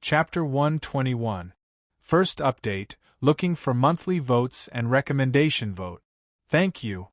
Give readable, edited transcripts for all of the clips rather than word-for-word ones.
Chapter 121. First update, looking for monthly votes and recommendation vote. Thank you.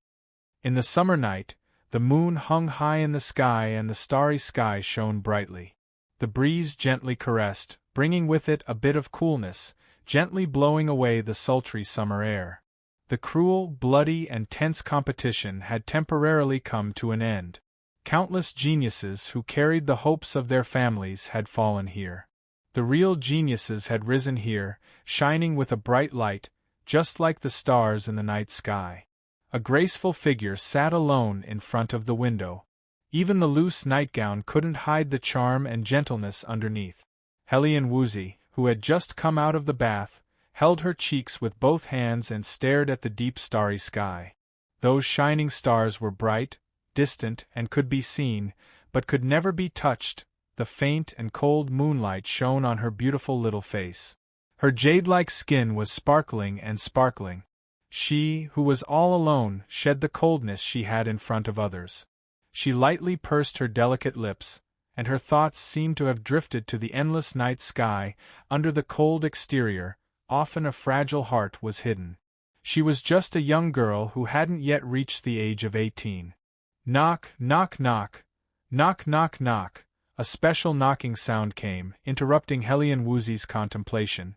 In the summer night, the moon hung high in the sky and the starry sky shone brightly. The breeze gently caressed, bringing with it a bit of coolness, gently blowing away the sultry summer air. The cruel, bloody, and tense competition had temporarily come to an end. Countless geniuses who carried the hopes of their families had fallen here. The real geniuses had risen here, shining with a bright light, just like the stars in the night sky. A graceful figure sat alone in front of the window. Even the loose nightgown couldn't hide the charm and gentleness underneath. Helene Woozy, who had just come out of the bath, held her cheeks with both hands and stared at the deep starry sky. Those shining stars were bright, distant, and could be seen, but could never be touched. The faint and cold moonlight shone on her beautiful little face. Her jade-like skin was sparkling and sparkling. She, who was all alone, shed the coldness she had in front of others. She lightly pursed her delicate lips, and her thoughts seemed to have drifted to the endless night sky. Under the cold exterior, often a fragile heart was hidden. She was just a young girl who hadn't yet reached the age of 18. Knock, knock, knock. Knock, knock, knock. A special knocking sound came, interrupting Helene Woozy's contemplation.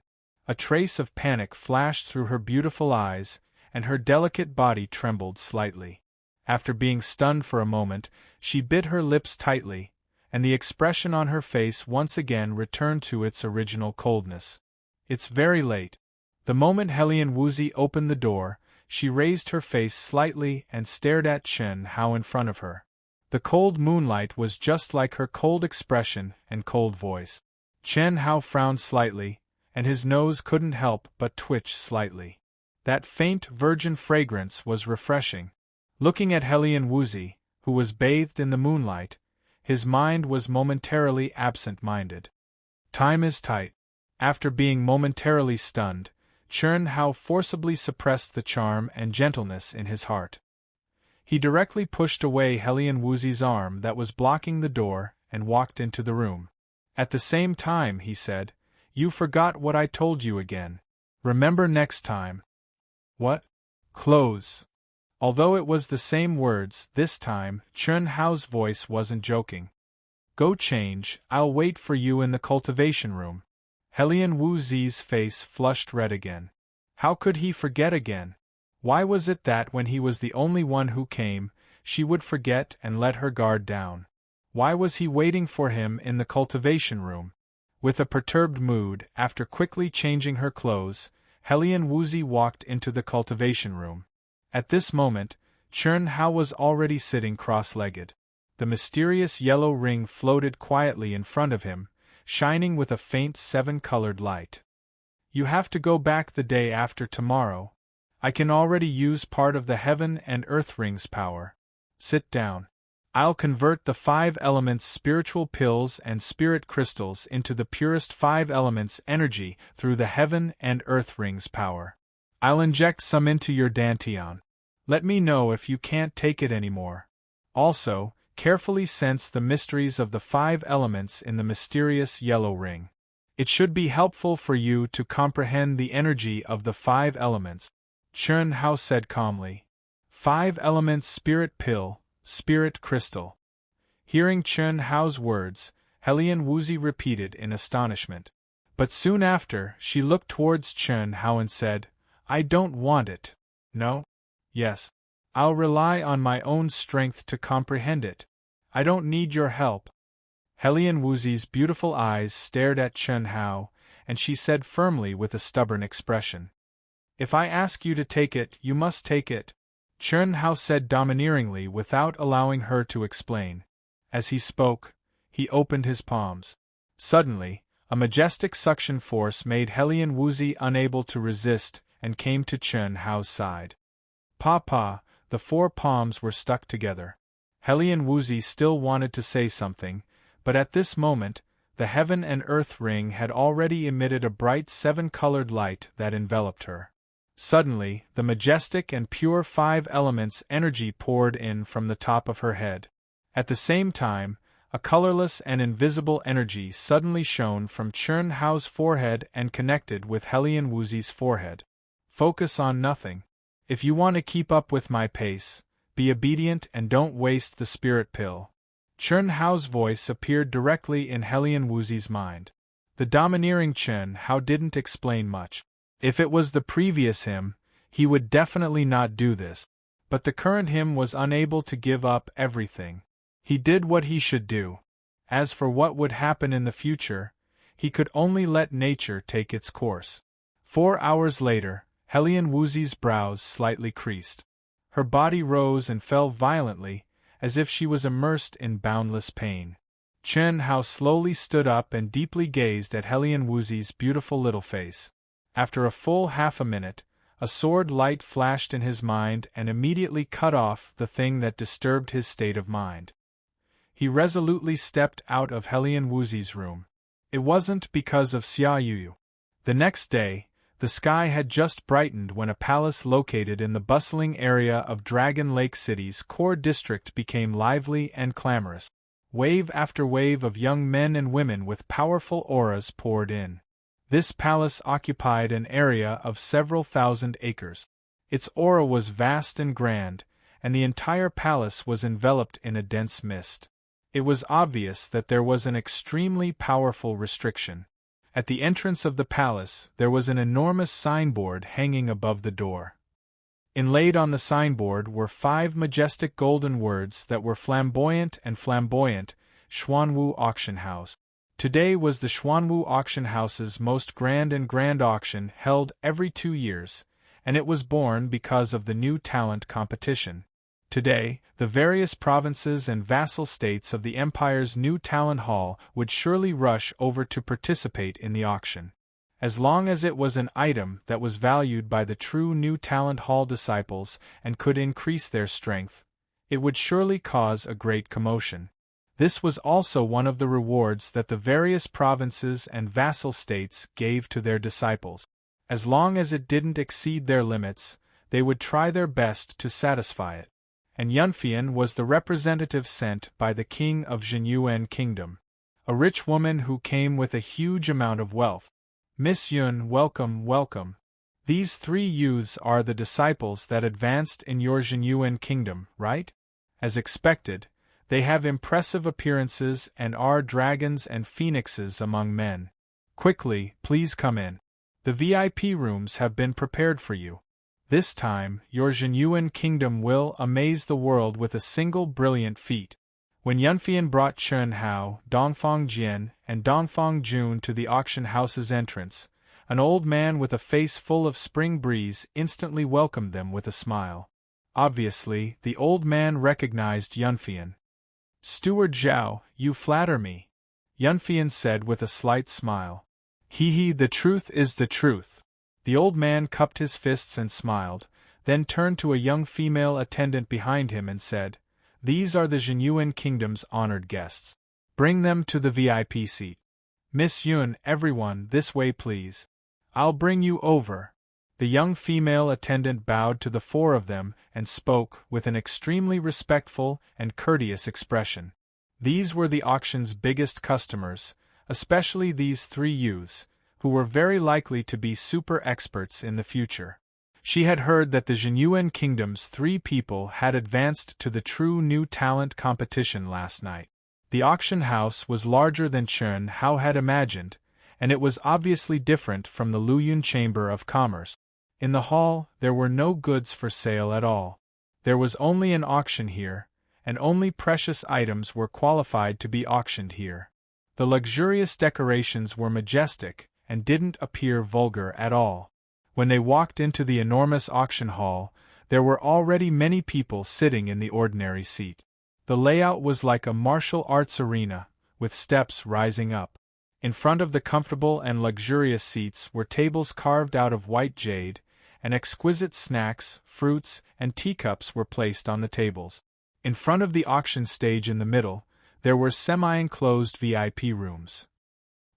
A trace of panic flashed through her beautiful eyes, and her delicate body trembled slightly. After being stunned for a moment, she bit her lips tightly, and the expression on her face once again returned to its original coldness. It's very late. The moment Helene Woozy opened the door, she raised her face slightly and stared at Chen Hao in front of her. The cold moonlight was just like her cold expression and cold voice. Chen Hao frowned slightly, and his nose couldn't help but twitch slightly. That faint virgin fragrance was refreshing. Looking at Helene Woozy, who was bathed in the moonlight, his mind was momentarily absent-minded. Time is tight. After being momentarily stunned, Chen Hao forcibly suppressed the charm and gentleness in his heart. He directly pushed away Helene Woozy's arm that was blocking the door and walked into the room. At the same time, he said, "You forgot what I told you again. Remember next time." "What?" "Clothes." Although it was the same words, this time, Chen Hao's voice wasn't joking. "Go change, I'll wait for you in the cultivation room." Helene Woozy's face flushed red again. How could he forget again? Why was it that when he was the only one who came, she would forget and let her guard down? Why was he waiting for him in the cultivation room? With a perturbed mood, after quickly changing her clothes, Helene Woozy walked into the cultivation room. At this moment, Chen Hao was already sitting cross-legged. The mysterious yellow ring floated quietly in front of him, shining with a faint seven-colored light. "You have to go back the day after tomorrow. I can already use part of the heaven and earth ring's power. Sit down. I'll convert the 5 elements spiritual pills and spirit crystals into the purest 5 elements energy through the heaven and earth ring's power. I'll inject some into your dantian. Let me know if you can't take it anymore. Also, carefully sense the mysteries of the 5 elements in the mysterious yellow ring. It should be helpful for you to comprehend the energy of the 5 elements," Chen Hao said calmly. 5 elements spirit pill, spirit crystal." Hearing Chen Hao's words, Helene Woozy repeated in astonishment. But soon after, she looked towards Chen Hao and said, "I don't want it." "No?" "Yes. I'll rely on my own strength to comprehend it. I don't need your help." Helene Woozy's beautiful eyes stared at Chen Hao, and she said firmly with a stubborn expression, "If I ask you to take it, you must take it," Chen Hao said domineeringly without allowing her to explain. As he spoke, he opened his palms. Suddenly, a majestic suction force made Helene Woozy unable to resist and came to Chen Hao's side. Pa, the 4 palms were stuck together. Helene Woozy still wanted to say something, but at this moment, the heaven and earth ring had already emitted a bright 7-colored light that enveloped her. Suddenly, the majestic and pure 5 elements energy poured in from the top of her head. At the same time, A colorless and invisible energy suddenly shone from Chern Hao's forehead and connected with Helian Wuzi's forehead. Focus on nothing. If you want to keep up with my pace, be obedient and don't waste the spirit pill. Chern Hao's voice appeared directly in Helian Wuzi's mind. The domineering Chern Hao didn't explain much. If it was the previous him, he would definitely not do this. But the current him was unable to give up everything. He did what he should do. As for what would happen in the future, he could only let nature take its course. 4 hours later, Helian Wuzi's brows slightly creased. Her body rose and fell violently, as if she was immersed in boundless pain. Chern Hao slowly stood up and deeply gazed at Helian Wuzi's beautiful little face. After a full half a minute, a sword light flashed in his mind and immediately cut off the thing that disturbed his state of mind. He resolutely stepped out of Helian Wuzi's room. It wasn't because of Xia Yuyu. The next day, the sky had just brightened when a palace located in the bustling area of Dragon Lake City's core district became lively and clamorous. Wave after wave of young men and women with powerful auras poured in. This palace occupied an area of several thousand acres. Its aura was vast and grand, and the entire palace was enveloped in a dense mist. It was obvious that there was an extremely powerful restriction. At the entrance of the palace, there was an enormous signboard hanging above the door. Inlaid on the signboard were 5 majestic golden words that were flamboyant and flamboyant: Xuanwu Auction House. Today was the Xuanwu Auction House's most grand auction, held every 2 years, and it was born because of the new talent competition. Today, the various provinces and vassal states of the Empire's new talent hall would surely rush over to participate in the auction. As long as it was an item that was valued by the true new talent hall disciples and could increase their strength, it would surely cause a great commotion. This was also one of the rewards that the various provinces and vassal states gave to their disciples. As long as it didn't exceed their limits, they would try their best to satisfy it. And Yunfian was the representative sent by the king of Zhenyuan Kingdom, a rich woman who came with a huge amount of wealth. Miss Yun, welcome, welcome. These 3 youths are the disciples that advanced in your Zhenyuan Kingdom, right? As expected, they have impressive appearances and are dragons and phoenixes among men. Quickly, please come in. The VIP rooms have been prepared for you. This time, your Zhenyuan Kingdom will amaze the world with a single brilliant feat. When Yunfian brought Chern Hao, Dongfang Jian, and Dongfang Jun to the auction house's entrance, an old man with a face full of spring breeze instantly welcomed them with a smile. Obviously, the old man recognized Yunfian. Steward Zhao, you flatter me, Yunfian said with a slight smile. Hee, the truth is the truth. The old man cupped his fists and smiled, then turned to a young female attendant behind him and said, These are the Zhenyuan Kingdom's honored guests. Bring them to the VIP seat. Miss Yun, everyone, this way please. I'll bring you over. The young female attendant bowed to the 4 of them and spoke with an extremely respectful and courteous expression. These were the auction's biggest customers, especially these 3 youths, who were very likely to be super experts in the future. She had heard that the Zhenyuan Kingdom's 3 people had advanced to the true new talent competition last night. The auction house was larger than Chern Hao had imagined, and it was obviously different from the Luyun Chamber of Commerce. In the hall, there were no goods for sale at all. There was only an auction here, and only precious items were qualified to be auctioned here. The luxurious decorations were majestic, and didn't appear vulgar at all. When they walked into the enormous auction hall, there were already many people sitting in the ordinary seat. The layout was like a martial arts arena, with steps rising up. In front of the comfortable and luxurious seats were tables carved out of white jade, and exquisite snacks, fruits, and teacups were placed on the tables. In front of the auction stage in the middle, there were semi-enclosed VIP rooms.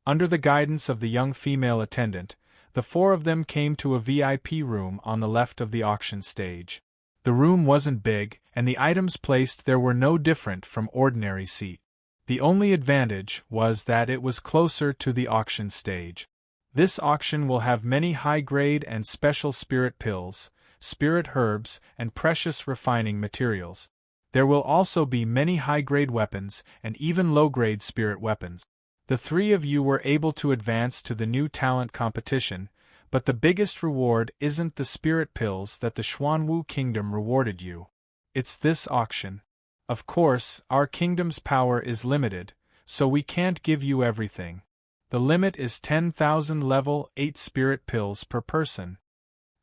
Under the guidance of the young female attendant, the 4 of them came to a VIP room on the left of the auction stage. The room wasn't big, and the items placed there were no different from ordinary seat. The only advantage was that it was closer to the auction stage. This auction will have many high-grade and special spirit pills, spirit herbs, and precious refining materials. There will also be many high-grade weapons and even low-grade spirit weapons. The three of you were able to advance to the new talent competition, but the biggest reward isn't the spirit pills that the Xuanwu Kingdom rewarded you. It's this auction. Of course, our kingdom's power is limited, so we can't give you everything. The limit is 10,000 level 8 spirit pills per person.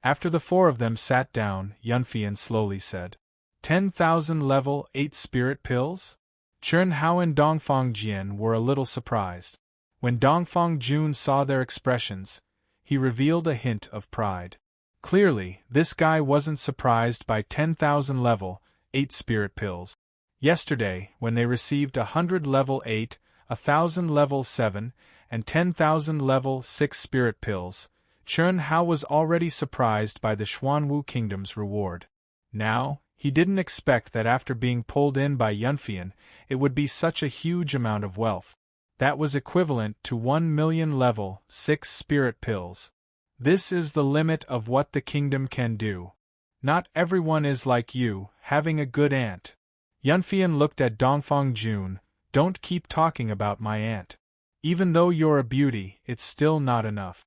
After the four of them sat down, Yunfian slowly said, 10,000 level 8 spirit pills? Chen Hao and Dongfang Jian were a little surprised. When Dongfang Jun saw their expressions, he revealed a hint of pride. Clearly, this guy wasn't surprised by 10,000 level 8 spirit pills. Yesterday, when they received 100 level 8, 1,000 level 7, and 10,000 level 6 spirit pills, Chen Hao was already surprised by the Xuanwu Kingdom's reward. Now, he didn't expect that after being pulled in by Yunfian, it would be such a huge amount of wealth. That was equivalent to 1 million level 6 spirit pills. This is the limit of what the kingdom can do. Not everyone is like you, having a good aunt. Yunfian looked at Dongfang Jun. Don't keep talking about my aunt. Even though you're a beauty, it's still not enough.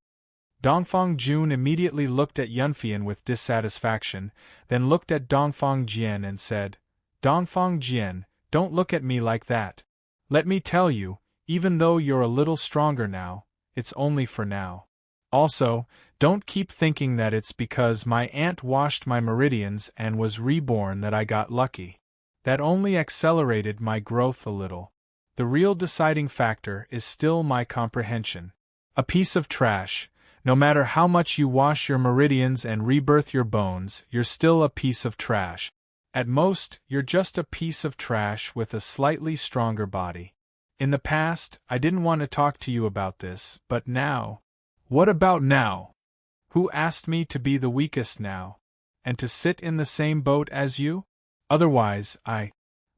Dongfang Jun immediately looked at Yunfian with dissatisfaction, then looked at Dongfang Jian and said, Dongfang Jian, don't look at me like that. Let me tell you, even though you're a little stronger now, it's only for now. Also, don't keep thinking that it's because my aunt washed my meridians and was reborn that I got lucky. That only accelerated my growth a little. The real deciding factor is still my comprehension. A piece of trash. No matter how much you wash your meridians and rebirth your bones, you're still a piece of trash. At most, you're just a piece of trash with a slightly stronger body. In the past, I didn't want to talk to you about this, but now... What about now? Who asked me to be the weakest now? And to sit in the same boat as you? Otherwise,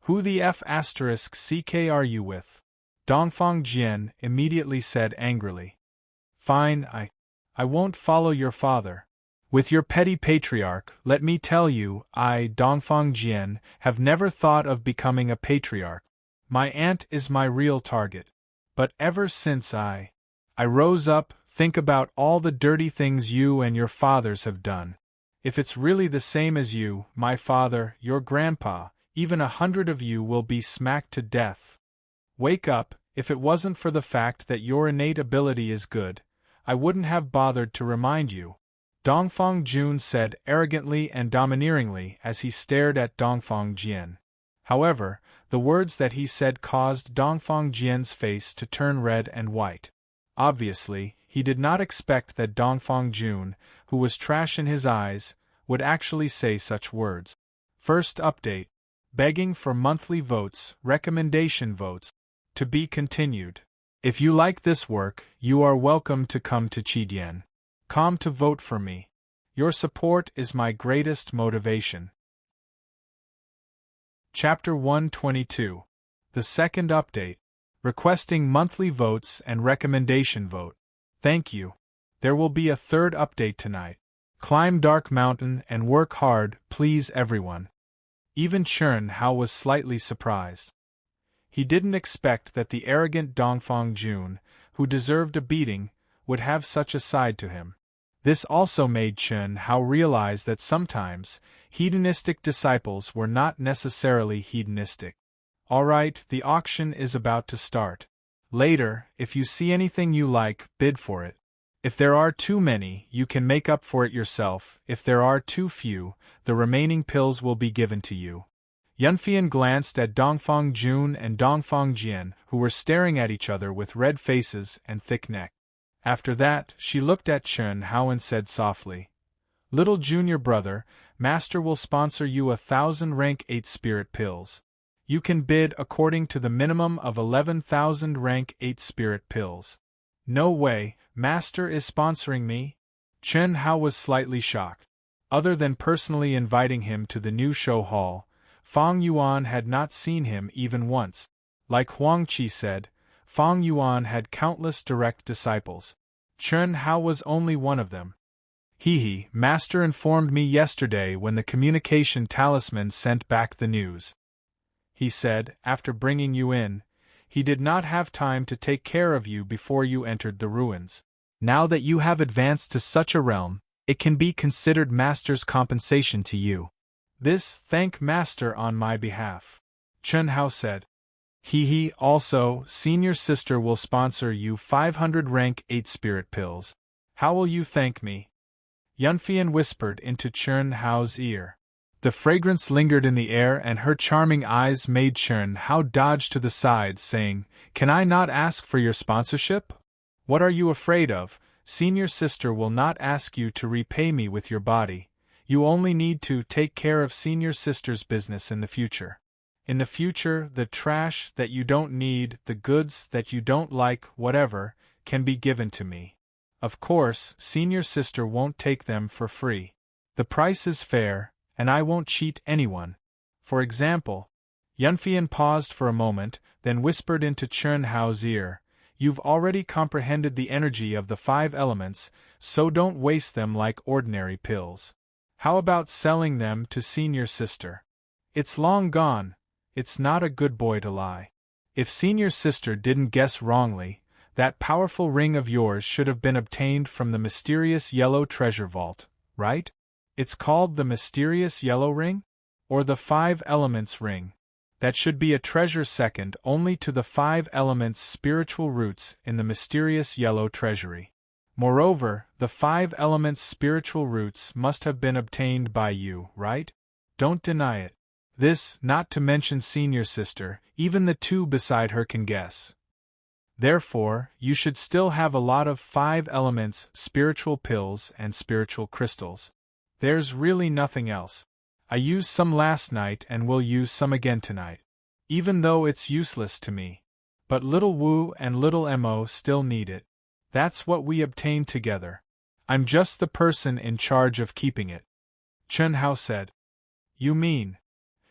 Who the **ck are you with? Dongfang Jian immediately said angrily. Fine, I won't follow your father. With your petty patriarch, let me tell you, Dongfang Jian, have never thought of becoming a patriarch. My aunt is my real target. But ever since I rose up, think about all the dirty things you and your fathers have done. If it's really the same as you, my father, your grandpa, even 100 of you will be smacked to death. Wake up. If it wasn't for the fact that your innate ability is good, I wouldn't have bothered to remind you. Dongfang Jun said arrogantly and domineeringly as he stared at Dongfang Jian. However, the words that he said caused Dongfang Jian's face to turn red and white. Obviously, he did not expect that Dongfang Jun, who was trash in his eyes, would actually say such words. First update. Begging for monthly votes, recommendation votes. To be continued. If you like this work, you are welcome to come to Chidian.com to vote for me. Your support is my greatest motivation. Chapter 122. The second update. Requesting monthly votes and recommendation vote. Thank you. There will be a third update tonight. Climb Dark Mountain and work hard, please everyone. Even Chen Hao was slightly surprised. He didn't expect that the arrogant Dongfang Jun, who deserved a beating, would have such a side to him. This also made Chen Hao realize that sometimes, hedonistic disciples were not necessarily hedonistic. Alright, the auction is about to start. Later, if you see anything you like, bid for it. If there are too many, you can make up for it yourself. If there are too few, the remaining pills will be given to you. Yunfian glanced at Dongfang Jun and Dongfang Jian, who were staring at each other with red faces and thick neck. After that, she looked at Chen Hao and said softly, Little junior brother, Master will sponsor you 1,000 rank 8 spirit pills. You can bid according to the minimum of 11,000 rank 8 spirit pills. No way, Master is sponsoring me? Chen Hao was slightly shocked. Other than personally inviting him to the new show hall, Fang Yuan had not seen him even once. Like Huang Qi said, Fang Yuan had countless direct disciples. Chen Hao was only one of them. Master informed me yesterday when the communication talisman sent back the news. He said, after bringing you in, he did not have time to take care of you before you entered the ruins. Now that you have advanced to such a realm, it can be considered Master's compensation to you. This, thank Master on my behalf. Chen Hao said. Also, Senior Sister will sponsor you 500 rank 8 spirit pills. How will you thank me? Yunfian whispered into Chen Hao's ear. The fragrance lingered in the air and her charming eyes made Chen Hao dodge to the side, saying, Can I not ask for your sponsorship? What are you afraid of? Senior Sister will not ask you to repay me with your body. You only need to take care of Senior Sister's business in the future. In the future, the trash that you don't need, the goods that you don't like, whatever, can be given to me. Of course, Senior Sister won't take them for free. The price is fair, and I won't cheat anyone. For example, Yunfian paused for a moment, then whispered into Chen Hao's ear, You've already comprehended the energy of the 5 elements, so don't waste them like ordinary pills. How about selling them to Senior Sister? It's long gone. It's not a good boy to lie. If Senior Sister didn't guess wrongly, that powerful ring of yours should have been obtained from the mysterious yellow treasure vault, right? It's called the mysterious yellow ring? Or the 5 elements ring. That should be a treasure second only to the 5 elements' spiritual roots in the mysterious yellow treasury. Moreover, the 5 elements' spiritual roots must have been obtained by you, right? Don't deny it. This, not to mention Senior Sister, even the 2 beside her can guess. Therefore, you should still have a lot of 5 elements, spiritual pills and spiritual crystals. There's really nothing else. I used some last night and will use some again tonight. Even though it's useless to me. But Little Wu and Little Mo still need it. That's what we obtained together. I'm just the person in charge of keeping it. Chen Hao said. You mean?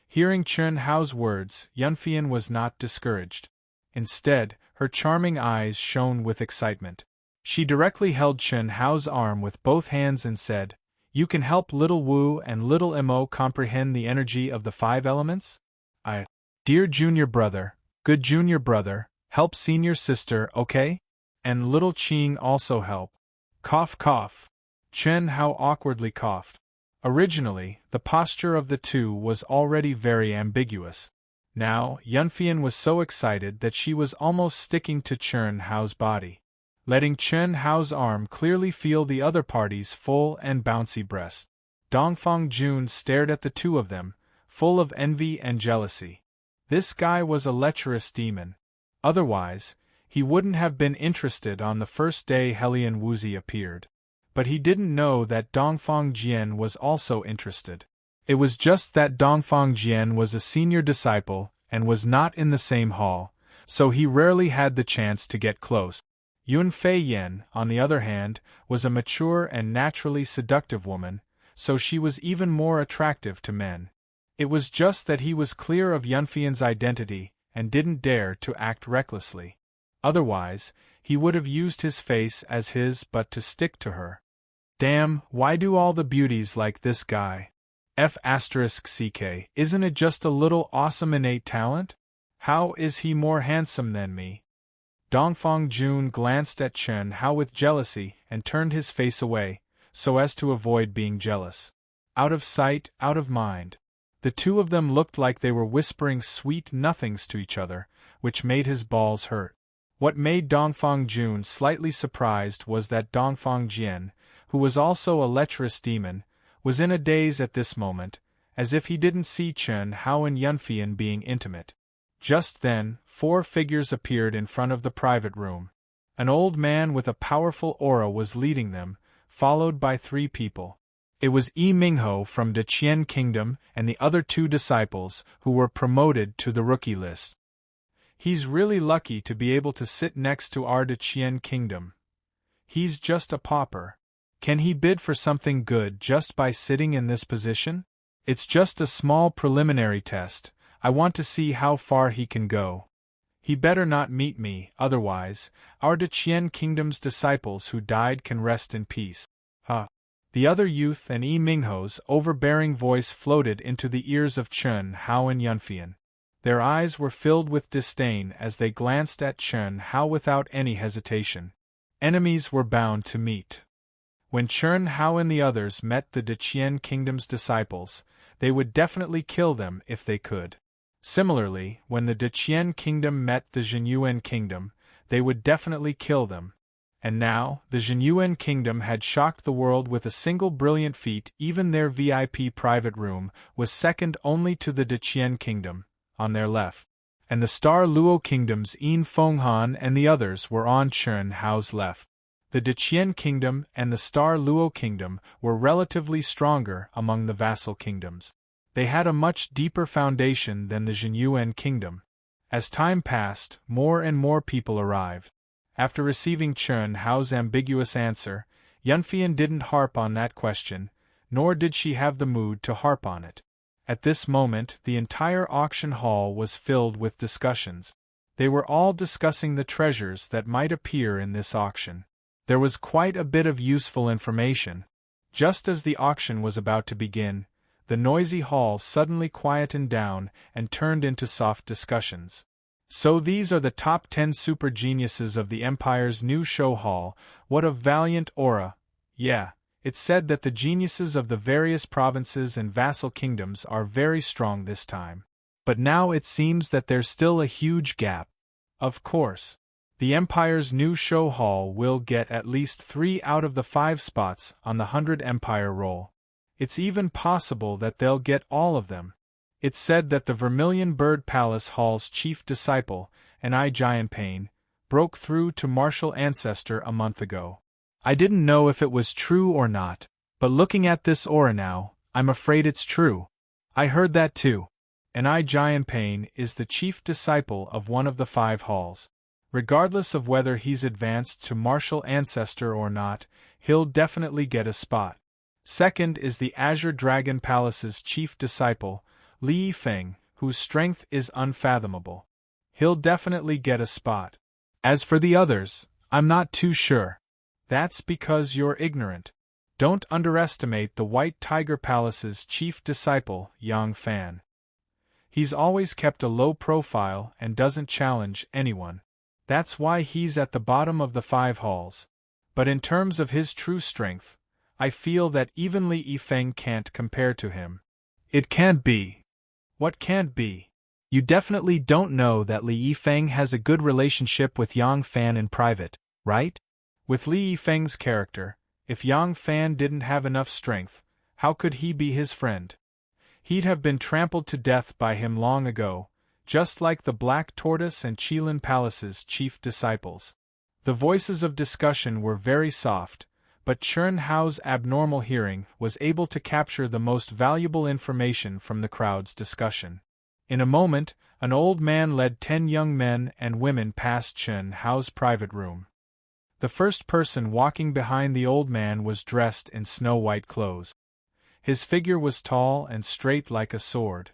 Hearing Chen Hao's words, Yunfian was not discouraged. Instead, her charming eyes shone with excitement. She directly held Chen Hao's arm with both hands and said, You can help Little Wu and Little Mo comprehend the energy of the 5 elements? Dear junior brother, good junior brother, help Senior Sister, okay? And Little Qing also help. Cough cough. Chen Hao awkwardly coughed. Originally, the posture of the 2 was already very ambiguous. Now, Yunfian was so excited that she was almost sticking to Chen Hao's body, letting Chen Hao's arm clearly feel the other party's full and bouncy breast. Dongfang Jun stared at the 2 of them, full of envy and jealousy. This guy was a lecherous demon. Otherwise, he wouldn't have been interested on the first day Helian Wuzi appeared. But he didn't know that Dongfang Jian was also interested. It was just that Dongfang Jian was a senior disciple and was not in the same hall, so he rarely had the chance to get close. Yun Fei Yen, on the other hand, was a mature and naturally seductive woman, so she was even more attractive to men. It was just that he was clear of Yunfian's identity and didn't dare to act recklessly. Otherwise, he would have used his face as his but to stick to her. Damn, why do all the beauties like this guy? F***ck, isn't it just a little awesome innate talent? How is he more handsome than me? Dongfang Jun glanced at Chen Hao with jealousy and turned his face away, so as to avoid being jealous. Out of sight, out of mind. The 2 of them looked like they were whispering sweet nothings to each other, which made his balls hurt. What made Dongfang Jun slightly surprised was that Dongfang Jian, who was also a lecherous demon, was in a daze at this moment, as if he didn't see Chen Hao and Yunfian being intimate. Just then, 4 figures appeared in front of the private room. An old man with a powerful aura was leading them, followed by 3 people. It was Yi Mingho from the Qian Kingdom and the other 2 disciples who were promoted to the rookie list. He's really lucky to be able to sit next to our Qian Kingdom. He's just a pauper. Can he bid for something good just by sitting in this position? It's just a small preliminary test. I want to see how far he can go. He better not meet me, otherwise, our Deqian Kingdom's disciples who died can rest in peace. The other youth and Mingho's overbearing voice floated into the ears of Chen Hao and Yunfian. Their eyes were filled with disdain as they glanced at Chen Hao without any hesitation. Enemies were bound to meet. When Chen Hao and the others met the Deqian Kingdom's disciples, they would definitely kill them if they could. Similarly, when the Deqian Kingdom met the Zhenyuan Kingdom, they would definitely kill them. And now, the Zhenyuan Kingdom had shocked the world with a single brilliant feat. Even their VIP private room was second only to the Deqian Kingdom, on their left. And the Star Luo Kingdom's Yin Fenghan and the others were on Chen Hao's left. The Deqian Kingdom and the Star Luo Kingdom were relatively stronger among the vassal kingdoms. They had a much deeper foundation than the Zhenyuan Kingdom. As time passed, more and more people arrived. After receiving Chen Hao's ambiguous answer, Yunfian didn't harp on that question, nor did she have the mood to harp on it. At this moment, the entire auction hall was filled with discussions. They were all discussing the treasures that might appear in this auction. There was quite a bit of useful information. Just as the auction was about to begin, the noisy hall suddenly quietened down and turned into soft discussions. So these are the top 10 super geniuses of the Empire's new show hall. What a valiant aura. Yeah, it's said that the geniuses of the various provinces and vassal kingdoms are very strong this time. But now it seems that there's still a huge gap. Of course, the Empire's new show hall will get at least 3 out of the 5 spots on the 100 Empire roll. It's even possible that they'll get all of them. It's said that the Vermilion Bird Palace Hall's chief disciple, An Giant Pain, broke through to martial ancestor a month ago. I didn't know if it was true or not, but looking at this aura now, I'm afraid it's true. I heard that too. An Giant Pain is the chief disciple of one of the 5 halls. Regardless of whether he's advanced to martial ancestor or not, he'll definitely get a spot. Second is the Azure Dragon Palace's chief disciple, Li Yifeng, whose strength is unfathomable. He'll definitely get a spot. As for the others, I'm not too sure. That's because you're ignorant. Don't underestimate the White Tiger Palace's chief disciple, Yang Fan. He's always kept a low profile and doesn't challenge anyone. That's why he's at the bottom of the 5 halls. But in terms of his true strength, I feel that even Li Yifeng can't compare to him. It can't be. What can't be? You definitely don't know that Li Yifeng has a good relationship with Yang Fan in private, right? With Li Yifeng's character, if Yang Fan didn't have enough strength, how could he be his friend? He'd have been trampled to death by him long ago, just like the Black Tortoise and Qilin Palace's chief disciples. The voices of discussion were very soft, but Chen Hao's abnormal hearing was able to capture the most valuable information from the crowd's discussion. In a moment, an old man led 10 young men and women past Chen Hao's private room. The first person walking behind the old man was dressed in snow-white clothes. His figure was tall and straight like a sword.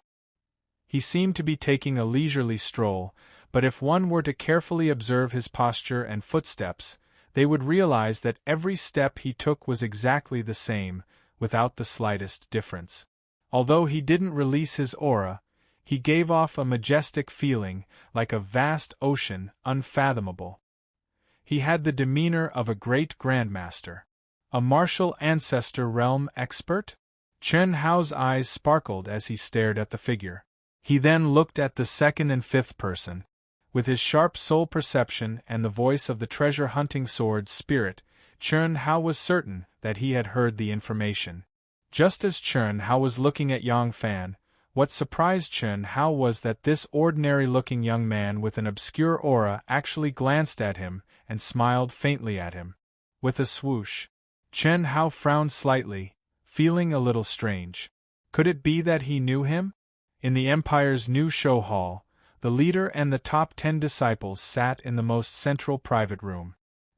He seemed to be taking a leisurely stroll, but if one were to carefully observe his posture and footsteps, they would realize that every step he took was exactly the same, without the slightest difference. Although he didn't release his aura, he gave off a majestic feeling, like a vast ocean, unfathomable. He had the demeanor of a great grandmaster. A martial ancestor realm expert? Chen Hao's eyes sparkled as he stared at the figure. He then looked at the second and fifth person. With his sharp soul perception and the voice of the treasure-hunting sword spirit, Chen Hao was certain that he had heard the information. Just as Chen Hao was looking at Yang Fan, what surprised Chen Hao was that this ordinary-looking young man with an obscure aura actually glanced at him and smiled faintly at him. With a swoosh, Chen Hao frowned slightly, feeling a little strange. Could it be that he knew him? In the Empire's new show hall, the leader and the top 10 disciples sat in the most central private room.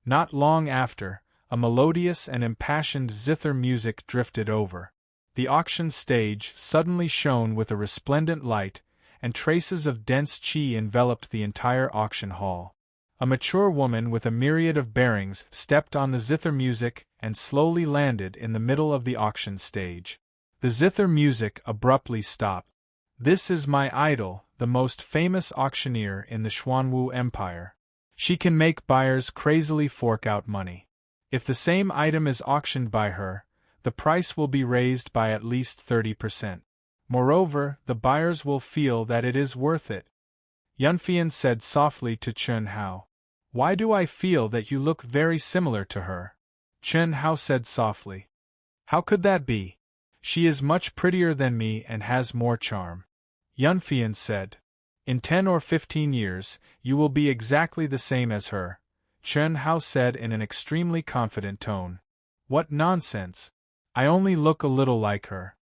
Not long after, a melodious and impassioned zither music drifted over. The auction stage suddenly shone with a resplendent light, and traces of dense qi enveloped the entire auction hall. A mature woman with a myriad of bearings stepped on the zither music and slowly landed in the middle of the auction stage. The zither music abruptly stopped. "This is my idol, the most famous auctioneer in the Xuanwu Empire. She can make buyers crazily fork out money. If the same item is auctioned by her, the price will be raised by at least 30%. Moreover, the buyers will feel that it is worth it." Yunfian said softly to Chen Hao. "Why do I feel that you look very similar to her?" Chen Hao said softly. "How could that be? She is much prettier than me and has more charm." Yunfian said. "In 10 or 15 years, you will be exactly the same as her," Chen Hao said in an extremely confident tone. "What nonsense! I only look a little like her,"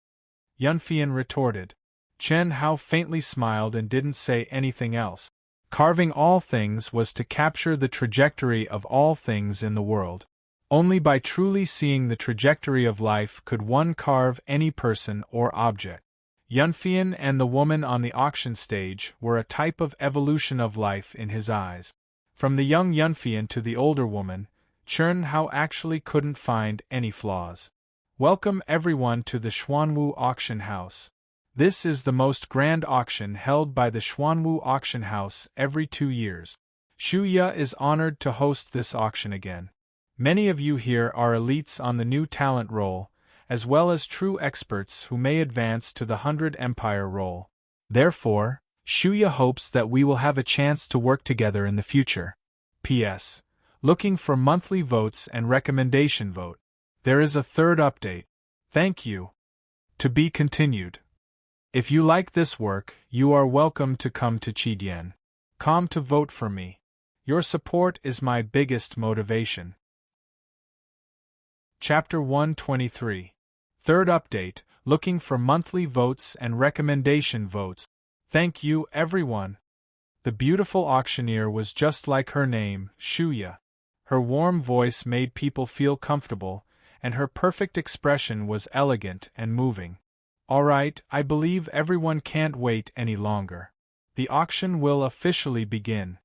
Yunfian retorted. Chen Hao faintly smiled and didn't say anything else. Carving all things was to capture the trajectory of all things in the world. Only by truly seeing the trajectory of life could one carve any person or object. Yunfian and the woman on the auction stage were a type of evolution of life in his eyes. From the young Yunfian to the older woman, Chen Hao actually couldn't find any flaws. "Welcome everyone to the Xuanwu Auction House. This is the most grand auction held by the Xuanwu Auction House every 2 years. Shuya is honored to host this auction again. Many of you here are elites on the new talent roll, as well as true experts who may advance to the 100 Empire roll. Therefore, Shuya hopes that we will have a chance to work together in the future. P.S. Looking for monthly votes and recommendation vote. There is a third update. Thank you. To be continued. If you like this work, you are welcome to come to Chidian. Come to vote for me. Your support is my biggest motivation." Chapter 123. Third update, looking for monthly votes and recommendation votes. Thank you, everyone. The beautiful auctioneer was just like her name, Shuya. Her warm voice made people feel comfortable, and her perfect expression was elegant and moving. "Alright, I believe everyone can't wait any longer. The auction will officially begin."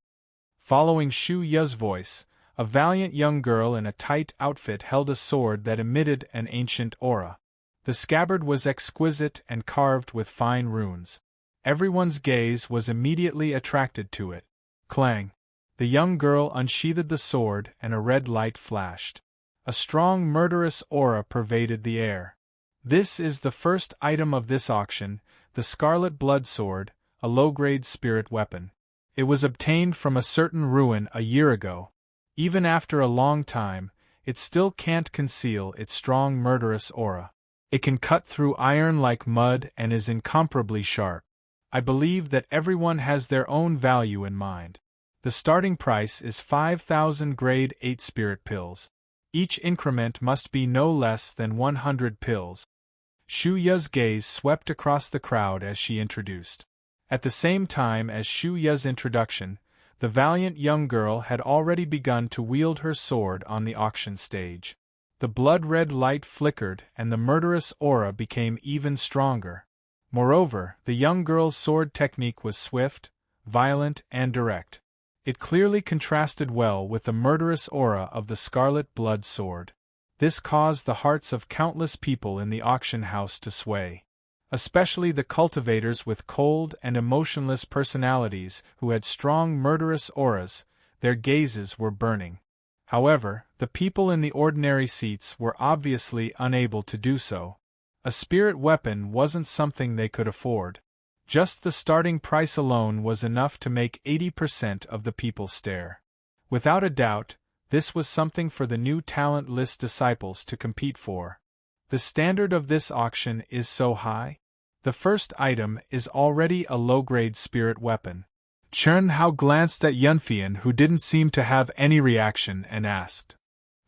Following Shu Ya's voice, a valiant young girl in a tight outfit held a sword that emitted an ancient aura. The scabbard was exquisite and carved with fine runes. Everyone's gaze was immediately attracted to it. Clang! The young girl unsheathed the sword and a red light flashed. A strong murderous aura pervaded the air. "This is the first item of this auction, the Scarlet Blood Sword, a low-grade spirit weapon. It was obtained from a certain ruin a year ago. Even after a long time, it still can't conceal its strong murderous aura. It can cut through iron like mud and is incomparably sharp. I believe that everyone has their own value in mind. The starting price is 5,000 grade 8 spirit pills. Each increment must be no less than 100 pills." Shu Ya's gaze swept across the crowd as she introduced. At the same time as Shu Ya's introduction, the valiant young girl had already begun to wield her sword on the auction stage. The blood-red light flickered and the murderous aura became even stronger. Moreover, the young girl's sword technique was swift, violent, and direct. It clearly contrasted well with the murderous aura of the Scarlet Blood Sword. This caused the hearts of countless people in the auction house to sway. Especially the cultivators with cold and emotionless personalities who had strong murderous auras, their gazes were burning. However, the people in the ordinary seats were obviously unable to do so. A spirit weapon wasn't something they could afford. Just the starting price alone was enough to make 80% of the people stare. Without a doubt, this was something for the new talent list disciples to compete for. The standard of this auction is so high. The first item is already a low-grade spirit weapon. Chen Hao glanced at Yunfian, who didn't seem to have any reaction, and asked.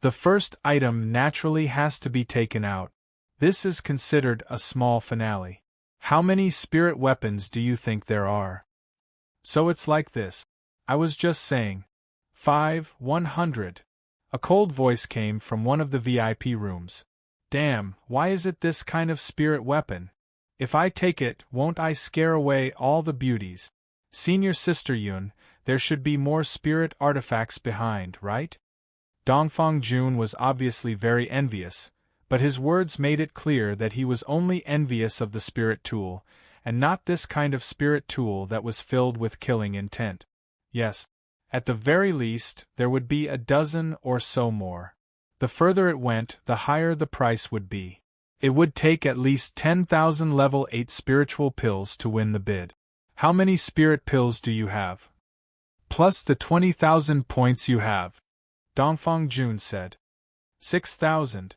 "The first item naturally has to be taken out. This is considered a small finale. How many spirit weapons do you think there are?" "So it's like this. I was just saying. 100. A cold voice came from one of the VIP rooms. "Damn, why is it this kind of spirit weapon? If I take it, won't I scare away all the beauties? Senior Sister Yun, there should be more spirit artifacts behind, right? Dongfang Jun was obviously very envious, but his words made it clear that he was only envious of the spirit tool, and not this kind of spirit tool that was filled with killing intent. Yes. At the very least, there would be a dozen or so more. The further it went, the higher the price would be. It would take at least 10,000 level 8 spiritual pills to win the bid. How many spirit pills do you have? Plus the 20,000 points you have, Dongfang Jun said. 6,000.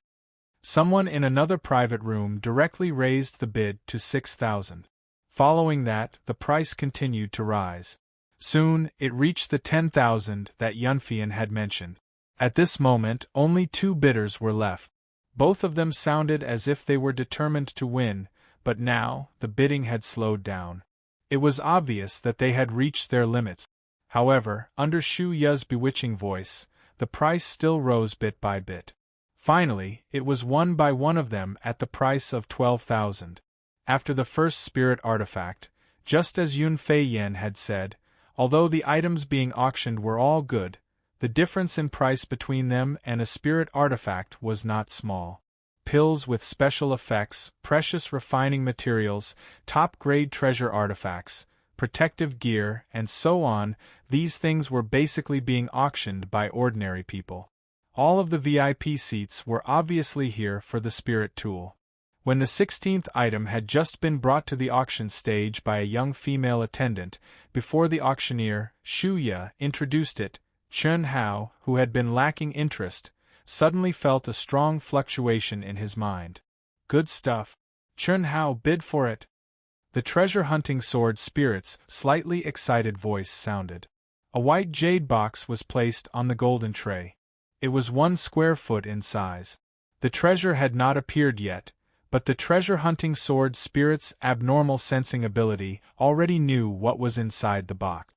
Someone in another private room directly raised the bid to 6,000. Following that, the price continued to rise. Soon, it reached the 10,000 that Yunfian had mentioned. At this moment, only 2 bidders were left. Both of them sounded as if they were determined to win, but now, the bidding had slowed down. It was obvious that they had reached their limits. However, under Shu Ya's bewitching voice, the price still rose bit by bit. Finally, it was won by one of them at the price of 12,000. After the first spirit artifact, just as Yun Fei Yen had said, although the items being auctioned were all good, the difference in price between them and a spirit artifact was not small. Pills with special effects, precious refining materials, top-grade treasure artifacts, protective gear, and so on, these things were basically being auctioned by ordinary people. All of the VIP seats were obviously here for the spirit tool. When the 16th item had just been brought to the auction stage by a young female attendant, before the auctioneer, Shu Ya, introduced it, Chen Hao, who had been lacking interest, suddenly felt a strong fluctuation in his mind. Good stuff. Chen Hao, bid for it. The treasure-hunting sword spirit's slightly excited voice sounded. A white jade box was placed on the golden tray. It was 1 square foot in size. The treasure had not appeared yet, but the treasure-hunting sword spirit's abnormal sensing ability already knew what was inside the box.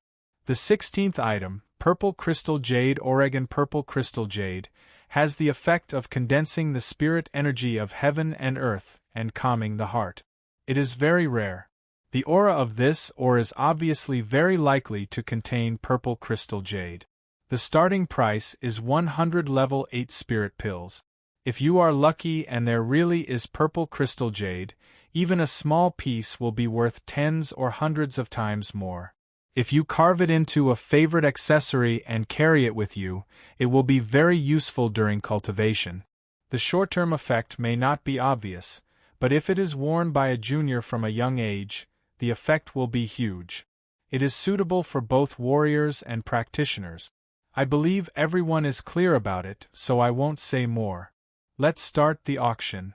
The 16th item, Purple Crystal Jade Oregon Purple Crystal Jade, has the effect of condensing the spirit energy of heaven and earth and calming the heart. It is very rare. The aura of this ore is obviously very likely to contain purple crystal jade. The starting price is 100 level 8 spirit pills. If you are lucky and there really is purple crystal jade, even a small piece will be worth tens or hundreds of times more. If you carve it into a favorite accessory and carry it with you, it will be very useful during cultivation. The short-term effect may not be obvious, but if it is worn by a junior from a young age, the effect will be huge. It is suitable for both warriors and practitioners. I believe everyone is clear about it, so I won't say more. Let's start the auction.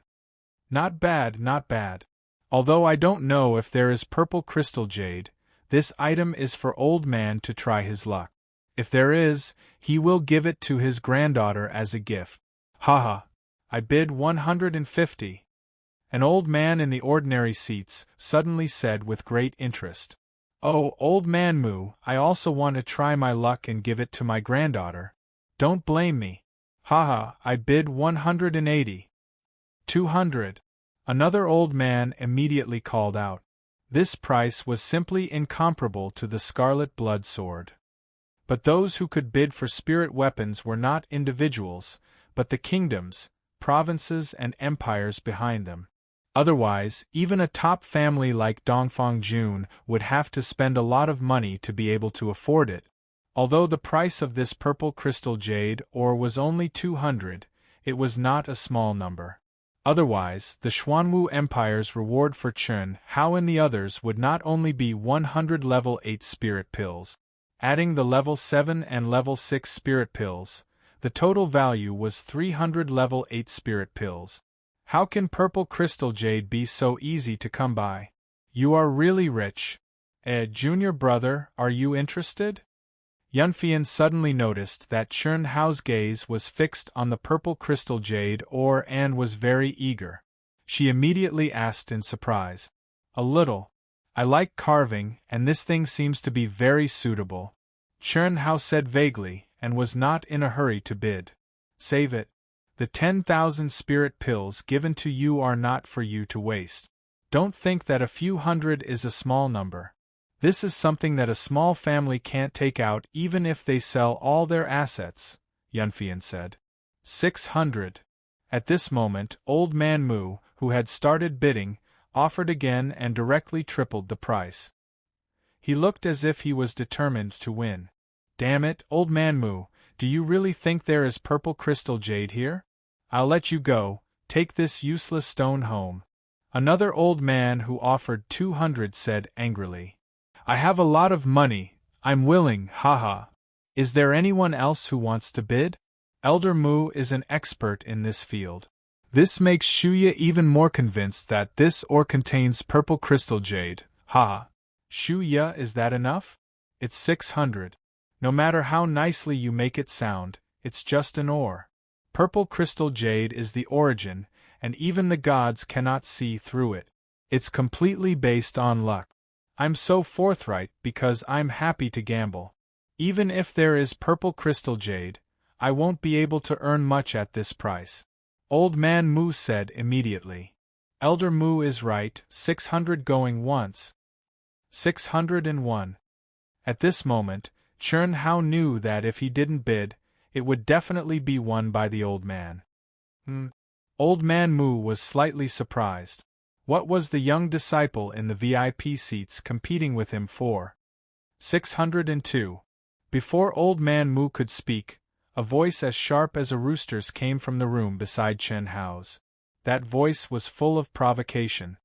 Not bad, not bad. Although I don't know if there is purple crystal jade, this item is for old man to try his luck. If there is, he will give it to his granddaughter as a gift. Haha. I bid 150. An old man in the ordinary seats suddenly said with great interest. Oh, old man Moo, I also want to try my luck and give it to my granddaughter. Don't blame me. Haha, I bid 180. 200. Another old man immediately called out. This price was simply incomparable to the Scarlet Blood Sword. But those who could bid for spirit weapons were not individuals, but the kingdoms, provinces and empires behind them. Otherwise, even a top family like Dongfang Jun would have to spend a lot of money to be able to afford it. Although the price of this purple crystal jade ore was only 200, it was not a small number. Otherwise, the Xuanwu Empire's reward for Chen Hao and the others would not only be 100 level 8 spirit pills. Adding the level 7 and level 6 spirit pills, the total value was 300 level 8 spirit pills. How can purple crystal jade be so easy to come by? You are really rich. Junior brother, are you interested? Yunfian suddenly noticed that Chen Hao's gaze was fixed on the purple crystal jade ore and was very eager. She immediately asked in surprise. A little. I like carving, and this thing seems to be very suitable. Chen Hao said vaguely, and was not in a hurry to bid. Save it. The 10,000 spirit pills given to you are not for you to waste. Don't think that a few hundred is a small number. This is something that a small family can't take out even if they sell all their assets, Yunfian said. 600. At this moment, Old Man Mu, who had started bidding, offered again and directly tripled the price. He looked as if he was determined to win. Damn it, Old Man Mu, do you really think there is purple crystal jade here? I'll let you go, take this useless stone home. Another old man who offered 200 said angrily. I have a lot of money, I'm willing, haha. Is there anyone else who wants to bid? Elder Mu is an expert in this field. This makes Shuya even more convinced that this ore contains purple crystal jade, haha. Shuya, is that enough? It's 600. No matter how nicely you make it sound, it's just an ore. Purple crystal jade is the origin, and even the gods cannot see through it. It's completely based on luck. I'm so forthright because I'm happy to gamble. Even if there is purple crystal jade, I won't be able to earn much at this price. Old Man Mu said immediately. Elder Mu is right, 600 going once. 601. At this moment, Chern Hao knew that if he didn't bid, it would definitely be won by the old man. Old Man Mu was slightly surprised. What was the young disciple in the VIP seats competing with him for? 602. Before Old Man Mu could speak, a voice as sharp as a rooster's came from the room beside Chen Hao's. That voice was full of provocation.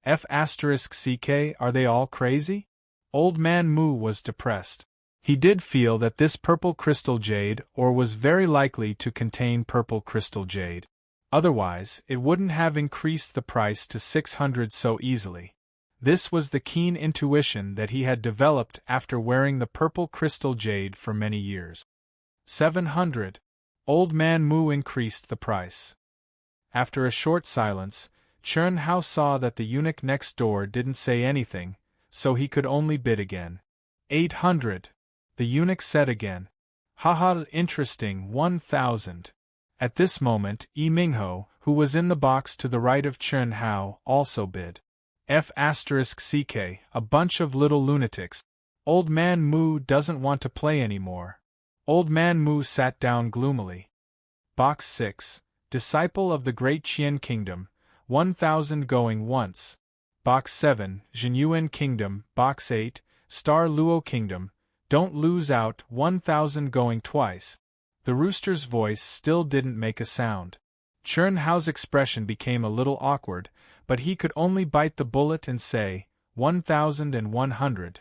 F***ck, are they all crazy? Old Man Mu was depressed. He did feel that this purple crystal jade ore was very likely to contain purple crystal jade. Otherwise, it wouldn't have increased the price to 600 so easily. This was the keen intuition that he had developed after wearing the purple crystal jade for many years. 700. Old Man Mu increased the price. After a short silence, Chern Hao saw that the eunuch next door didn't say anything, so he could only bid again. 800. The eunuch said again. Haha, interesting, 1,000. At this moment, Yi Mingho, who was in the box to the right of Chern Hao, also bid. F***ck, a bunch of little lunatics. Old Man Mu doesn't want to play anymore. Old Man Mu sat down gloomily. Box 6, Disciple of the Great Qian Kingdom, 1,000 going once. Box 7, Jinyuan Kingdom, Box 8, Star Luo Kingdom, don't lose out, 1,000 going twice. The rooster's voice still didn't make a sound. Chern Hao's expression became a little awkward, but he could only bite the bullet and say, 1,100.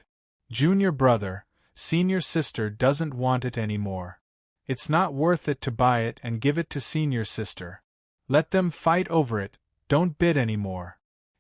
Junior brother, senior sister doesn't want it anymore. It's not worth it to buy it and give it to senior sister. Let them fight over it, don't bid anymore.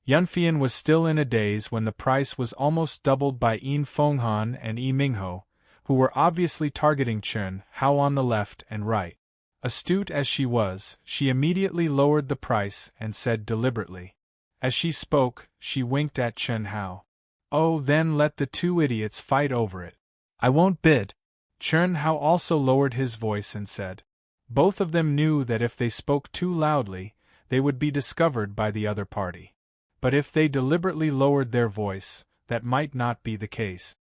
Yunfian was still in a daze when the price was almost doubled by Yin Fenghan and Yi Mingho, who were obviously targeting Chern Hao on the left and right. Astute as she was, she immediately lowered the price and said deliberately. As she spoke, she winked at Chern Hao. Oh, then let the two idiots fight over it. I won't bid. Chern Hao also lowered his voice and said. Both of them knew that if they spoke too loudly, they would be discovered by the other party. But if they deliberately lowered their voice, that might not be the case.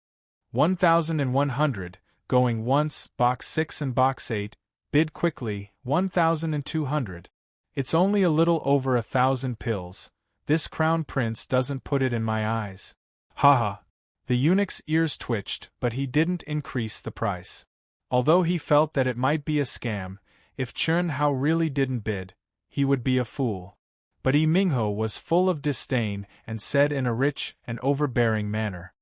1,100, going once, Box 6 and Box 8, bid quickly, 1,200. It's only a little over 1,000 pills, this crown prince doesn't put it in my eyes. Haha. The eunuch's ears twitched, but he didn't increase the price. Although he felt that it might be a scam, if Chern Hao really didn't bid, he would be a fool. But Yi Mingho was full of disdain and said in a rich and overbearing manner.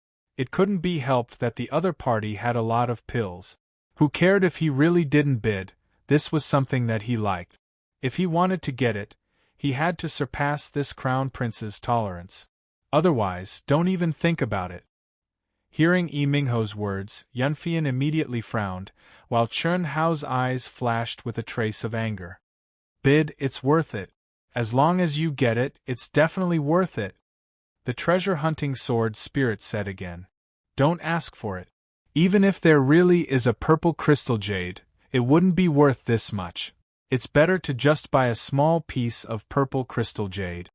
It couldn't be helped that the other party had a lot of pills. Who cared if he really didn't bid, this was something that he liked. If he wanted to get it, he had to surpass this crown prince's tolerance. Otherwise, don't even think about it. Hearing Yi Mingho's words, Yunfian immediately frowned, while Chern Hao's eyes flashed with a trace of anger. Bid, it's worth it. As long as you get it, it's definitely worth it. The treasure-hunting sword spirit said again. Don't ask for it. Even if there really is a purple crystal jade, it wouldn't be worth this much. It's better to just buy a small piece of purple crystal jade.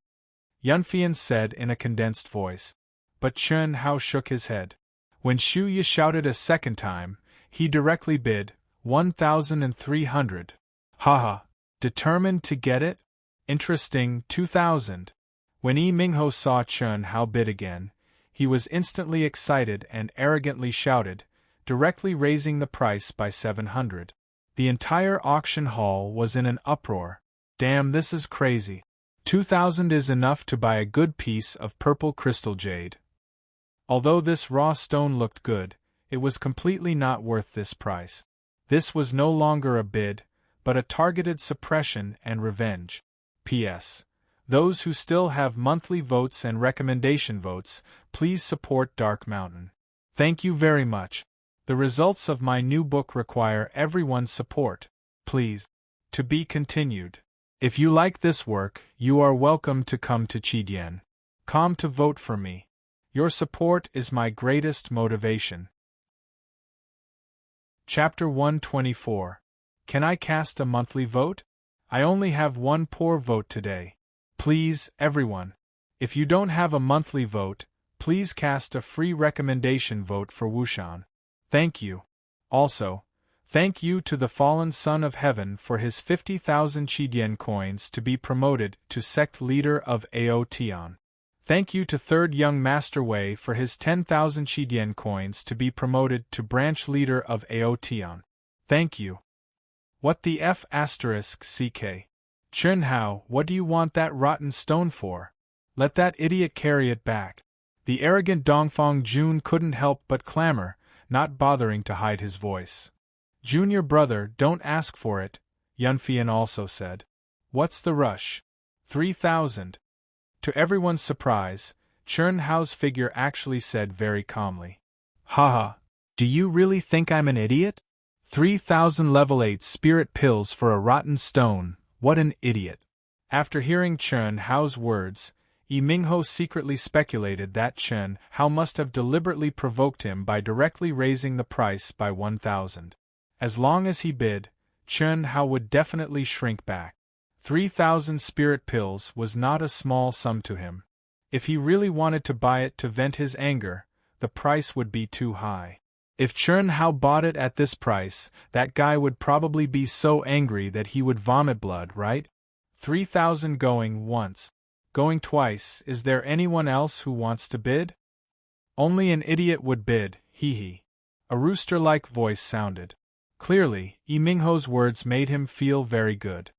Yunfian said in a condensed voice. But Chen Hao shook his head. When Shu Yi shouted a second time, he directly bid, 1,300. Haha. Determined to get it? Interesting, 2,000. When Yi Mingho saw Chen Hao bid again, he was instantly excited and arrogantly shouted, directly raising the price by 700. The entire auction hall was in an uproar. Damn, this is crazy. 2,000 is enough to buy a good piece of purple crystal jade. Although this raw stone looked good, it was completely not worth this price. This was no longer a bid, but a targeted suppression and revenge. P.S. Those who still have monthly votes and recommendation votes, please support Dark Mountain. Thank you very much. The results of my new book require everyone's support. Please. To be continued. If you like this work, you are welcome to come to Chidian.com to vote for me. Your support is my greatest motivation. Chapter 124. Can I cast a monthly vote? I only have one poor vote today. Please, everyone. If you don't have a monthly vote, please cast a free recommendation vote for Wushan. Thank you. Also, thank you to the fallen Son of Heaven for his 50,000 Chidian coins to be promoted to sect leader of Ao Tian. Thank you to Third Young Master Wei for his 10,000 Chidian coins to be promoted to branch leader of Ao Tian. Thank you. What the F*** CK? Chen Hao, what do you want that rotten stone for? Let that idiot carry it back. The arrogant Dongfang Jun couldn't help but clamor, not bothering to hide his voice. Junior brother, don't ask for it, Yunfian also said. What's the rush? 3,000. To everyone's surprise, Chen Hao's figure actually said very calmly. Haha, do you really think I'm an idiot? 3,000 level 8 spirit pills for a rotten stone, what an idiot. After hearing Chen Hao's words, Yi Mingho secretly speculated that Chen Hao must have deliberately provoked him by directly raising the price by 1,000. As long as he bid, Chen Hao would definitely shrink back. 3,000 spirit pills was not a small sum to him. If he really wanted to buy it to vent his anger, the price would be too high. If Chen Hao bought it at this price, that guy would probably be so angry that he would vomit blood, right? 3,000 going once. Going twice, is there anyone else who wants to bid? Only an idiot would bid, hee. A rooster-like voice sounded. Clearly, Yi Mingho's words made him feel very good.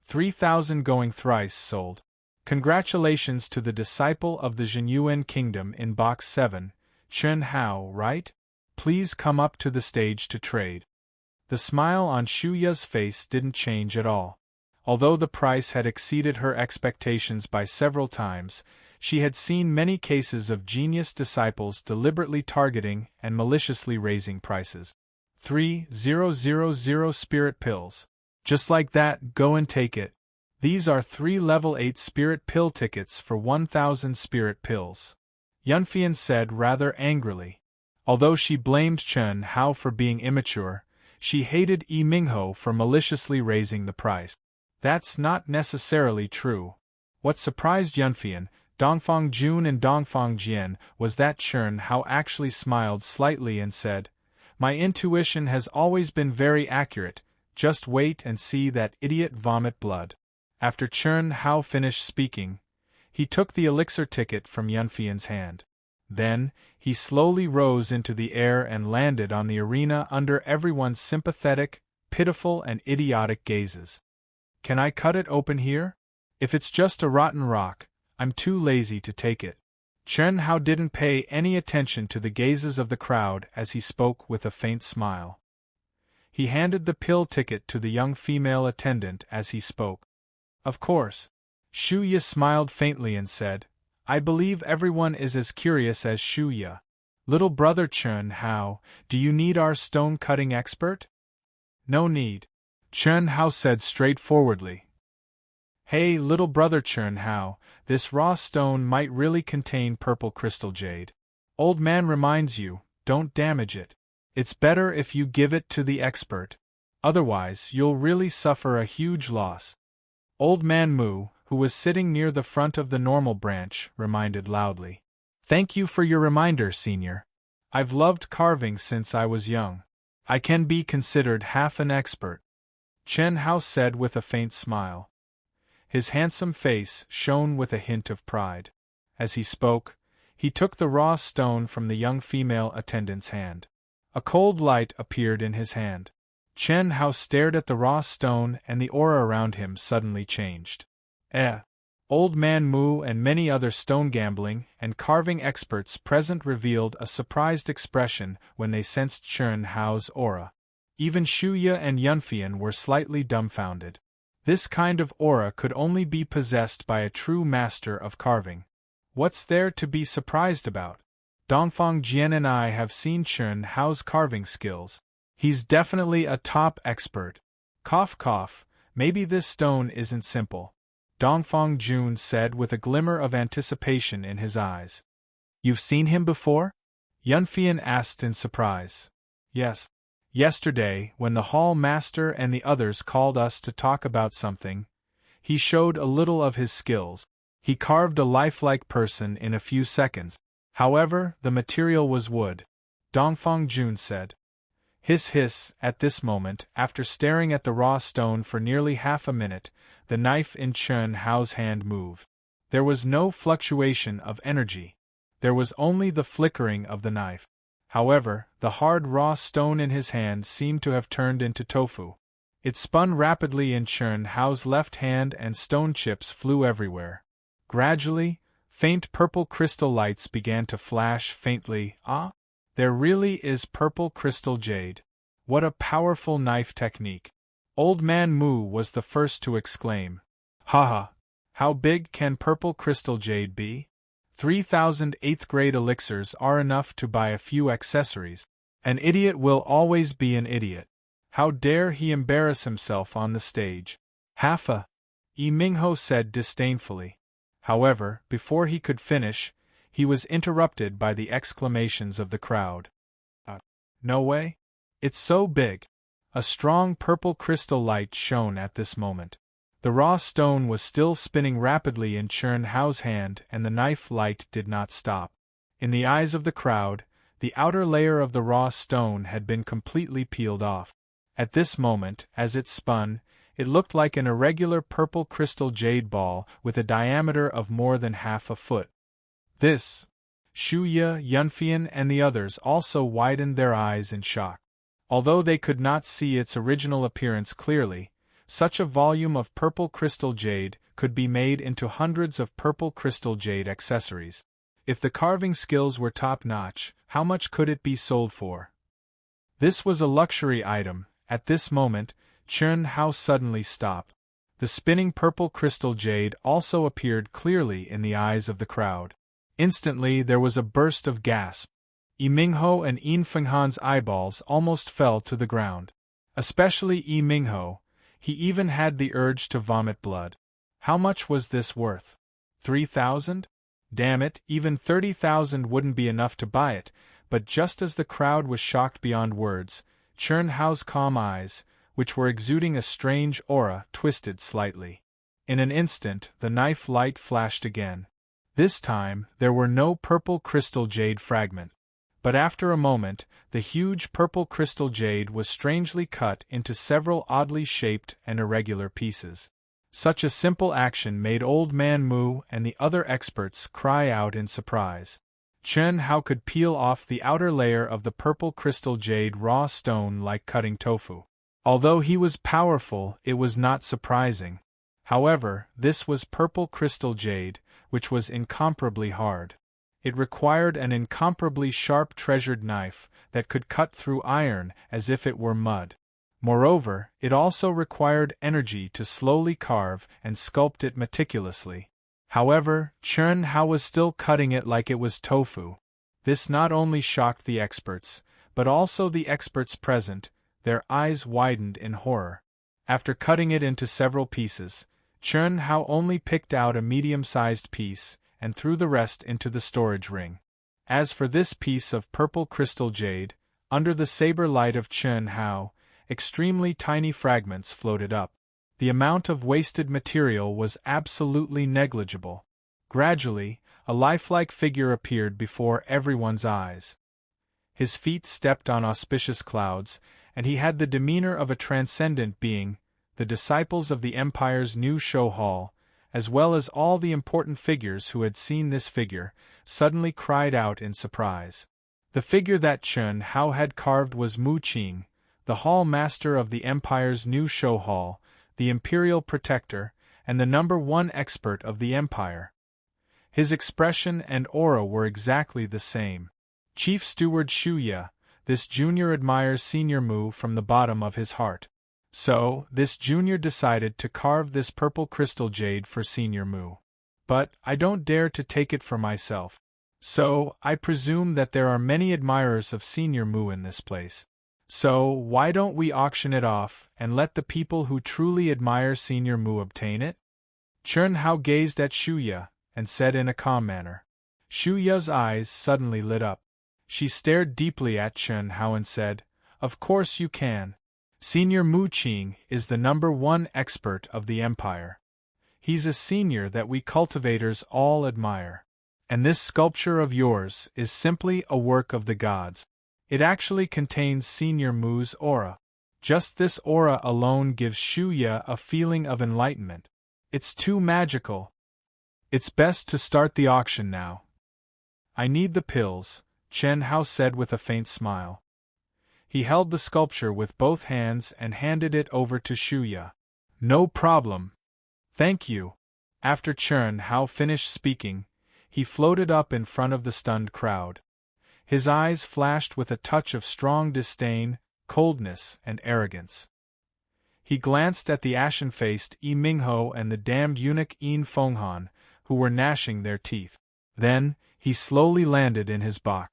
3,000 going thrice sold. Congratulations to the disciple of the Zhenyuan Kingdom in Box 7, Chen Hao, right? Please come up to the stage to trade. The smile on Shu Ya's face didn't change at all. Although the price had exceeded her expectations by several times, she had seen many cases of genius disciples deliberately targeting and maliciously raising prices. 3,000 spirit pills. Just like that, go and take it. These are 3 level 8 spirit pill tickets for 1,000 spirit pills. Yunfian said rather angrily. Although she blamed Chen Hao for being immature, she hated Yi Mingho for maliciously raising the price. That's not necessarily true. What surprised Yunfian, Dongfang Jun and Dongfang Jian was that Chen Hao actually smiled slightly and said, "My intuition has always been very accurate, just wait and see that idiot vomit blood." After Chen Hao finished speaking, he took the elixir ticket from Yunfian's hand. Then, he slowly rose into the air and landed on the arena under everyone's sympathetic, pitiful and idiotic gazes. Can I cut it open here? If it's just a rotten rock, I'm too lazy to take it. Chen Hao didn't pay any attention to the gazes of the crowd as he spoke with a faint smile. He handed the pill ticket to the young female attendant as he spoke. Of course. Shu Yi smiled faintly and said, I believe everyone is as curious as Shu Yi. Little brother Chen Hao, do you need our stone-cutting expert? No need. Chen Hao said straightforwardly. Hey, little brother Chen Hao, this raw stone might really contain purple crystal jade. Old man reminds you, don't damage it. It's better if you give it to the expert. Otherwise, you'll really suffer a huge loss. Old man Mu, who was sitting near the front of the normal branch, reminded loudly. "Thank you for your reminder, Senior. I've loved carving since I was young. I can be considered half an expert," Chen Hao said with a faint smile. His handsome face shone with a hint of pride. As he spoke, he took the raw stone from the young female attendant's hand. A cold light appeared in his hand. Chen Hao stared at the raw stone and the aura around him suddenly changed. Old Man Mu and many other stone gambling and carving experts present revealed a surprised expression when they sensed Chen Hao's aura. Even Shuya and Yunfian were slightly dumbfounded. This kind of aura could only be possessed by a true master of carving. What's there to be surprised about? Dongfang Jian and I have seen Chen Hao's carving skills. He's definitely a top expert. Cough cough, maybe this stone isn't simple, Dongfang Jun said with a glimmer of anticipation in his eyes. You've seen him before? Yunfian asked in surprise. Yes. Yesterday, when the hall master and the others called us to talk about something, he showed a little of his skills. He carved a lifelike person in a few seconds. However, the material was wood, Dongfang Jun said. Hiss hiss, at this moment, after staring at the raw stone for nearly half a minute, the knife in Chen Hao's hand moved. There was no fluctuation of energy. There was only the flickering of the knife. However, the hard raw stone in his hand seemed to have turned into tofu. It spun rapidly in Chen Hao's left hand and stone chips flew everywhere. Gradually, faint purple crystal lights began to flash faintly. Ah! There really is purple crystal jade. What a powerful knife technique. Old Man Mu was the first to exclaim. Haha! How big can purple crystal jade be? 3,000 8th-grade elixirs are enough to buy a few accessories. An idiot will always be an idiot. How dare he embarrass himself on the stage? Half-a, Yi Mingho said disdainfully. However, before he could finish, he was interrupted by the exclamations of the crowd. No way? It's so big. A strong purple crystal light shone at this moment. The raw stone was still spinning rapidly in Chen Hao's hand and the knife light did not stop. In the eyes of the crowd, the outer layer of the raw stone had been completely peeled off. At this moment, as it spun, it looked like an irregular purple crystal jade ball with a diameter of more than half a foot. This, Shuya, Yunfian and the others also widened their eyes in shock. Although they could not see its original appearance clearly, such a volume of purple crystal jade could be made into hundreds of purple crystal jade accessories. If the carving skills were top-notch, how much could it be sold for? This was a luxury item. At this moment, Chen Hao suddenly stopped. The spinning purple crystal jade also appeared clearly in the eyes of the crowd. Instantly there was a burst of gasp. Yi Mingho and Yin Fenghan's eyeballs almost fell to the ground. Especially Yi Mingho, he even had the urge to vomit blood. How much was this worth? 3,000? Damn it, even 30,000 wouldn't be enough to buy it, but just as the crowd was shocked beyond words, Chen Hao's calm eyes, which were exuding a strange aura, twisted slightly. In an instant, the knife light flashed again. This time, there were no purple crystal jade fragments. But after a moment, the huge purple crystal jade was strangely cut into several oddly shaped and irregular pieces. Such a simple action made Old Man Mu and the other experts cry out in surprise. Chen Hao could peel off the outer layer of the purple crystal jade raw stone like cutting tofu. Although he was powerful, it was not surprising. However, this was purple crystal jade, which was incomparably hard. It required an incomparably sharp treasured knife that could cut through iron as if it were mud. Moreover, it also required energy to slowly carve and sculpt it meticulously. However, Chen Hao was still cutting it like it was tofu. This not only shocked the experts, but also the experts present. Their eyes widened in horror. After cutting it into several pieces, Chen Hao only picked out a medium-sized piece and threw the rest into the storage ring. As for this piece of purple crystal jade, under the saber light of Chen Hao, extremely tiny fragments floated up. The amount of wasted material was absolutely negligible. Gradually, a lifelike figure appeared before everyone's eyes. His feet stepped on auspicious clouds, and he had the demeanor of a transcendent being. The disciples of the Empire's new show hall, as well as all the important figures who had seen this figure, suddenly cried out in surprise. The figure that Chen Hao had carved was Mu Qing, the hall master of the Empire's new show hall, the imperial protector, and the #1 expert of the Empire. His expression and aura were exactly the same. Chief Steward Xu Ye, this junior admires Senior Mu from the bottom of his heart. So, this junior decided to carve this purple crystal jade for Senior Mu. But, I don't dare to take it for myself. So, I presume that there are many admirers of Senior Mu in this place. So, why don't we auction it off, and let the people who truly admire Senior Mu obtain it? Chen Hao gazed at Xu Ye, and said in a calm manner. Xu Ye's eyes suddenly lit up. She stared deeply at Chen Hao and said, "Of course you can. Senior Mu Qing is the #1 expert of the Empire. He's a senior that we cultivators all admire. And this sculpture of yours is simply a work of the gods. It actually contains Senior Mu's aura. Just this aura alone gives Xu Ye a feeling of enlightenment. It's too magical. It's best to start the auction now." "I need the pills," Chen Hao said with a faint smile. He held the sculpture with both hands and handed it over to Xu Ye. "No problem. Thank you." After Chen Hao finished speaking, he floated up in front of the stunned crowd. His eyes flashed with a touch of strong disdain, coldness, and arrogance. He glanced at the ashen-faced Yi Mingho and the damned eunuch Yin Fenghan, who were gnashing their teeth. Then, he slowly landed in his box.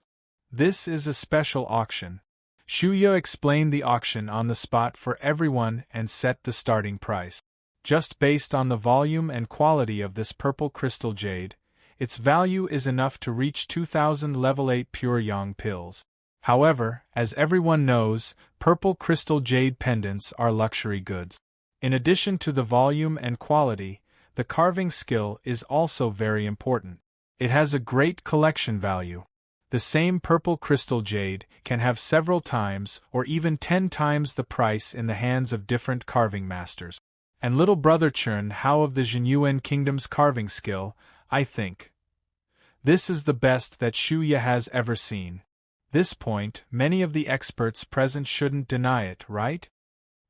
"This is a special auction." Xu Ye explained the auction on the spot for everyone and set the starting price. Just based on the volume and quality of this purple crystal jade, its value is enough to reach 2,000 level 8 pure yang pills. However, as everyone knows, purple crystal jade pendants are luxury goods. In addition to the volume and quality, the carving skill is also very important. It has a great collection value. The same purple crystal jade can have several times or even 10 times the price in the hands of different carving masters. And little brother Chen Hao of the Jinyuan Kingdom's carving skill, I think. This is the best that Xu Ye has ever seen. This point, many of the experts present shouldn't deny it, right?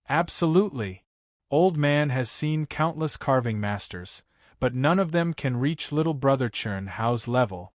Absolutely. Old Man has seen countless carving masters, but none of them can reach little brother Chen Hao's level.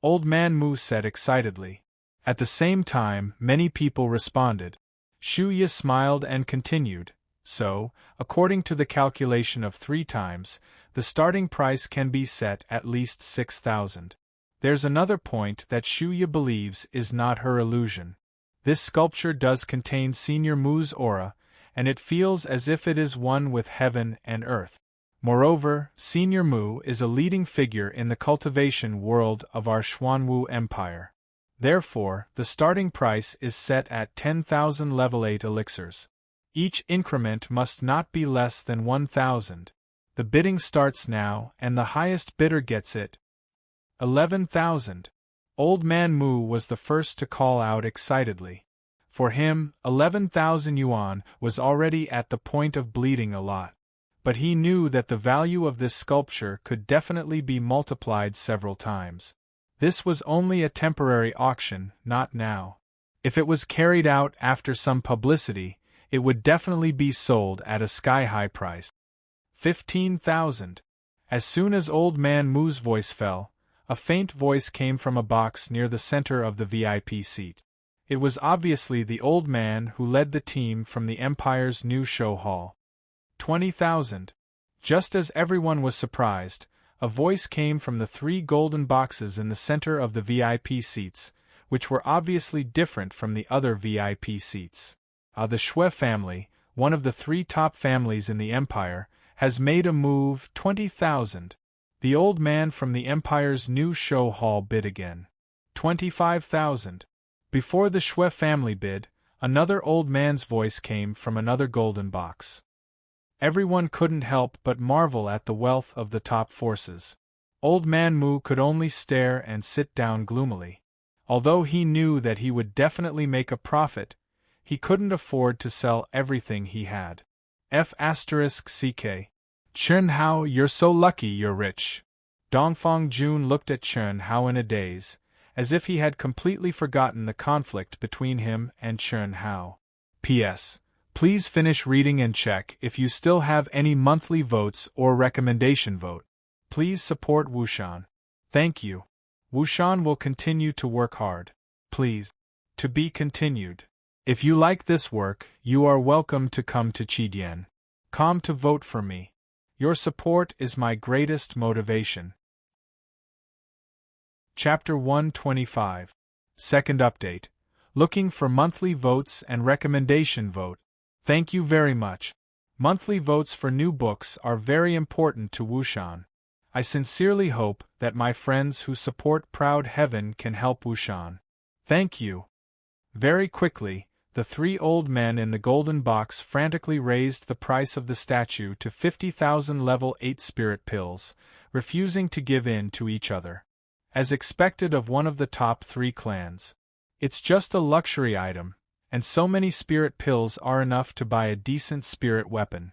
Old Man Mu said excitedly. At the same time, many people responded. Xu Ye smiled and continued. So, according to the calculation of 3 times, the starting price can be set at least 6,000. There's another point that Xu Ye believes is not her illusion. This sculpture does contain Senior Mu's aura, and it feels as if it is one with heaven and earth. Moreover, Senior Mu is a leading figure in the cultivation world of our Xuanwu Empire. Therefore, the starting price is set at 10,000 level 8 elixirs. Each increment must not be less than 1,000. The bidding starts now, and the highest bidder gets it. 11,000. Old Man Mu was the first to call out excitedly. For him, 11,000 yuan was already at the point of bleeding a lot. But he knew that the value of this sculpture could definitely be multiplied several times. This was only a temporary auction, not now. If it was carried out after some publicity, it would definitely be sold at a sky-high price. 15,000. As soon as Old Man Mu's voice fell, a faint voice came from a box near the center of the VIP seat. It was obviously the old man who led the team from the Empire's new show hall. 20,000. Just as everyone was surprised, a voice came from the 3 golden boxes in the center of the VIP seats, which were obviously different from the other VIP seats. The Shui family, one of the 3 top families in the Empire, has made a move. 20,000. The old man from the Empire's new show hall bid again. 25,000. Before the Shui family bid, another old man's voice came from another golden box. Everyone couldn't help but marvel at the wealth of the top forces. Old Man Mu could only stare and sit down gloomily. Although he knew that he would definitely make a profit, he couldn't afford to sell everything he had. F***ck. Chen Hao, you're so lucky you're rich. Dongfang Jun looked at Chen Hao in a daze, as if he had completely forgotten the conflict between him and Chen Hao. P.S. Please finish reading and check if you still have any monthly votes or recommendation vote. Please support Wushan. Thank you. Wushan will continue to work hard. Please. To be continued. If you like this work, you are welcome to come to Chidian.com to vote for me. Your support is my greatest motivation. Chapter 125. Second update. Looking for monthly votes and recommendation vote. Thank you very much. Monthly votes for new books are very important to Wushan. I sincerely hope that my friends who support Proud Heaven can help Wushan. Thank you. Very quickly, the three old men in the golden box frantically raised the price of the statue to 50,000 level 8 spirit pills, refusing to give in to each other. As expected of one of the top 3 clans. It's just a luxury item, and so many spirit pills are enough to buy a decent spirit weapon.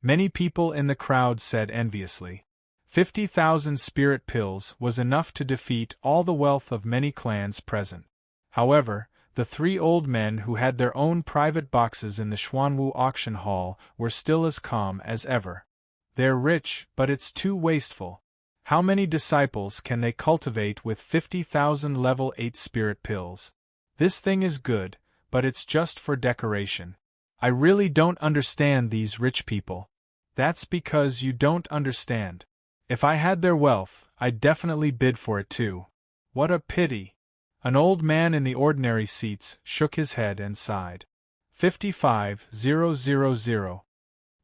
Many people in the crowd said enviously. 50,000 spirit pills was enough to defeat all the wealth of many clans present. However, the 3 old men who had their own private boxes in the Xuanwu auction hall were still as calm as ever. They're rich, but it's too wasteful. How many disciples can they cultivate with 50,000 level 8 spirit pills? This thing is good, but it's just for decoration. I really don't understand these rich people. That's because you don't understand. If I had their wealth, I'd definitely bid for it too. What a pity. An old man in the ordinary seats shook his head and sighed. 55,000.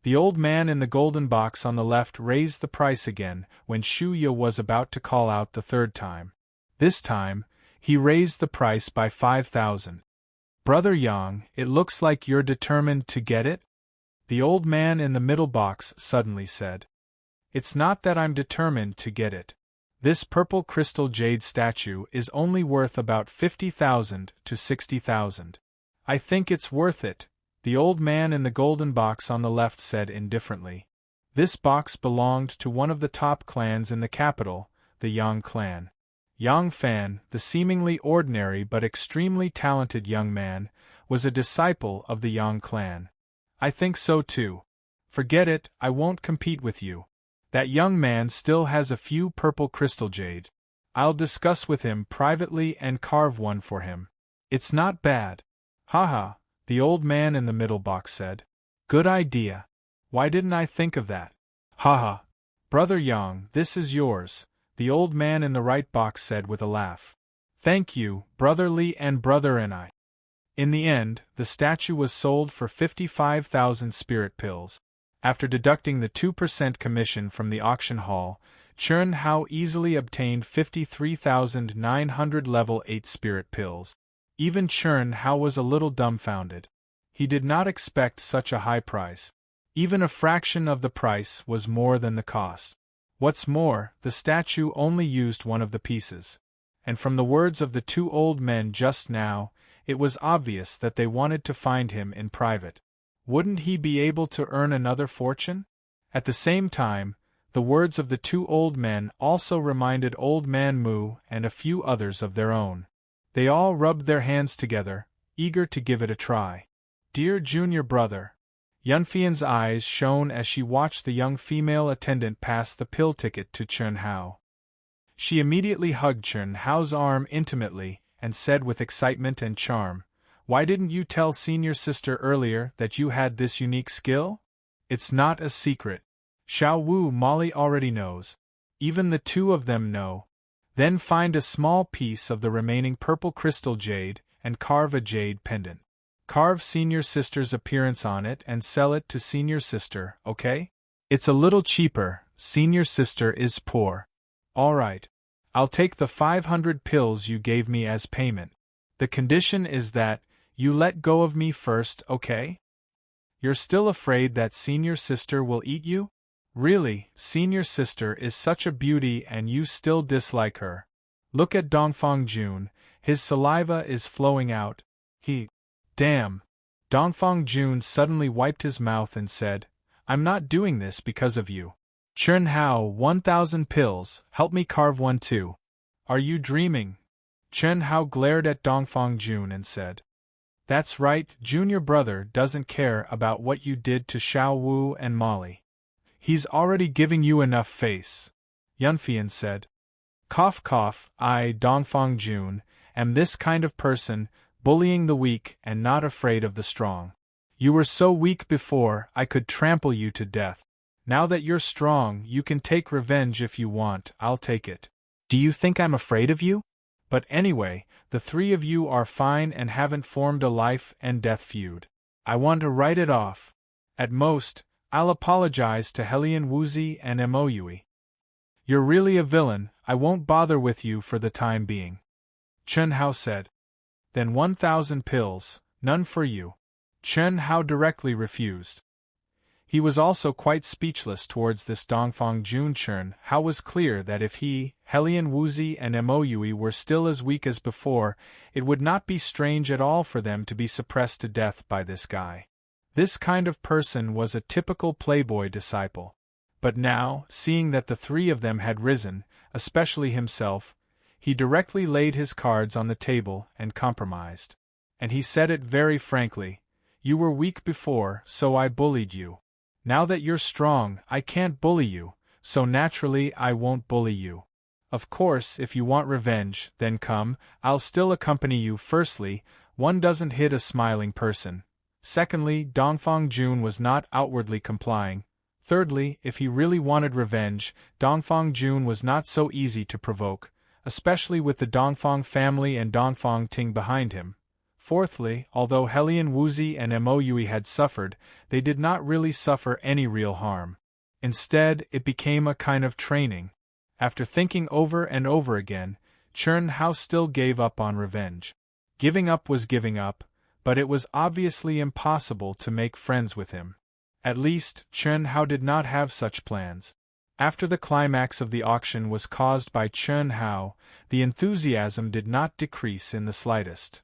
The old man in the golden box on the left raised the price again when Shu Ye was about to call out the third time. This time, he raised the price by 5,000. Brother Yang, it looks like you're determined to get it? The old man in the middle box suddenly said. It's not that I'm determined to get it. This purple crystal jade statue is only worth about 50,000 to 60,000. I think it's worth it, the old man in the golden box on the left said indifferently. This box belonged to one of the top clans in the capital, the Yang clan. Yang Fan, the seemingly ordinary but extremely talented young man, was a disciple of the Yang clan. I think so too. Forget it, I won't compete with you. That young man still has a few purple crystal jade. I'll discuss with him privately and carve one for him. It's not bad. Haha, the old man in the middle box said. Good idea. Why didn't I think of that? Haha. Brother Yang, this is yours, the old man in the right box said with a laugh. Thank you, Brother Li and Brother and I. In the end, the statue was sold for 55,000 spirit pills. After deducting the 2% commission from the auction hall, Chen Hao easily obtained 53,900 level 8 spirit pills. Even Chen Hao was a little dumbfounded. He did not expect such a high price. Even a fraction of the price was more than the cost. What's more, the statue only used one of the pieces. And from the words of the 2 old men just now, it was obvious that they wanted to find him in private. Wouldn't he be able to earn another fortune? At the same time, the words of the 2 old men also reminded Old Man Mu and a few others of their own. They all rubbed their hands together, eager to give it a try. Dear junior brother. Yunfian's eyes shone as she watched the young female attendant pass the pill ticket to Chen Hao. She immediately hugged Chen Hao's arm intimately and said with excitement and charm, Why didn't you tell senior sister earlier that you had this unique skill? It's not a secret. Xiao Wu Molly already knows. Even the 2 of them know. Then find a small piece of the remaining purple crystal jade and carve a jade pendant. Carve senior sister's appearance on it and sell it to senior sister, okay? It's a little cheaper, senior sister is poor. Alright. I'll take the 500 pills you gave me as payment. The condition is that you let go of me first, okay? You're still afraid that senior sister will eat you? Really, senior sister is such a beauty and you still dislike her. Look at Dongfang Jun, his saliva is flowing out. Damn. Dongfang Jun suddenly wiped his mouth and said, I'm not doing this because of you. Chun Hao, 1,000 pills, help me carve one too. Are you dreaming? Chun Hao glared at Dongfang Jun and said, That's right, junior brother doesn't care about what you did to Xiao Wu and Molly. He's already giving you enough face. Yunfian said. Cough cough, I, Dongfang Jun, am this kind of person, bullying the weak and not afraid of the strong. You were so weak before, I could trample you to death. Now that you're strong, you can take revenge if you want, I'll take it. Do you think I'm afraid of you? But anyway, the three of you are fine and haven't formed a life and death feud. I want to write it off. At most, I'll apologize to Helian Wuzi and Moyui. You're really a villain, I won't bother with you for the time being. Chun Hao said. Then 1,000 pills, none for you. Chun Hao directly refused. He was also quite speechless towards this Dongfang Jun. Chun Hao was clear that if he, Helian Wuzi and Moyui were still as weak as before, it would not be strange at all for them to be suppressed to death by this guy. This kind of person was a typical playboy disciple. But now, seeing that the three of them had risen, especially himself, he directly laid his cards on the table and compromised. And he said it very frankly, You were weak before, so I bullied you. Now that you're strong, I can't bully you, so naturally I won't bully you. Of course, if you want revenge, then come, I'll still accompany you. Firstly, one doesn't hit a smiling person. Secondly, Dongfang Jun was not outwardly complying. Thirdly, if he really wanted revenge, Dongfang Jun was not so easy to provoke, especially with the Dongfang family and Dongfang Ting behind him. Fourthly, although Helian Wuzi and Moyui had suffered, they did not really suffer any real harm. Instead, it became a kind of training. After thinking over and over again, Chun Hao still gave up on revenge. Giving up was giving up, but it was obviously impossible to make friends with him. At least, Chun Hao did not have such plans. After the climax of the auction was caused by Chun Hao, the enthusiasm did not decrease in the slightest.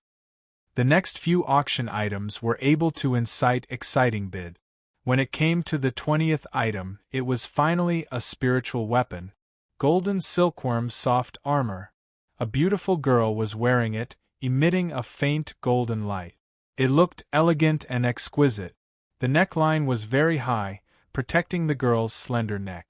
The next few auction items were able to incite exciting bid. When it came to the 20th item, it was finally a spiritual weapon, golden silkworm soft armor. A beautiful girl was wearing it, emitting a faint golden light. It looked elegant and exquisite. The neckline was very high, protecting the girl's slender neck.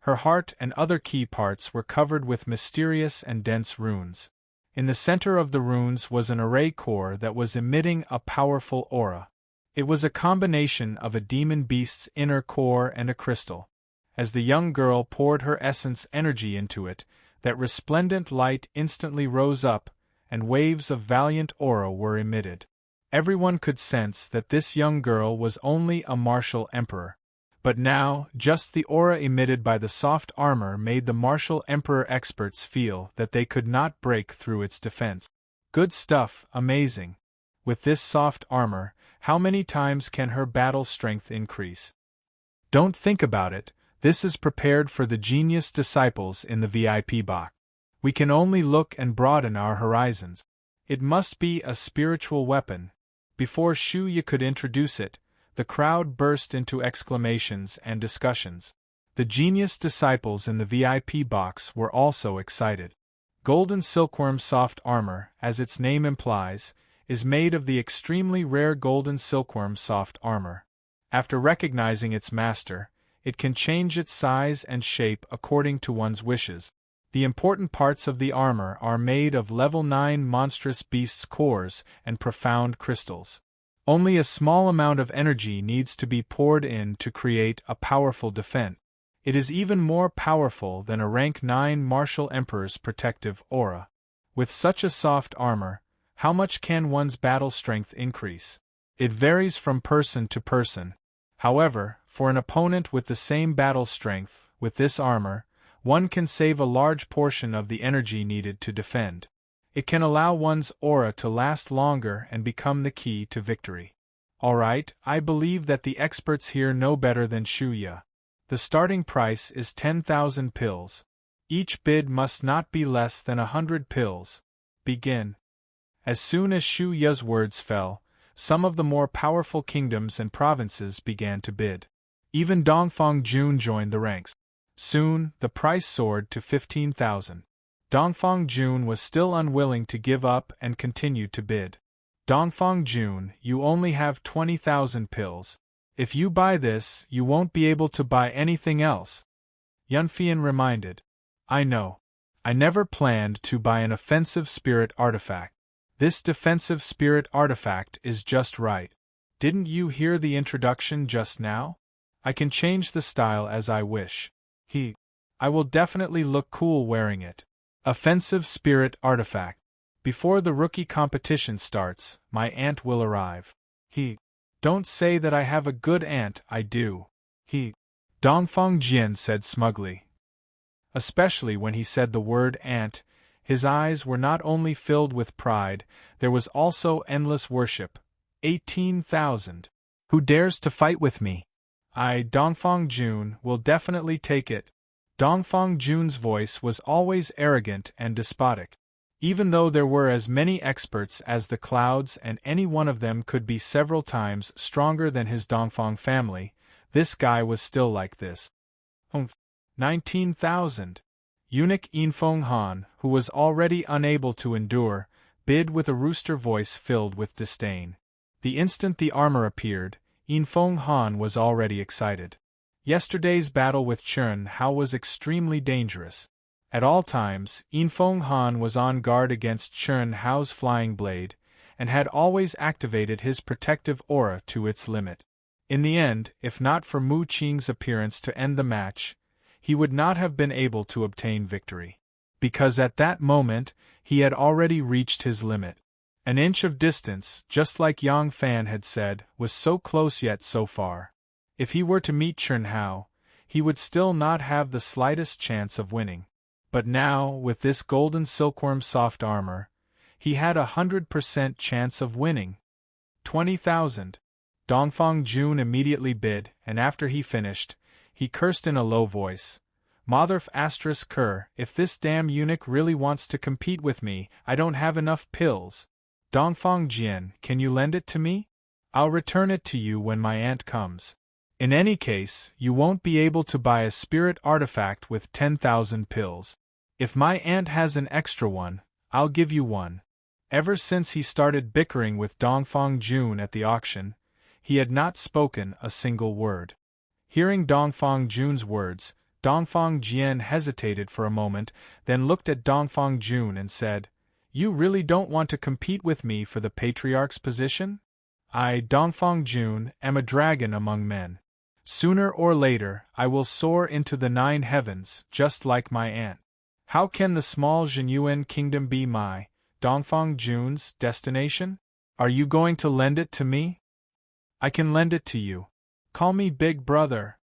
Her heart and other key parts were covered with mysterious and dense runes. In the center of the runes was an array core that was emitting a powerful aura. It was a combination of a demon beast's inner core and a crystal. As the young girl poured her essence energy into it, that resplendent light instantly rose up, and waves of valiant aura were emitted. Everyone could sense that this young girl was only a martial emperor. But now, just the aura emitted by the soft armor made the martial emperor experts feel that they could not break through its defense. Good stuff, amazing. With this soft armor, how many times can her battle strength increase? Don't think about it, this is prepared for the genius disciples in the VIP box. We can only look and broaden our horizons. It must be a spiritual weapon. Before Shu Yi could introduce it, the crowd burst into exclamations and discussions. The genius disciples in the VIP box were also excited. Golden silkworm soft armor, as its name implies, is made of the extremely rare golden silkworm soft armor. After recognizing its master, it can change its size and shape according to one's wishes. The important parts of the armor are made of level 9 monstrous beasts' cores and profound crystals. Only a small amount of energy needs to be poured in to create a powerful defense. It is even more powerful than a rank 9 martial emperor's protective aura. With such a soft armor, how much can one's battle strength increase? It varies from person to person. However, for an opponent with the same battle strength, with this armor, one can save a large portion of the energy needed to defend. It can allow one's aura to last longer and become the key to victory. Alright, I believe that the experts here know better than Shuya. The starting price is 10,000 pills. Each bid must not be less than 100 pills. Begin. As soon as Shu Ya's words fell, some of the more powerful kingdoms and provinces began to bid. Even Dongfang Jun joined the ranks. Soon, the price soared to 15,000. Dongfang Jun was still unwilling to give up and continued to bid. Dongfang Jun, you only have 20,000 pills. If you buy this, you won't be able to buy anything else. Yunfian reminded. I know. I never planned to buy an offensive spirit artifact. This defensive spirit artifact is just right. Didn't you hear the introduction just now? I can change the style as I wish. I will definitely look cool wearing it. Offensive spirit artifact. Before the rookie competition starts, my aunt will arrive. Don't say that I have a good aunt, I do. Dongfang Jian said smugly. Especially when he said the word aunt, his eyes were not only filled with pride, there was also endless worship. 18,000. Who dares to fight with me? I, Dongfang Jun, will definitely take it. Dongfang Jun's voice was always arrogant and despotic. Even though there were as many experts as the clouds and any one of them could be several times stronger than his Dongfang family, this guy was still like this. 19,000. Eunuch Yinfeng Han, who was already unable to endure, bid with a rooster voice filled with disdain. The instant the armor appeared, Yinfeng Han was already excited. Yesterday's battle with Chun Hao was extremely dangerous. At all times, Yinfeng Han was on guard against Chun Hao's flying blade, and had always activated his protective aura to its limit. In the end, if not for Mu Qing's appearance to end the match, he would not have been able to obtain victory. Because at that moment, he had already reached his limit. An inch of distance, just like Yang Fan had said, was so close yet so far. If he were to meet Chun Hao, he would still not have the slightest chance of winning. But now, with this golden silkworm soft armor, he had 100% chance of winning. 20,000. Dongfang Jun immediately bid, and after he finished, he cursed in a low voice. Motherf ****, if this damn eunuch really wants to compete with me, I don't have enough pills. Dongfang Jian, can you lend it to me? I'll return it to you when my aunt comes. In any case, you won't be able to buy a spirit artifact with 10,000 pills. If my aunt has an extra one, I'll give you one. Ever since he started bickering with Dongfang Jun at the auction, he had not spoken a single word. Hearing Dongfang Jun's words, Dongfang Jian hesitated for a moment, then looked at Dongfang Jun and said, You really don't want to compete with me for the patriarch's position? I, Dongfang Jun, am a dragon among men. Sooner or later, I will soar into the 9 heavens, just like my aunt. How can the small Zhenyuan kingdom be my, Dongfang Jun's, destination? Are you going to lend it to me? I can lend it to you. Call me Big Brother.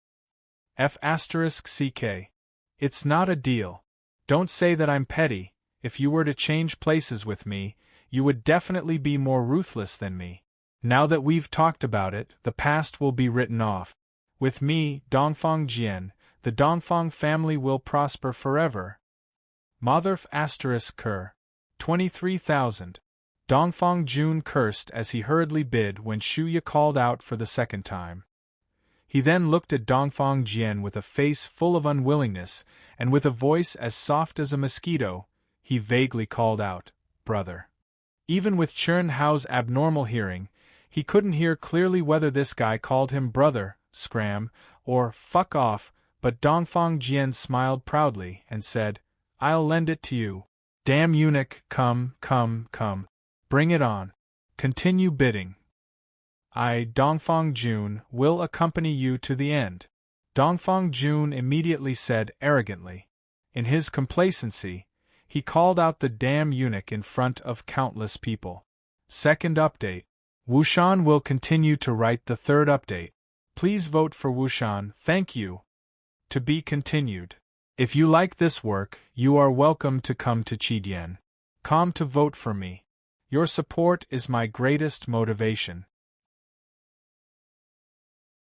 F***CK. It's not a deal. Don't say that I'm petty. If you were to change places with me, you would definitely be more ruthless than me. Now that we've talked about it, the past will be written off. With me, Dongfang Jian, the Dongfang family will prosper forever. Motherf ****. 23,000. Dongfang Jun cursed as he hurriedly bid when Shuya called out for the second time. He then looked at Dongfang Jian with a face full of unwillingness, and with a voice as soft as a mosquito, he vaguely called out, Brother. Even with Chun Hao's abnormal hearing, he couldn't hear clearly whether this guy called him brother, scram, or fuck off, but Dongfang Jian smiled proudly and said, I'll lend it to you. Damn eunuch, come. Bring it on. Continue bidding. I, Dongfang Jun, will accompany you to the end. Dongfang Jun immediately said arrogantly. In his complacency, he called out the damn eunuch in front of countless people. Second update. Wushan will continue to write the third update. Please vote for Wushan, thank you. To be continued. If you like this work, you are welcome to come to Chidian. Come to vote for me. Your support is my greatest motivation.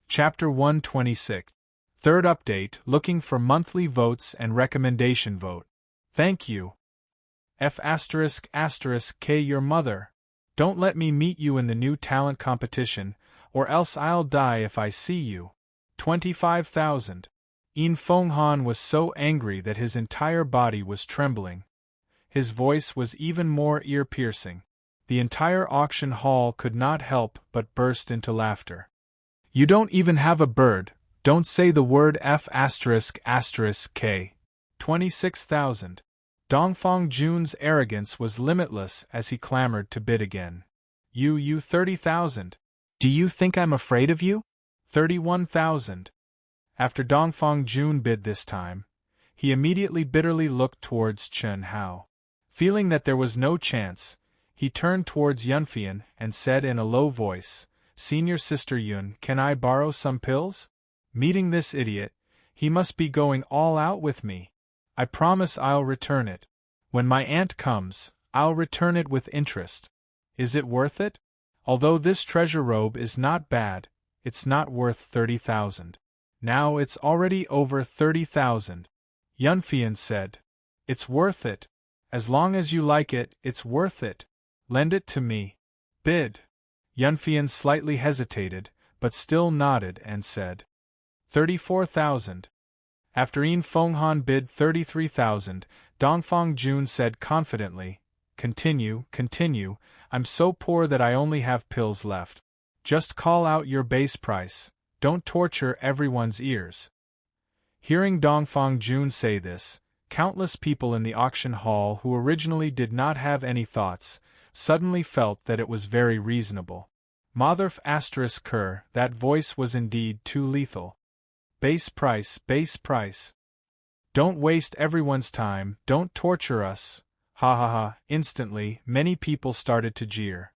Chapter 126. Third update, looking for monthly votes and recommendation vote. Thank you. F***K your mother. Don't let me meet you in the new talent competition, or else I'll die if I see you. 25,000. In Feng Han was so angry that his entire body was trembling. His voice was even more ear-piercing. The entire auction hall could not help but burst into laughter. You don't even have a bird, don't say the word F***K. 26,000. Dongfang Jun's arrogance was limitless as he clamored to bid again. You 30,000. Do you think I'm afraid of you? 31,000. After Dongfang Jun bid this time, he immediately bitterly looked towards Chen Hao. Feeling that there was no chance, he turned towards Yunfian and said in a low voice, "Senior Sister Yun, can I borrow some pills? Meeting this idiot, he must be going all out with me. I promise I'll return it. When my aunt comes, I'll return it with interest. Is it worth it? Although this treasure robe is not bad, it's not worth 30,000. Now it's already over 30,000. Yunfian said. It's worth it. As long as you like it, it's worth it. Lend it to me. Bid. Yunfian slightly hesitated, but still nodded and said. 34,000. After Yin Fenghan bid 33,000, Dongfang Jun said confidently, Continue, I'm so poor that I only have pills left. Just call out your base price, don't torture everyone's ears. Hearing Dongfang Jun say this, countless people in the auction hall who originally did not have any thoughts, suddenly felt that it was very reasonable. Motherf***, that voice was indeed too lethal. Base price. Don't waste everyone's time, don't torture us. Ha ha ha. Instantly, many people started to jeer.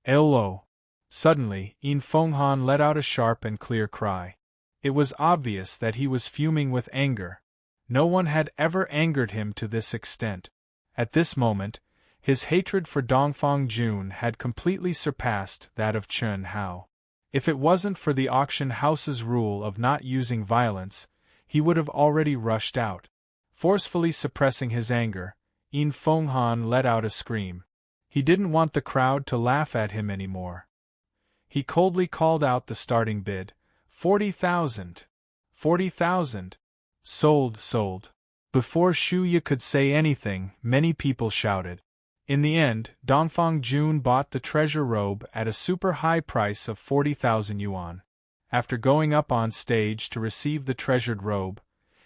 Elo. Suddenly, Yin Fenghan let out a sharp and clear cry. It was obvious that he was fuming with anger. No one had ever angered him to this extent. At this moment, his hatred for Dongfang Jun had completely surpassed that of Chen Hao. If it wasn't for the auction house's rule of not using violence, he would have already rushed out. Forcefully suppressing his anger, Yin Fenghan let out a scream. He didn't want the crowd to laugh at him anymore. He coldly called out the starting bid, 40,000. 40,000. Sold. Before Shu Yi could say anything, many people shouted. In the end, Dongfang Jun bought the treasure robe at a super high price of 40,000 yuan. After going up on stage to receive the treasured robe,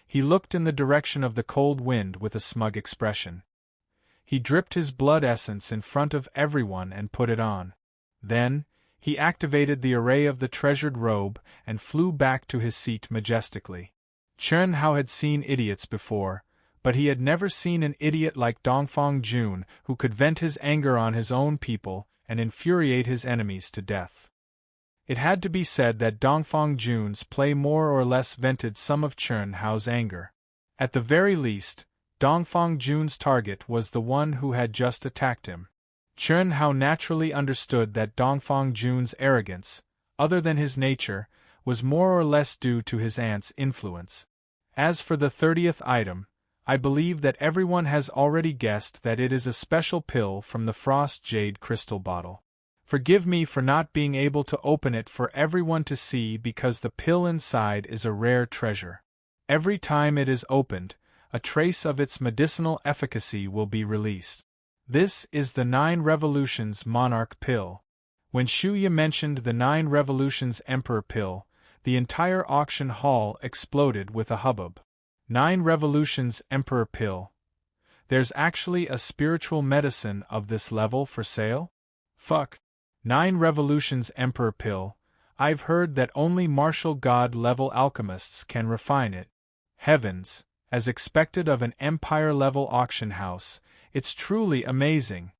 he looked in the direction of the cold wind with a smug expression. He dripped his blood essence in front of everyone and put it on. Then, he activated the array of the treasured robe and flew back to his seat majestically. Chen Hao had seen idiots before, but he had never seen an idiot like Dongfang Jun who could vent his anger on his own people and infuriate his enemies to death. It had to be said that Dongfang Jun's play more or less vented some of Chen Hao's anger. At the very least, Dongfang Jun's target was the one who had just attacked him. Chen Hao naturally understood that Dongfang Jun's arrogance, other than his nature, was more or less due to his aunt's influence. As for the 30th item, I believe that everyone has already guessed that it is a special pill from the Frost Jade crystal bottle. Forgive me for not being able to open it for everyone to see because the pill inside is a rare treasure. Every time it is opened, a trace of its medicinal efficacy will be released. This is the 9 Revolutions Monarch pill. When Shu Yi mentioned the 9 Revolutions Emperor pill, the entire auction hall exploded with a hubbub. 9 Revolutions Emperor pill. There's actually a spiritual medicine of this level for sale? Fuck. 9 Revolutions Emperor pill. I've heard that only martial god level alchemists can refine it. Heavens, as expected of an empire level auction house, it's truly amazing.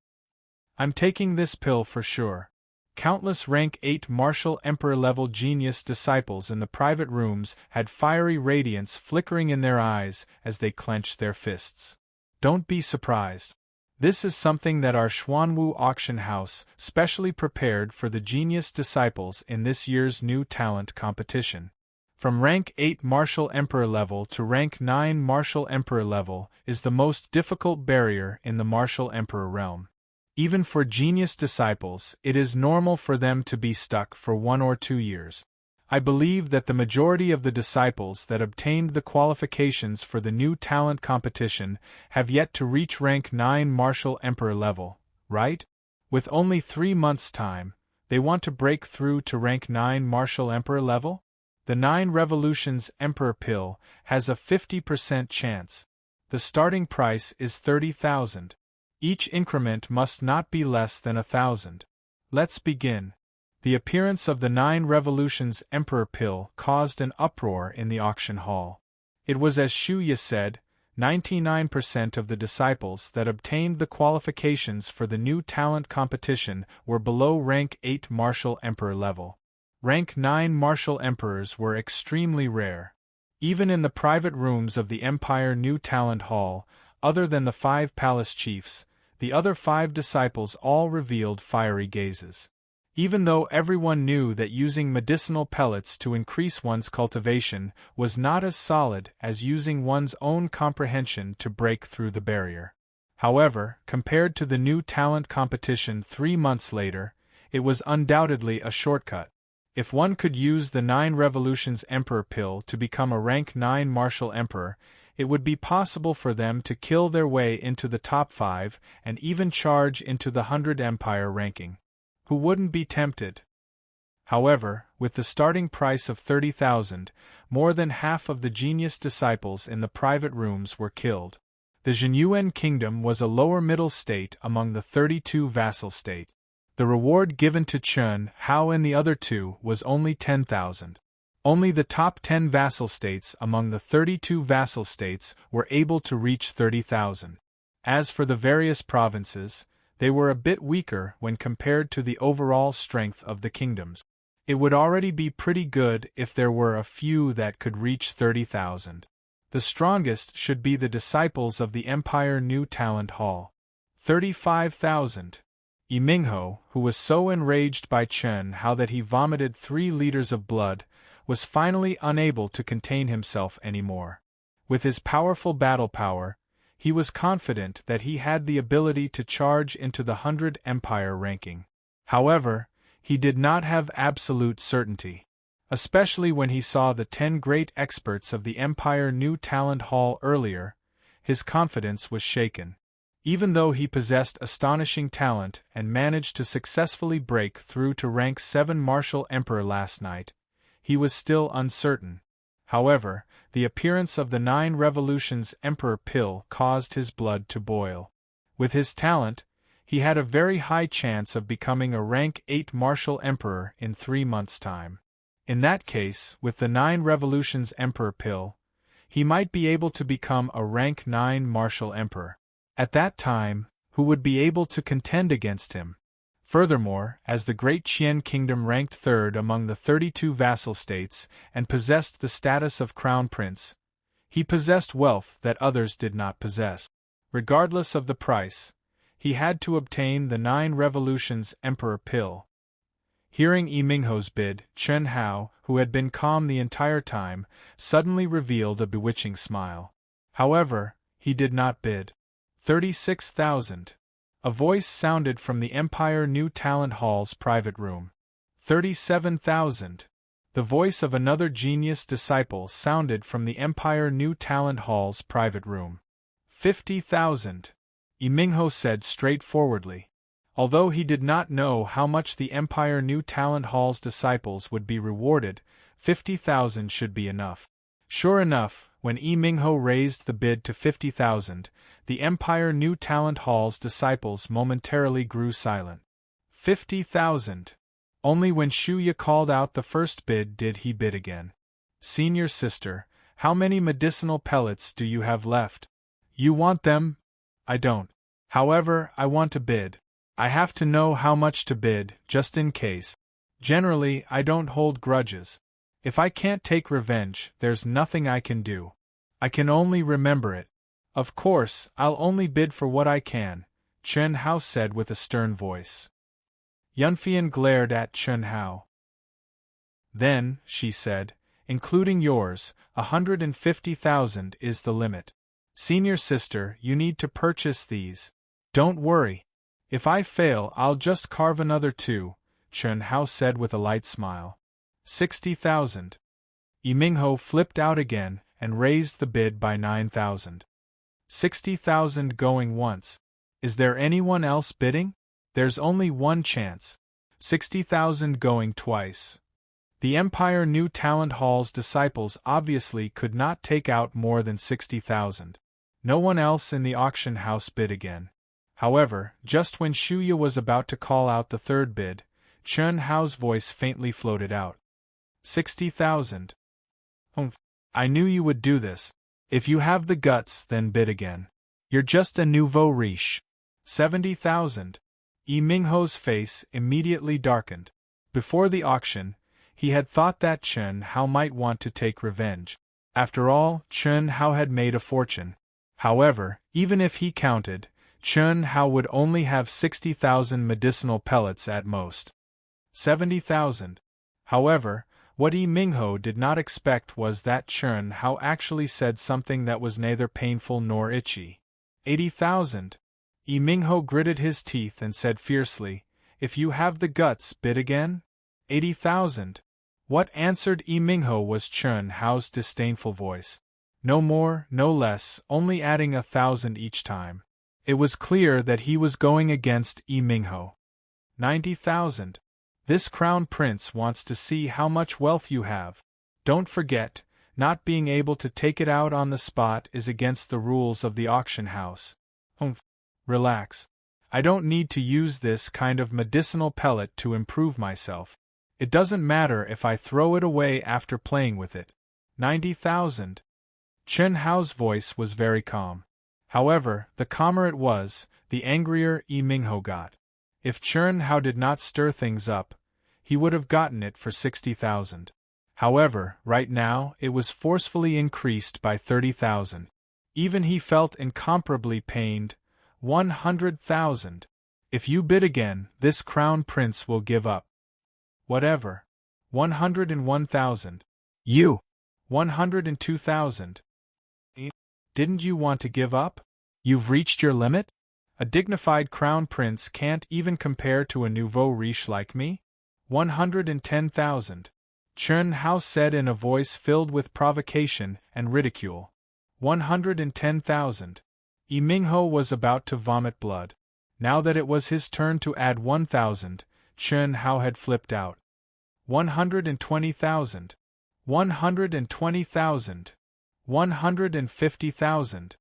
I'm taking this pill for sure. Countless rank 8 martial emperor-level genius disciples in the private rooms had fiery radiance flickering in their eyes as they clenched their fists. Don't be surprised. This is something that our Xuanwu auction house specially prepared for the genius disciples in this year's new talent competition. From rank 8 Martial Emperor level to rank 9 Martial Emperor level is the most difficult barrier in the Martial Emperor realm. Even for genius disciples, it is normal for them to be stuck for 1 or 2 years. I believe that the majority of the disciples that obtained the qualifications for the new talent competition have yet to reach rank 9 Martial Emperor level, right? With only 3 months' time, they want to break through to rank 9 Martial Emperor level? The 9 Revolutions Emperor Pill has a 50% chance. The starting price is 30,000. Each increment must not be less than 1,000. Let's begin. The appearance of the 9 Revolutions Emperor Pill caused an uproar in the auction hall. It was as Shuya said, 99% of the disciples that obtained the qualifications for the new talent competition were below rank 8 Martial Emperor level. Rank 9 Martial Emperors were extremely rare. Even in the private rooms of the Empire New Talent Hall, other than the 5 palace chiefs, the other 5 disciples all revealed fiery gazes. Even though everyone knew that using medicinal pellets to increase one's cultivation was not as solid as using one's own comprehension to break through the barrier. However, compared to the new talent competition 3 months later, it was undoubtedly a shortcut. If one could use the 9 Revolutions Emperor Pill to become a rank 9 Martial Emperor, it would be possible for them to kill their way into the top 5 and even charge into the 100 Empire ranking. Who wouldn't be tempted? However, with the starting price of 30,000, more than half of the genius disciples in the private rooms were killed. The Zhenyuan Kingdom was a lower middle state among the 32 vassal states. The reward given to Chen Hao and the other 2 was only 10,000. Only the top 10 vassal states among the 32 vassal states were able to reach 30,000. As for the various provinces, they were a bit weaker when compared to the overall strength of the kingdoms. It would already be pretty good if there were a few that could reach 30,000. The strongest should be the disciples of the Empire New Talent Hall. 35,000. Yimingho, who was so enraged by Chen Hao that he vomited 3 liters of blood, was finally unable to contain himself anymore. With his powerful battle power, he was confident that he had the ability to charge into the 100 Empire ranking. However, he did not have absolute certainty. Especially when he saw the 10 great experts of the Empire New Talent Hall earlier, his confidence was shaken. Even though he possessed astonishing talent and managed to successfully break through to rank 7 Martial Emperor last night, he was still uncertain. However, the appearance of the 9 Revolutions Emperor Pill caused his blood to boil. With his talent, he had a very high chance of becoming a rank 8 Martial Emperor in 3 months' time. In that case, with the 9 Revolutions Emperor Pill, he might be able to become a rank 9 Martial Emperor. At that time, who would be able to contend against him? Furthermore, as the Great Qian Kingdom ranked 3rd among the 32 vassal states and possessed the status of Crown Prince, he possessed wealth that others did not possess. Regardless of the price, he had to obtain the 9 Revolutions Emperor Pill. Hearing Yimingho's bid, Chen Hao, who had been calm the entire time, suddenly revealed a bewitching smile. However, he did not bid. 36,000. A voice sounded from the Empire New Talent Hall's private room. 37,000. The voice of another genius disciple sounded from the Empire New Talent Hall's private room. 50,000. Yimingho said straightforwardly. Although he did not know how much the Empire New Talent Hall's disciples would be rewarded, 50,000 should be enough. Sure enough, when Yimingho raised the bid to 50,000, the Empire New Talent Hall's disciples momentarily grew silent. 50,000. Only when Shuya called out the first bid did he bid again. Senior sister, how many medicinal pellets do you have left? You want them? I don't. However, I want to bid. I have to know how much to bid, just in case. Generally, I don't hold grudges. If I can't take revenge, there's nothing I can do. I can only remember it. Of course, I'll only bid for what I can, Chen Hao said with a stern voice. Yunfian glared at Chen Hao. Then, she said, including yours, 150,000 is the limit. Senior sister, you need to purchase these. Don't worry. If I fail, I'll just carve another 2, Chen Hao said with a light smile. 60,000. Yimingho flipped out again and raised the bid by 9,000. 60,000 going once. Is there anyone else bidding? There's only one chance. 60,000 going twice. The Empire New Talent Hall's disciples obviously could not take out more than 60,000. No one else in the auction house bid again. However, just when Shuya was about to call out the third bid, Chen Hao's voice faintly floated out. 60,000. I knew you would do this. If you have the guts, then bid again. You're just a nouveau riche. 70,000. Yimingho's face immediately darkened. Before the auction, he had thought that Chen Hao might want to take revenge. After all, Chen Hao had made a fortune. However, even if he counted, Chen Hao would only have 60,000 medicinal pellets at most. 70,000. However, what Yimingho did not expect was that Chen Hao actually said something that was neither painful nor itchy. 80,000. Yimingho gritted his teeth and said fiercely, If you have the guts, bid again? 80,000. What answered Yimingho was Chen Hao's disdainful voice. No more, no less, only adding 1,000 each time. It was clear that he was going against Yimingho. 90,000. This crown prince wants to see how much wealth you have. Don't forget, not being able to take it out on the spot is against the rules of the auction house. Relax. I don't need to use this kind of medicinal pellet to improve myself. It doesn't matter if I throw it away after playing with it. 90,000. Chen Hao's voice was very calm. However, the calmer it was, the angrier Yimingho got. If Chen Hao did not stir things up, he would have gotten it for 60,000. However, right now, it was forcefully increased by 30,000. Even he felt incomparably pained. 100,000. If you bid again, this crown prince will give up. Whatever. 101,000. You. 102,000. Didn't you want to give up? You've reached your limit? A dignified crown prince can't even compare to a nouveau riche like me? 110,000. Chen Hao said in a voice filled with provocation and ridicule. 110,000. Yimingho was about to vomit blood. Now that it was his turn to add 1,000, Chen Hao had flipped out. 120,000. 120,000. 150,000.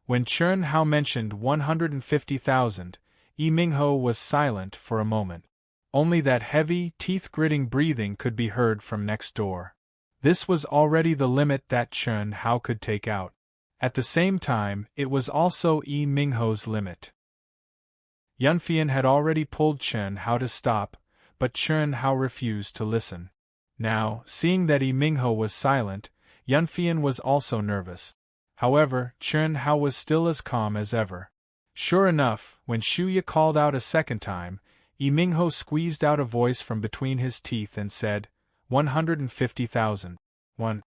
When Chen Hao mentioned 150,000, Yimingho was silent for a moment. Only that heavy, teeth-gritting breathing could be heard from next door. This was already the limit that Chen Hao could take out. At the same time, it was also Yimingho's limit. Yunfian had already pulled Chen Hao to stop, but Chen Hao refused to listen. Now, seeing that Yimingho was silent, Yunfian was also nervous. However, Chen Hao was still as calm as ever. Sure enough, when Shuya called out a second time, Yimingho squeezed out a voice from between his teeth and said, 150,000. 1.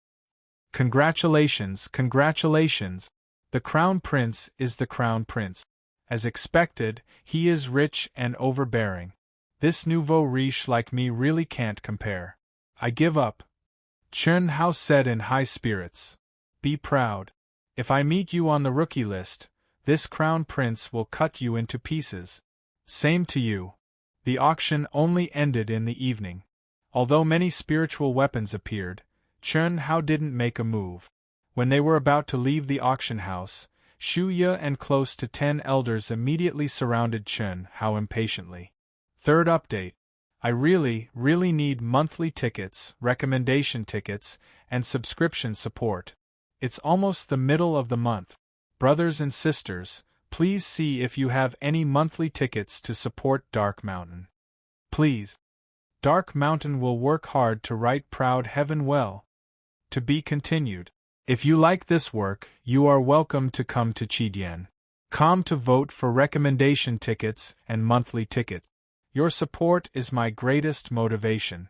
Congratulations, congratulations! The Crown Prince is the Crown Prince. As expected, he is rich and overbearing. This nouveau riche like me really can't compare. I give up. Chen Hao said in high spirits. Be proud. If I meet you on the rookie list, this Crown Prince will cut you into pieces. Same to you. The auction only ended in the evening. Although many spiritual weapons appeared, Chen Hao didn't make a move. When they were about to leave the auction house, Shu Ye and close to 10 elders immediately surrounded Chen Hao impatiently. Third update. I really need monthly tickets, recommendation tickets, and subscription support. It's almost the middle of the month. Brothers and sisters, please see if you have any monthly tickets to support Dark Mountain. Please. Dark Mountain will work hard to write Proud Heaven well. To be continued. If you like this work, you are welcome to come to Qidian. to vote for recommendation tickets and monthly tickets. Your support is my greatest motivation.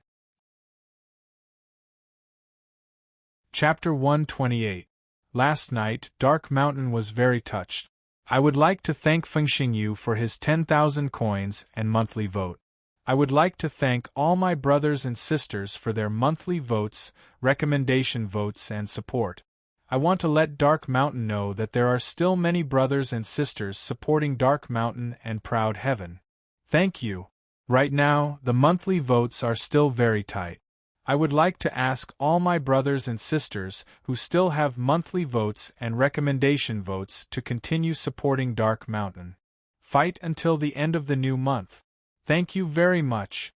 Chapter 128. Last night, Dark Mountain was very touched. I would like to thank Fengxing Yu for his 10,000 coins and monthly vote. I would like to thank all my brothers and sisters for their monthly votes, recommendation votes and support. I want to let Dark Mountain know that there are still many brothers and sisters supporting Dark Mountain and Proud Heaven. Thank you. Right now, the monthly votes are still very tight. I would like to ask all my brothers and sisters who still have monthly votes and recommendation votes to continue supporting Dark Mountain. Fight until the end of the new month. Thank you very much.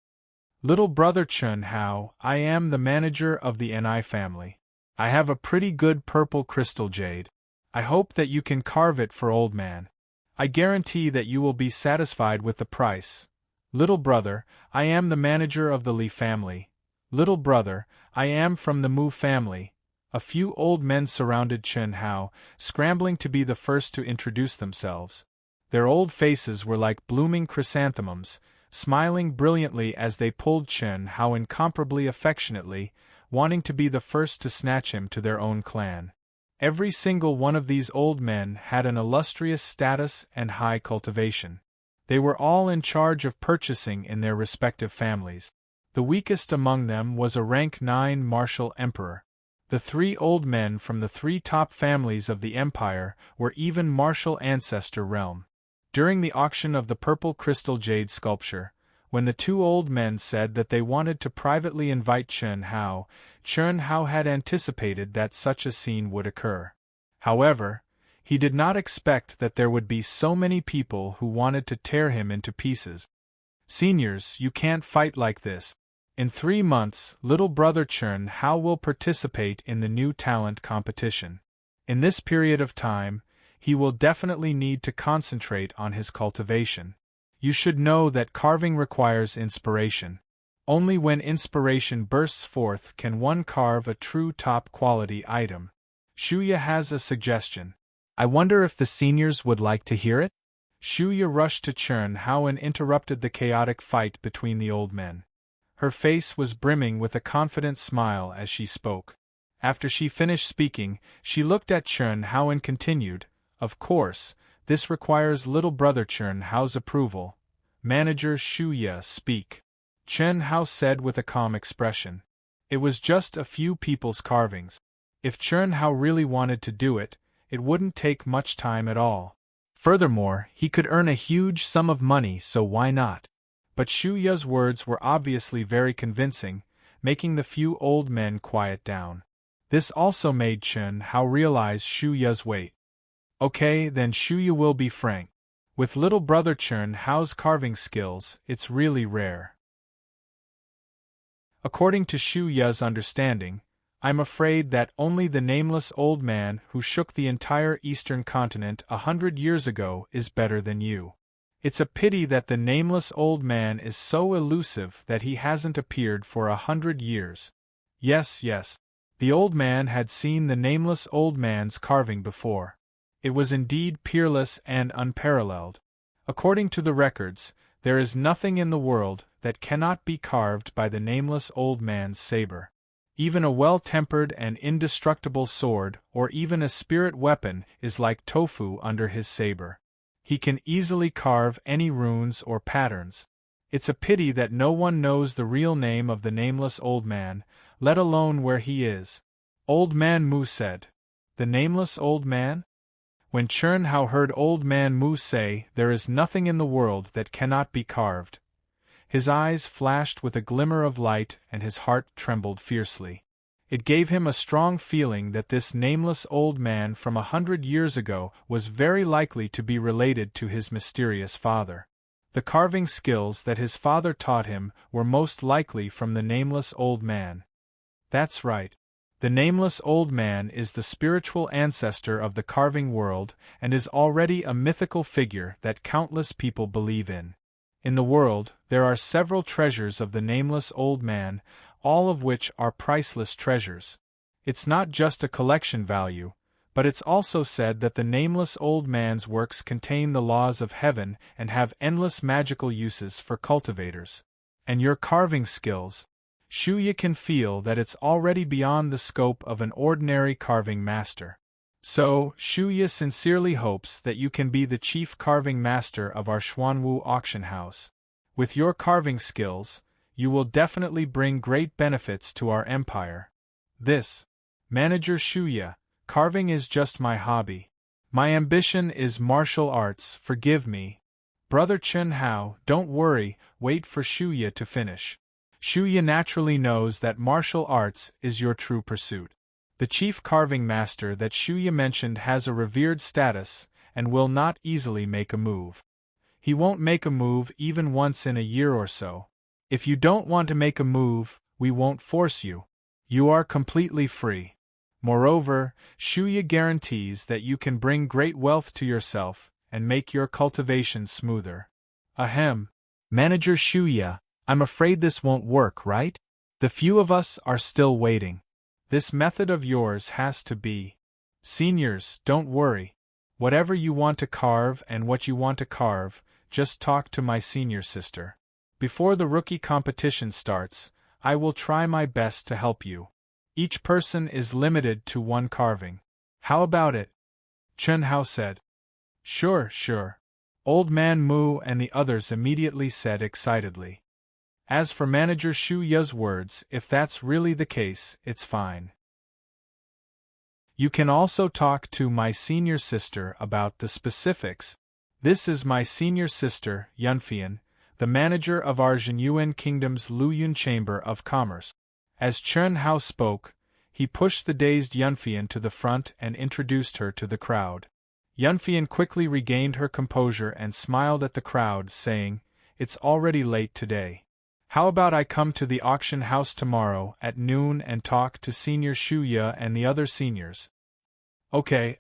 Little brother Chun Hao, I am the manager of the Ni family. I have a pretty good purple crystal jade. I hope that you can carve it for old man. I guarantee that you will be satisfied with the price. Little brother, I am the manager of the Li family. Little brother, I am from the Mu family. A few old men surrounded Chun Hao, scrambling to be the first to introduce themselves. Their old faces were like blooming chrysanthemums, smiling brilliantly as they pulled Chun Hao incomparably affectionately, wanting to be the first to snatch him to their own clan. Every single one of these old men had an illustrious status and high cultivation. They were all in charge of purchasing in their respective families. The weakest among them was a rank 9 martial emperor. The 3 old men from the 3 top families of the empire were even martial ancestor realm. During the auction of the purple crystal jade sculpture, when the 2 old men said that they wanted to privately invite Chun Hao had anticipated that such a scene would occur. However, he did not expect that there would be so many people who wanted to tear him into pieces. Seniors, you can't fight like this. In 3 months, little brother Chun Hao will participate in the new talent competition. In this period of time, he will definitely need to concentrate on his cultivation. You should know that carving requires inspiration. Only when inspiration bursts forth can one carve a true top-quality item. Shuya has a suggestion. I wonder if the seniors would like to hear it? Shuya rushed to Chun Hao and interrupted the chaotic fight between the old men. Her face was brimming with a confident smile as she spoke. After she finished speaking, she looked at Chun Hao and continued, "Of course, this requires little brother Chun Hao's approval. Manager Shuya, speak." Chun Hao said with a calm expression. It was just a few people's carvings. If Chun Hao really wanted to do it, it wouldn't take much time at all. Furthermore, he could earn a huge sum of money, so why not? But Shuya's words were obviously very convincing, making the few old men quiet down. This also made Chun Hao realize Shuya's weight. Okay, then Shuya will be frank. With little brother Chun Hao's carving skills, it's really rare. According to Shuya's understanding, I'm afraid that only the nameless old man who shook the entire eastern continent 100 years ago is better than you. It's a pity that the nameless old man is so elusive that he hasn't appeared for 100 years. Yes, the old man had seen the nameless old man's carving before. It was indeed peerless and unparalleled. According to the records, there is nothing in the world that cannot be carved by the nameless old man's saber. Even a well-tempered and indestructible sword or even a spirit weapon is like tofu under his saber. He can easily carve any runes or patterns. It's a pity that no one knows the real name of the nameless old man, let alone where he is. Old Man Mu said. The nameless old man? When Chun Hao heard Old Man Mu say there is nothing in the world that cannot be carved, his eyes flashed with a glimmer of light and his heart trembled fiercely. It gave him a strong feeling that this nameless old man from 100 years ago was very likely to be related to his mysterious father. The carving skills that his father taught him were most likely from the nameless old man. That's right. The nameless old man is the spiritual ancestor of the carving world and is already a mythical figure that countless people believe in. In the world, there are several treasures of the nameless old man, all of which are priceless treasures. It's not just a collection value, But it's also said that the nameless old man's works contain the laws of heaven and have endless magical uses for cultivators. And your carving skills, Shuya can feel that it's already beyond the scope of an ordinary carving master. So, Shuya sincerely hopes that you can be the chief carving master of our Xuanwu auction house. With your carving skills, you will definitely bring great benefits to our empire. This, Manager Shuya, carving is just my hobby. My ambition is martial arts, forgive me. Brother Chen Hao, don't worry, wait for Shuya to finish. Shuya naturally knows that martial arts is your true pursuit. The chief carving master that Shuya mentioned has a revered status, and will not easily make a move. He won't make a move even once in a year or so. If you don't want to make a move, we won't force you. You are completely free. Moreover, Shuya guarantees that you can bring great wealth to yourself, and make your cultivation smoother. Ahem. Manager Shuya, I'm afraid this won't work, right? The few of us are still waiting. This method of yours has to be. Seniors, don't worry. Whatever you want to carve and what you want to carve, just talk to my senior sister. Before the rookie competition starts, I will try my best to help you. Each person is limited to one carving. How about it? Chen Hao said. Sure. Old Man Mu and the others immediately said excitedly. As for Manager Shu Ya's words, if that's really the case, it's fine. You can also talk to my senior sister about the specifics. This is my senior sister, Yunfian, the manager of our Zhenyuan Kingdom's Luyun Chamber of Commerce. As Chen Hao spoke, he pushed the dazed Yunfian to the front and introduced her to the crowd. Yunfian quickly regained her composure and smiled at the crowd, saying, "It's already late today. How about I come to the auction house tomorrow at noon and talk to Senior Shuya and the other seniors?" Okay,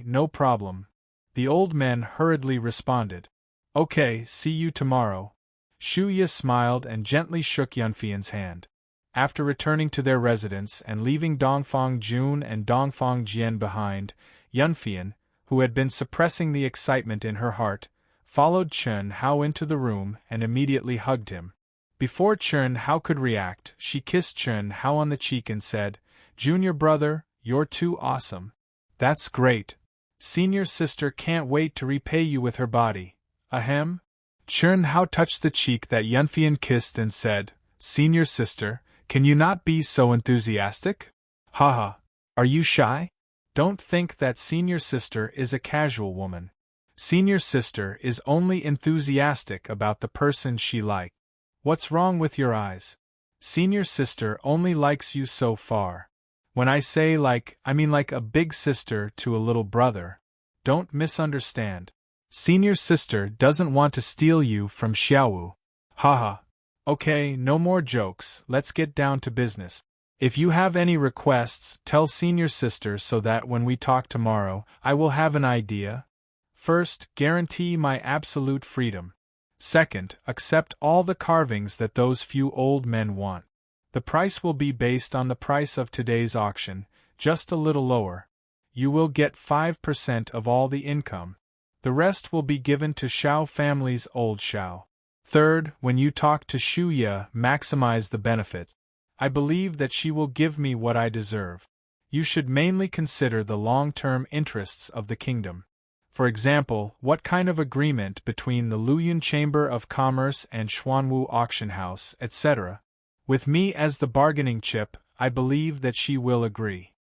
no problem. The old men hurriedly responded. Okay, see you tomorrow. Shuya smiled and gently shook Yunfian's hand. After returning to their residence and leaving Dongfang Jun and Dongfang Jian behind, Yunfian, who had been suppressing the excitement in her heart, followed Chen Hao into the room and immediately hugged him. Before Chen Hao could react, she kissed Chen Hao on the cheek and said, "Junior brother, you're too awesome. That's great. Senior sister can't wait to repay you with her body. Ahem?" Chen Hao touched the cheek that Yunfian kissed and said, "Senior sister, can you not be so enthusiastic? Haha. Are you shy? Don't think that senior sister is a casual woman. Senior sister is only enthusiastic about the person she likes. What's wrong with your eyes? Senior sister only likes you so far. When I say like, I mean like a big sister to a little brother. Don't misunderstand. Senior sister doesn't want to steal you from Xiaowu. Haha. Okay, no more jokes, let's get down to business. If you have any requests, tell senior sister so that when we talk tomorrow, I will have an idea. First, guarantee my absolute freedom. Second, accept all the carvings that those few old men want. The price will be based on the price of today's auction, just a little lower. You will get 5% of all the income. The rest will be given to Xiao family's old Xiao. Third, when you talk to Shuya, maximize the benefit. I believe that she will give me what I deserve. You should mainly consider the long-term interests of the kingdom. For example, what kind of agreement between the Luyun Chamber of Commerce and Xuanwu Auction House, etc. With me as the bargaining chip, I believe that she will agree.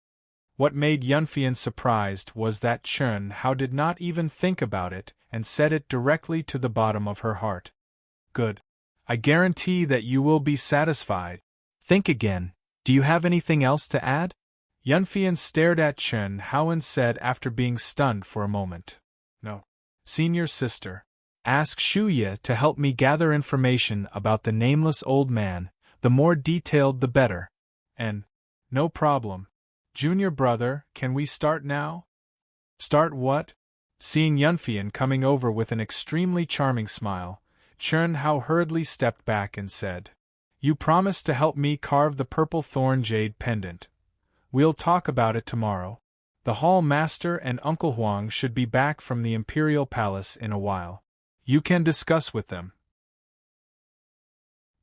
What made Yunfian surprised was that Chen Hao did not even think about it and said it directly to the bottom of her heart. Good. I guarantee that you will be satisfied. Think again. Do you have anything else to add? Yunfian stared at Chen Hao and said after being stunned for a moment. No. Senior sister. Ask Shuya to help me gather information about the nameless old man, the more detailed the better. And, no problem. Junior brother, can we start now? Start what? Seeing Yunfian coming over with an extremely charming smile, Chen Hao hurriedly stepped back and said, "You promised to help me carve the purple thorn jade pendant. We'll talk about it tomorrow." The hall master and Uncle Huang should be back from the imperial palace in a while. You can discuss with them.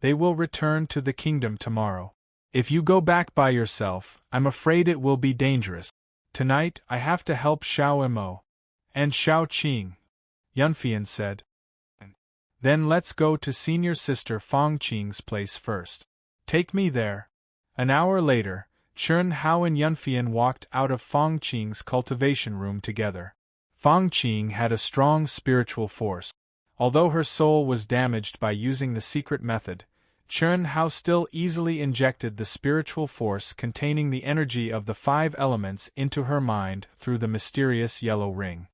They will return to the kingdom tomorrow. If you go back by yourself, I'm afraid it will be dangerous. Tonight I have to help Xiao Mo and Xiao Qing, Yunfian said. Then let's go to senior sister Fong Qing's place first. Take me there. An hour later, Chen Hao and Yunfian walked out of Fong Qing's cultivation room together. Fong Qing had a strong spiritual force. Although her soul was damaged by using the secret method, Chen Hao still easily injected the spiritual force containing the energy of the 5 elements into her mind through the mysterious yellow ring.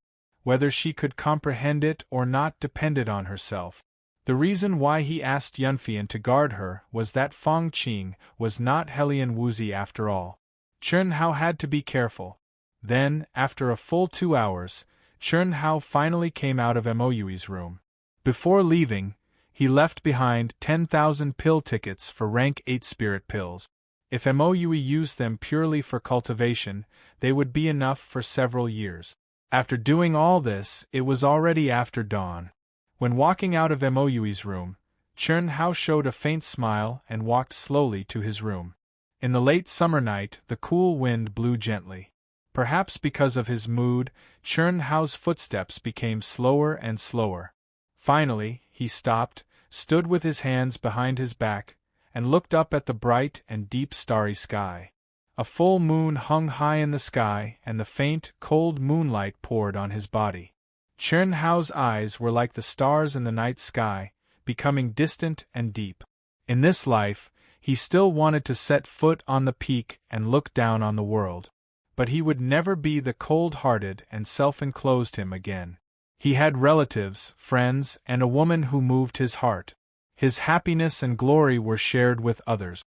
Whether she could comprehend it or not depended on herself. The reason why he asked Yunfian to guard her was that Fong Qing was not Helian Wuzi after all. Chen Hao had to be careful. Then, after a full 2 hours, Chen Hao finally came out of Moyui's room. Before leaving, he left behind 10,000 pill tickets for rank 8 spirit pills. If Moyui used them purely for cultivation, they would be enough for several years. After doing all this, it was already after dawn. When walking out of Moyui's room, Chen Hao showed a faint smile and walked slowly to his room. In the late summer night, the cool wind blew gently. Perhaps because of his mood, Chen Hao's footsteps became slower and slower. Finally, he stopped, stood with his hands behind his back, and looked up at the bright and deep starry sky. A full moon hung high in the sky, and the faint, cold moonlight poured on his body. Chen Hao's eyes were like the stars in the night sky, becoming distant and deep. In this life, he still wanted to set foot on the peak and look down on the world. But he would never be the cold-hearted and self-enclosed him again. He had relatives, friends, and a woman who moved his heart. His happiness and glory were shared with others.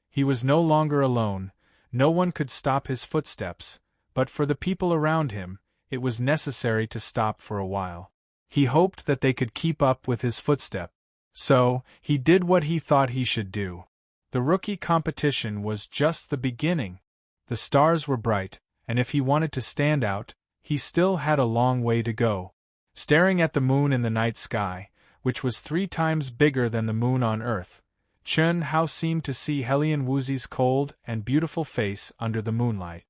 He was no longer alone. No one could stop his footsteps, but for the people around him, it was necessary to stop for a while. He hoped that they could keep up with his footstep. So, he did what he thought he should do. The rookie competition was just the beginning. The stars were bright, and if he wanted to stand out, he still had a long way to go. Staring at the moon in the night sky, which was 3 times bigger than the moon on Earth, Chen Hao seemed to see Helian Wuzi's cold and beautiful face under the moonlight.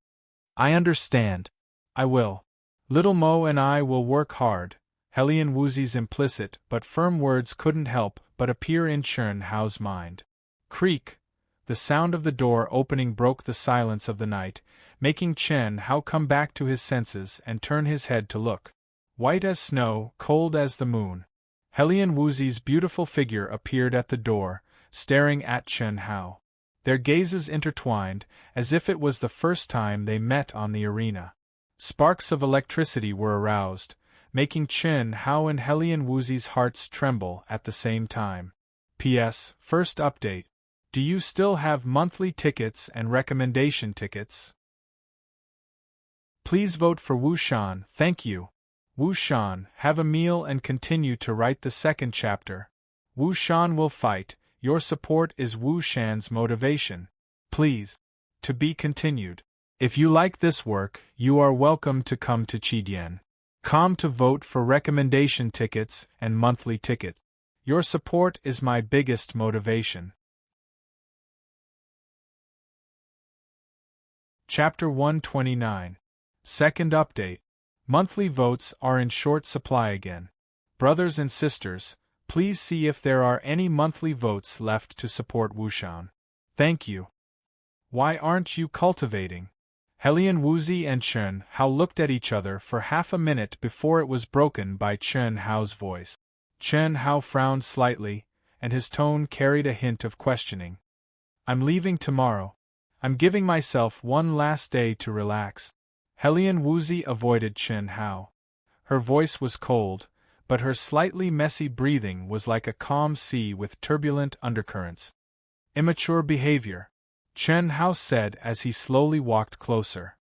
I understand. I will. Little Mo and I will work hard. Helian Wuzi's implicit but firm words couldn't help but appear in Chen Hao's mind. Creak! The sound of the door opening broke the silence of the night, making Chen Hao come back to his senses and turn his head to look. White as snow, cold as the moon, Helian Wuzi's beautiful figure appeared at the door, staring at Chen Hao. Their gazes intertwined, as if it was the first time they met on the arena. Sparks of electricity were aroused, making Chen Hao and Helian Wuzi's hearts tremble at the same time. P.S. First update. Do you still have monthly tickets and recommendation tickets? Please vote for Wu Shan, thank you. Wu Shan, have a meal and continue to write the 2nd chapter. Wu Shan will fight, your support is Wu Shan's motivation. Please. To be continued. If you like this work, you are welcome to come to Qidian.com to vote for recommendation tickets and monthly tickets. Your support is my biggest motivation. Chapter 129. Second update. Monthly votes are in short supply again. Brothers and sisters, please see if there are any monthly votes left to support Wushan. Thank you. Why aren't you cultivating? Helian Wuzi and Chen Hao looked at each other for half a minute before it was broken by Chen Hao's voice. Chen Hao frowned slightly, and his tone carried a hint of questioning. I'm leaving tomorrow. I'm giving myself one last day to relax. Helian Wuzi avoided Chen Hao. Her voice was cold, but her slightly messy breathing was like a calm sea with turbulent undercurrents. Immature behavior, Chen Hao said as he slowly walked closer.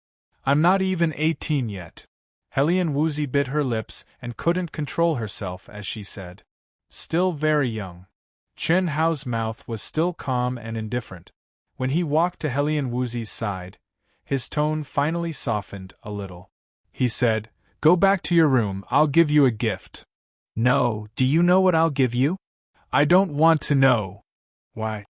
I'm not even 18 yet. Helian Wuzi bit her lips and couldn't control herself as she said. Still very young. Chen Hao's mouth was still calm and indifferent. When he walked to Helian Wuzi's side, His tone finally softened a little. He said, "Go back to your room, I'll give you a gift." "No, do you know what I'll give you?" "I don't want to know." "Why?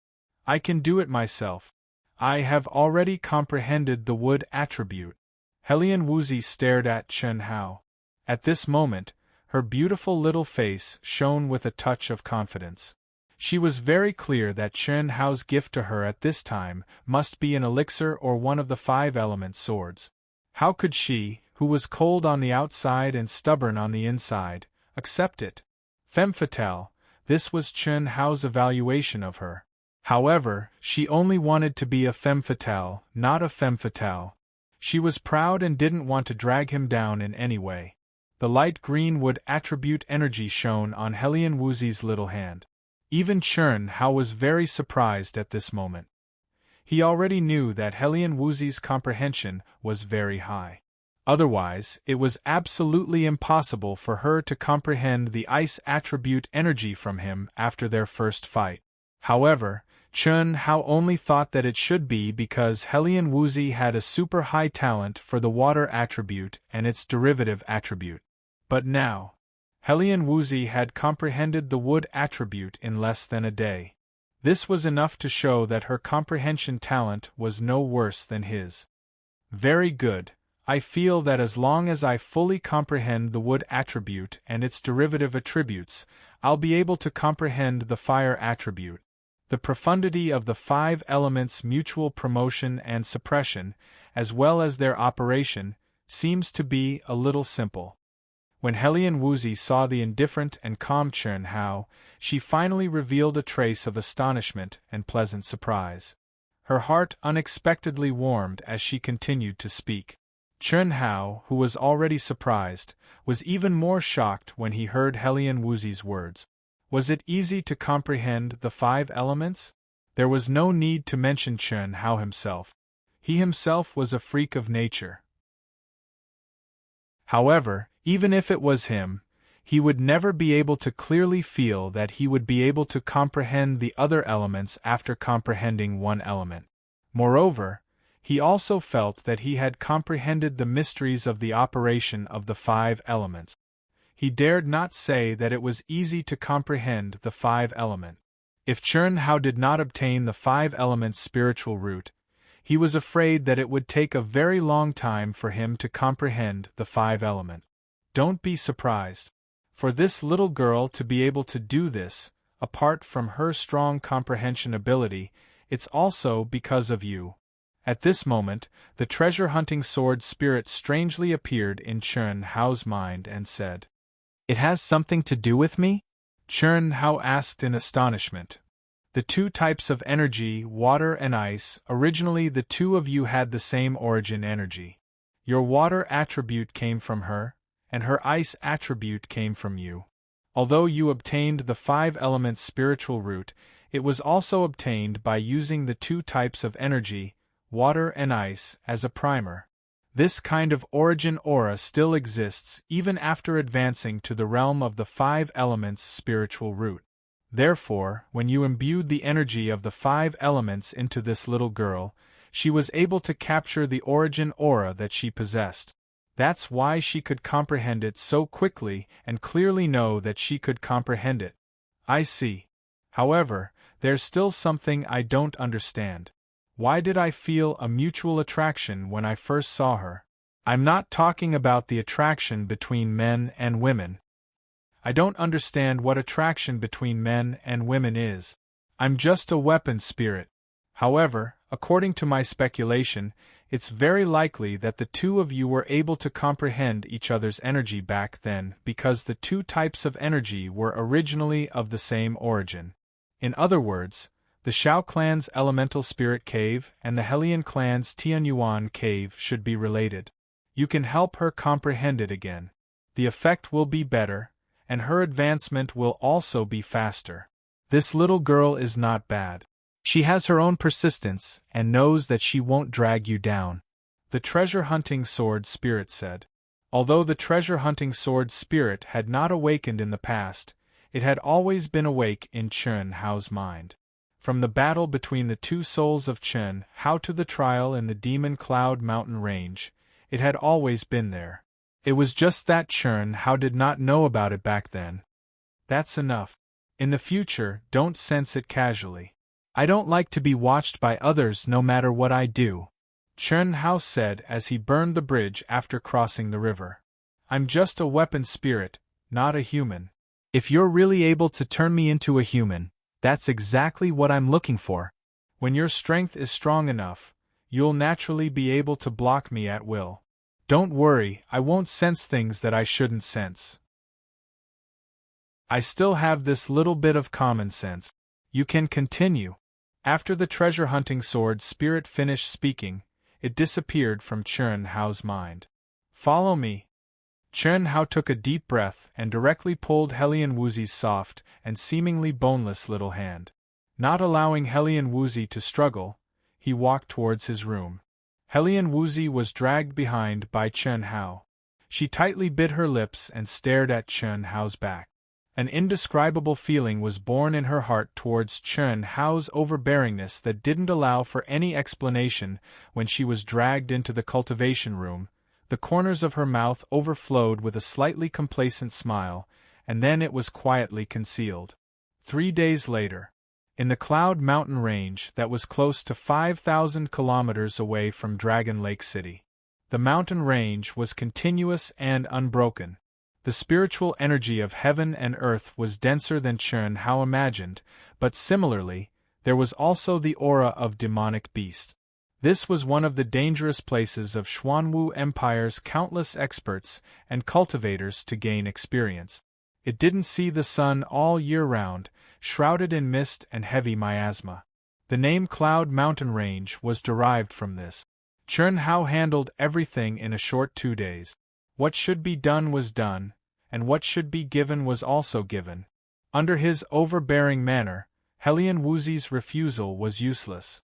I can do it myself. I have already comprehended the wood attribute." Helian Woozy stared at Chen Hao. At this moment, her beautiful little face shone with a touch of confidence. She was very clear that Chen Hao's gift to her at this time must be an elixir or one of the 5-element swords. How could she, who was cold on the outside and stubborn on the inside, accept it? Femme fatale, this was Chen Hao's evaluation of her. However, she only wanted to be a femme fatale, not a femme fatale. She was proud and didn't want to drag him down in any way. The light green wood attribute energy shone on Helian Woozy's little hand. Even Chen Hao was very surprised at this moment. He already knew that Helian Woozy's comprehension was very high. Otherwise, it was absolutely impossible for her to comprehend the ice attribute energy from him after their first fight. However, Chen Hao only thought that it should be because Helian Woozy had a super high talent for the water attribute and its derivative attribute. But now, Helian Woozy had comprehended the wood attribute in less than a day. This was enough to show that her comprehension talent was no worse than his. Very good. I feel that as long as I fully comprehend the wood attribute and its derivative attributes, I'll be able to comprehend the fire attribute. The profundity of the 5 elements' mutual promotion and suppression, as well as their operation, seems to be a little simple. When Helian Woozy saw the indifferent and calm Chen Hao, she finally revealed a trace of astonishment and pleasant surprise. Her heart unexpectedly warmed as she continued to speak. Chen Hao, who was already surprised, was even more shocked when he heard Helian Woozy's words. Was it easy to comprehend the 5 elements? There was no need to mention Chen Hao himself. He himself was a freak of nature. However, even if it was him, he would never be able to clearly feel that he would be able to comprehend the other elements after comprehending one element. Moreover, he also felt that he had comprehended the mysteries of the operation of the 5 elements. He dared not say that it was easy to comprehend the 5 element. If Chen Hao did not obtain the 5 elements spiritual root, he was afraid that it would take a very long time for him to comprehend the 5 element. Don't be surprised. For this little girl to be able to do this, apart from her strong comprehension ability, it's also because of you. At this moment, the treasure-hunting sword spirit strangely appeared in Chen Hao's mind and said, "It has something to do with me?" Chen Hao asked in astonishment. The 2 types of energy, water and ice, originally the 2 of you had the same origin energy. Your water attribute came from her, and her ice attribute came from you. Although you obtained the 5 elements spiritual root, it was also obtained by using the 2 types of energy, water and ice, as a primer. This kind of origin aura still exists even after advancing to the realm of the 5 elements spiritual root. Therefore, when you imbued the energy of the 5 elements into this little girl, she was able to capture the origin aura that she possessed. That's why she could comprehend it so quickly and clearly know that she could comprehend it. I see. However, there's still something I don't understand. Why did I feel a mutual attraction when I first saw her? I'm not talking about the attraction between men and women. I don't understand what attraction between men and women is. I'm just a weapon spirit. However, according to my speculation, it's very likely that the 2 of you were able to comprehend each other's energy back then because the 2 types of energy were originally of the same origin. In other words, the Shao clan's elemental spirit cave and the Helian clan's Tianyuan cave should be related. You can help her comprehend it again. The effect will be better, and her advancement will also be faster. This little girl is not bad. She has her own persistence and knows that she won't drag you down. The treasure-hunting sword spirit said. Although the treasure-hunting sword spirit had not awakened in the past, it had always been awake in Chen Hao's mind. From the battle between the two souls of Chen Hao to the trial in the Demon Cloud Mountain Range, it had always been there. It was just that Chen Hao did not know about it back then. That's enough. In the future, don't sense it casually. I don't like to be watched by others no matter what I do, Chen Hao said as he burned the bridge after crossing the river. I'm just a weapon spirit, not a human. If you're really able to turn me into a human, that's exactly what I'm looking for. When your strength is strong enough, you'll naturally be able to block me at will. Don't worry, I won't sense things that I shouldn't sense. I still have this little bit of common sense. You can continue. After the treasure hunting sword spirit finished speaking, it disappeared from Chen Hao's mind. Follow me. Chen Hao took a deep breath and directly pulled Helian Wuzi's soft and seemingly boneless little hand. Not allowing Helian Wuzi to struggle, he walked towards his room. Helian Wuzi was dragged behind by Chen Hao. She tightly bit her lips and stared at Chen Hao's back. An indescribable feeling was born in her heart towards Chen Hao's overbearingness that didn't allow for any explanation. When she was dragged into the cultivation room, the corners of her mouth overflowed with a slightly complacent smile, and then it was quietly concealed. 3 days later, in the Cloud Mountain Range that was close to 5,000 kilometers away from Dragon Lake City, the mountain range was continuous and unbroken. The spiritual energy of heaven and earth was denser than Chen Hao imagined, but similarly, there was also the aura of demonic beasts. This was one of the dangerous places of Xuanwu Empire's countless experts and cultivators to gain experience. It didn't see the sun all year round, shrouded in mist and heavy miasma. The name Cloud Mountain Range was derived from this. Chen Hao handled everything in a short 2 days. What should be done was done, and what should be given was also given. Under his overbearing manner, Helian Wuzi's refusal was useless.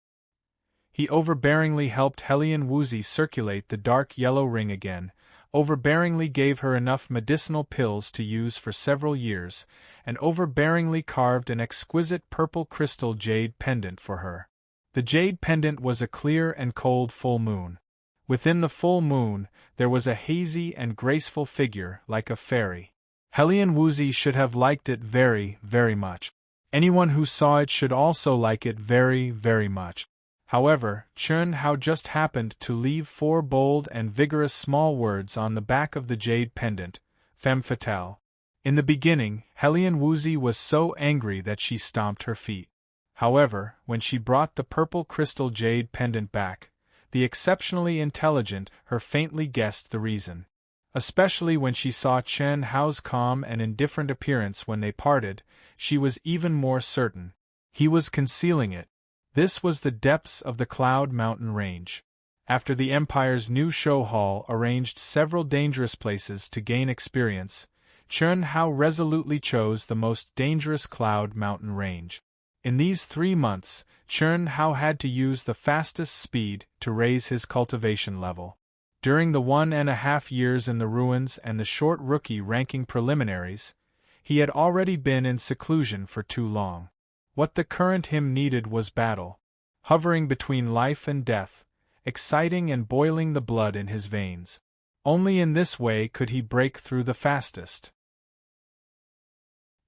He overbearingly helped Helian Wuzi circulate the dark yellow ring again, overbearingly gave her enough medicinal pills to use for several years, and overbearingly carved an exquisite purple crystal jade pendant for her. The jade pendant was a clear and cold full moon. Within the full moon, there was a hazy and graceful figure like a fairy. Helian Wuzi should have liked it very, very much. Anyone who saw it should also like it very, very much. However, Chen Hao just happened to leave 4 bold and vigorous small words on the back of the jade pendant, femme fatale. In the beginning, Helian Wuzi was so angry that she stomped her feet. However, when she brought the purple crystal jade pendant back, the exceptionally intelligent her faintly guessed the reason. Especially when she saw Chen Hao's calm and indifferent appearance when they parted, she was even more certain. He was concealing it. This was the depths of the Cloud Mountain Range. After the Empire's new show hall arranged several dangerous places to gain experience, Chen Hao resolutely chose the most dangerous Cloud Mountain Range. In these 3 months, Chen Hao had to use the fastest speed to raise his cultivation level. During the 1.5 years in the ruins and the short rookie ranking preliminaries, he had already been in seclusion for too long. What the current him needed was battle, hovering between life and death, exciting and boiling the blood in his veins. Only in this way could he break through the fastest.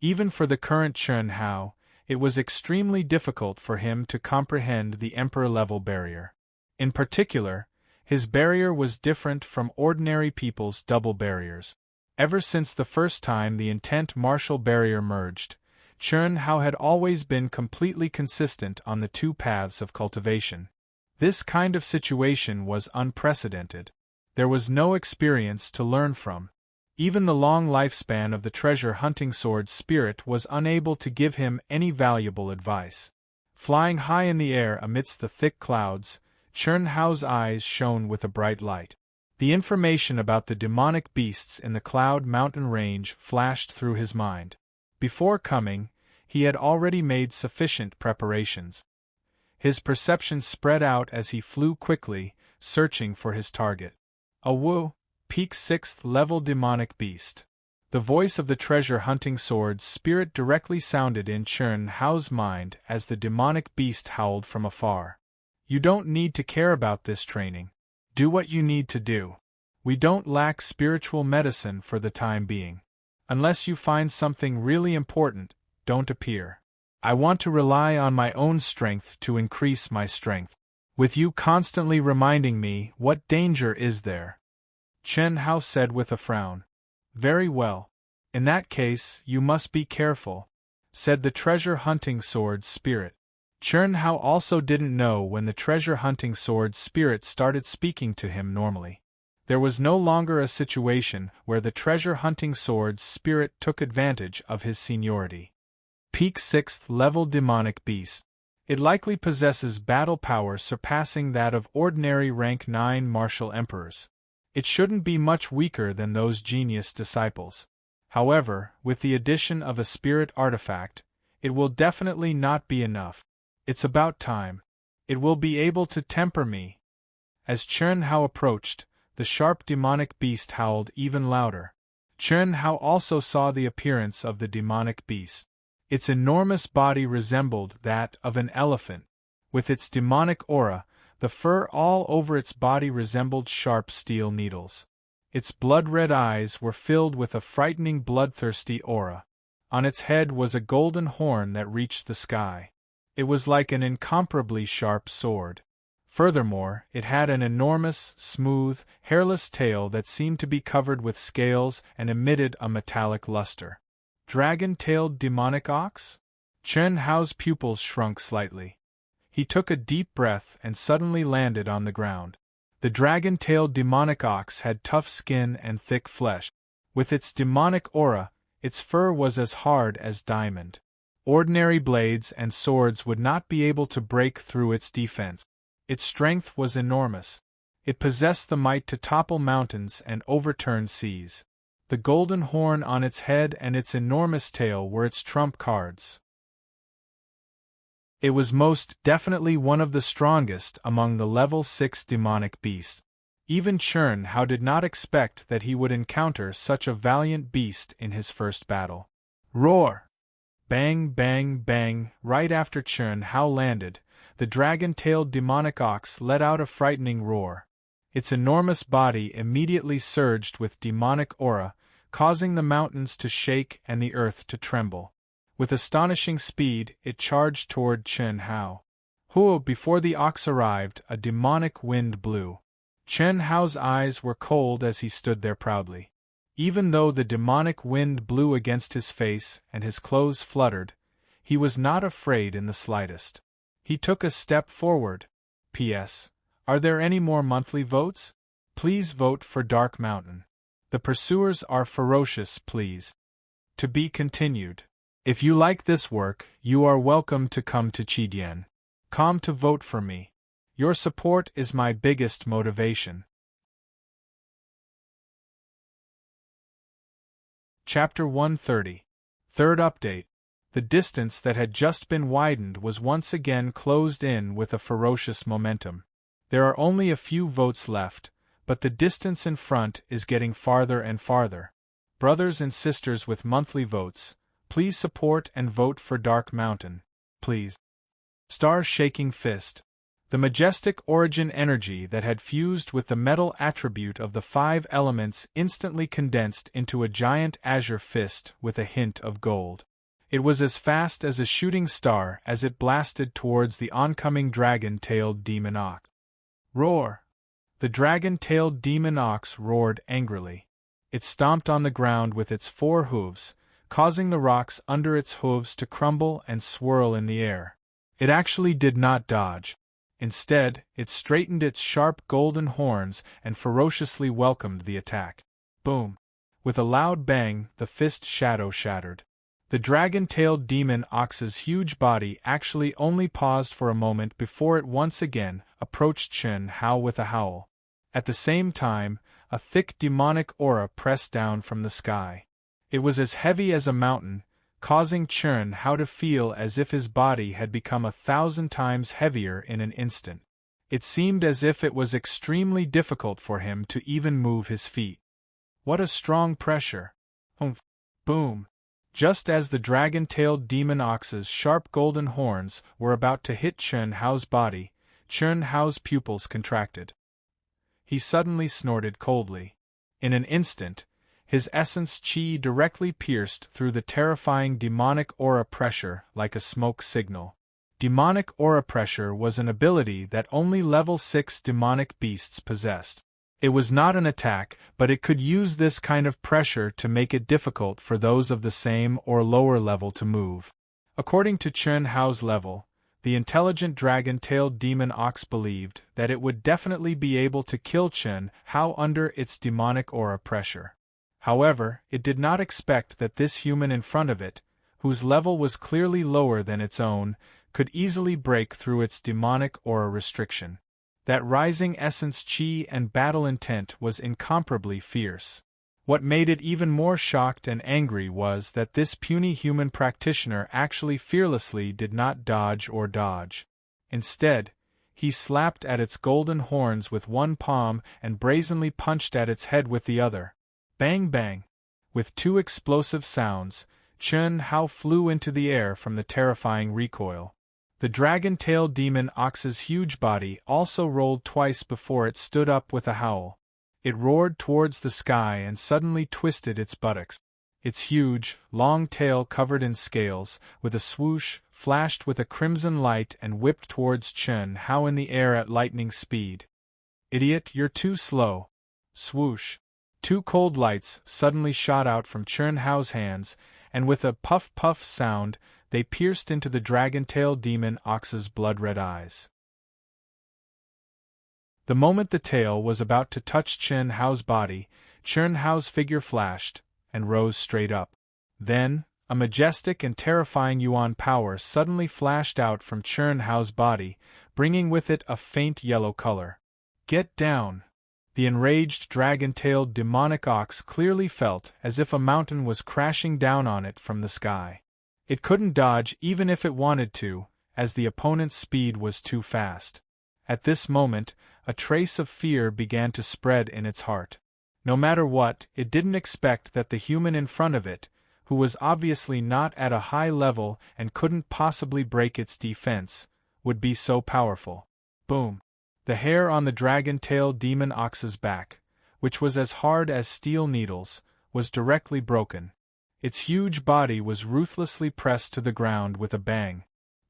Even for the current Chen Hao, it was extremely difficult for him to comprehend the Emperor-level barrier. In particular, his barrier was different from ordinary people's double barriers. Ever since the first time the intent martial barrier merged, Chen Hao had always been completely consistent on the 2 paths of cultivation. This kind of situation was unprecedented. There was no experience to learn from. Even the long lifespan of the treasure-hunting sword spirit was unable to give him any valuable advice. Flying high in the air amidst the thick clouds, Chen Hao's eyes shone with a bright light. The information about the demonic beasts in the Cloud Mountain Range flashed through his mind. Before coming, he had already made sufficient preparations. His perception spread out as he flew quickly, searching for his target. A Wu, peak 6th level demonic beast. The voice of the treasure-hunting sword's spirit directly sounded in Chen Hao's mind as the demonic beast howled from afar. You don't need to care about this training. Do what you need to do. We don't lack spiritual medicine for the time being. Unless you find something really important, don't appear. I want to rely on my own strength to increase my strength. With you constantly reminding me, what danger is there? Chen Hao said with a frown. Very well. In that case, you must be careful, said the treasure-hunting sword's spirit. Chen Hao also didn't know when the treasure-hunting sword's spirit started speaking to him normally. There was no longer a situation where the treasure-hunting sword's spirit took advantage of his seniority. Peak 6th level demonic beast. It likely possesses battle power surpassing that of ordinary rank 9 martial emperors. It shouldn't be much weaker than those genius disciples. However, with the addition of a spirit artifact, it will definitely not be enough. It's about time. It will be able to temper me. As Chen Hao approached, the sharp demonic beast howled even louder. Chen Hao also saw the appearance of the demonic beast. Its enormous body resembled that of an elephant. With its demonic aura, the fur all over its body resembled sharp steel needles. Its blood-red eyes were filled with a frightening bloodthirsty aura. On its head was a golden horn that reached the sky. It was like an incomparably sharp sword. Furthermore, it had an enormous, smooth, hairless tail that seemed to be covered with scales and emitted a metallic luster. Dragon-tailed demonic ox? Chen Hao's pupils shrunk slightly. He took a deep breath and suddenly landed on the ground. The dragon-tailed demonic ox had tough skin and thick flesh. With its demonic aura, its fur was as hard as diamond. Ordinary blades and swords would not be able to break through its defense. Its strength was enormous. It possessed the might to topple mountains and overturn seas. The golden horn on its head and its enormous tail were its trump cards. It was most definitely one of the strongest among the level 6 demonic beasts. Even Chen Hao did not expect that he would encounter such a valiant beast in his first battle. Roar! Bang, bang, bang! Right after Chen Hao landed, the dragon-tailed demonic ox let out a frightening roar. Its enormous body immediately surged with demonic aura, causing the mountains to shake and the earth to tremble. With astonishing speed, it charged toward Chen Hao. Before the ox arrived, a demonic wind blew. Chen Hao's eyes were cold as he stood there proudly. Even though the demonic wind blew against his face and his clothes fluttered, he was not afraid in the slightest. He took a step forward. P.S. Are there any more monthly votes? Please vote for Dark Mountain. The pursuers are ferocious, please. To be continued. If you like this work, you are welcome to come to Chidian.com to vote for me. Your support is my biggest motivation. Chapter 130. Third update. The distance that had just been widened was once again closed in with a ferocious momentum. There are only a few votes left, but the distance in front is getting farther and farther. Brothers and sisters with monthly votes, please support and vote for Dark Mountain, please. Star's shaking fist. The majestic origin energy that had fused with the metal attribute of the 5 elements instantly condensed into a giant azure fist with a hint of gold. It was as fast as a shooting star as it blasted towards the oncoming dragon-tailed demon ox. Roar! The dragon-tailed demon ox roared angrily. It stomped on the ground with its 4 hooves, causing the rocks under its hooves to crumble and swirl in the air. It actually did not dodge. Instead, it straightened its sharp golden horns and ferociously welcomed the attack. Boom! With a loud bang, the fist shadow shattered. The dragon-tailed demon ox's huge body actually only paused for a moment before it once again approached Chen Hao with a howl. At the same time, a thick demonic aura pressed down from the sky. It was as heavy as a mountain, causing Chen Hao to feel as if his body had become 1,000 times heavier in an instant. It seemed as if it was extremely difficult for him to even move his feet. What a strong pressure! Oomph! Boom! Just as the dragon-tailed demon ox's sharp golden horns were about to hit Chen Hao's body, Chen Hao's pupils contracted. He suddenly snorted coldly. In an instant, his essence qi directly pierced through the terrifying demonic aura pressure like a smoke signal. Demonic aura pressure was an ability that only level 6 demonic beasts possessed. It was not an attack, but it could use this kind of pressure to make it difficult for those of the same or lower level to move. According to Chen Hao's level, the intelligent dragon-tailed demon ox believed that it would definitely be able to kill Chen Hao under its demonic aura pressure. However, it did not expect that this human in front of it, whose level was clearly lower than its own, could easily break through its demonic aura restriction. That rising essence qi and battle intent was incomparably fierce. What made it even more shocked and angry was that this puny human practitioner actually fearlessly did not dodge or dodge. Instead, he slapped at its golden horns with one palm and brazenly punched at its head with the other. Bang bang! With two explosive sounds, Chen Hao flew into the air from the terrifying recoil. The dragon-tailed demon ox's huge body also rolled twice before it stood up with a howl. It roared towards the sky and suddenly twisted its buttocks. Its huge, long tail covered in scales, with a swoosh, flashed with a crimson light and whipped towards Chen Hao in the air at lightning speed. "Idiot, you're too slow." Swoosh. Two cold lights suddenly shot out from Chen Hao's hands, and with a puff-puff sound, they pierced into the dragon-tailed demon ox's blood-red eyes. The moment the tail was about to touch Chen Hao's body, Chen Hao's figure flashed, and rose straight up. Then, a majestic and terrifying yuan power suddenly flashed out from Chen Hao's body, bringing with it a faint yellow color. "Get down!" The enraged dragon-tailed demonic ox clearly felt as if a mountain was crashing down on it from the sky. It couldn't dodge even if it wanted to, as the opponent's speed was too fast. At this moment, a trace of fear began to spread in its heart. No matter what, it didn't expect that the human in front of it, who was obviously not at a high level and couldn't possibly break its defense, would be so powerful. Boom! The hair on the dragon-tailed demon ox's back, which was as hard as steel needles, was directly broken. Its huge body was ruthlessly pressed to the ground with a bang.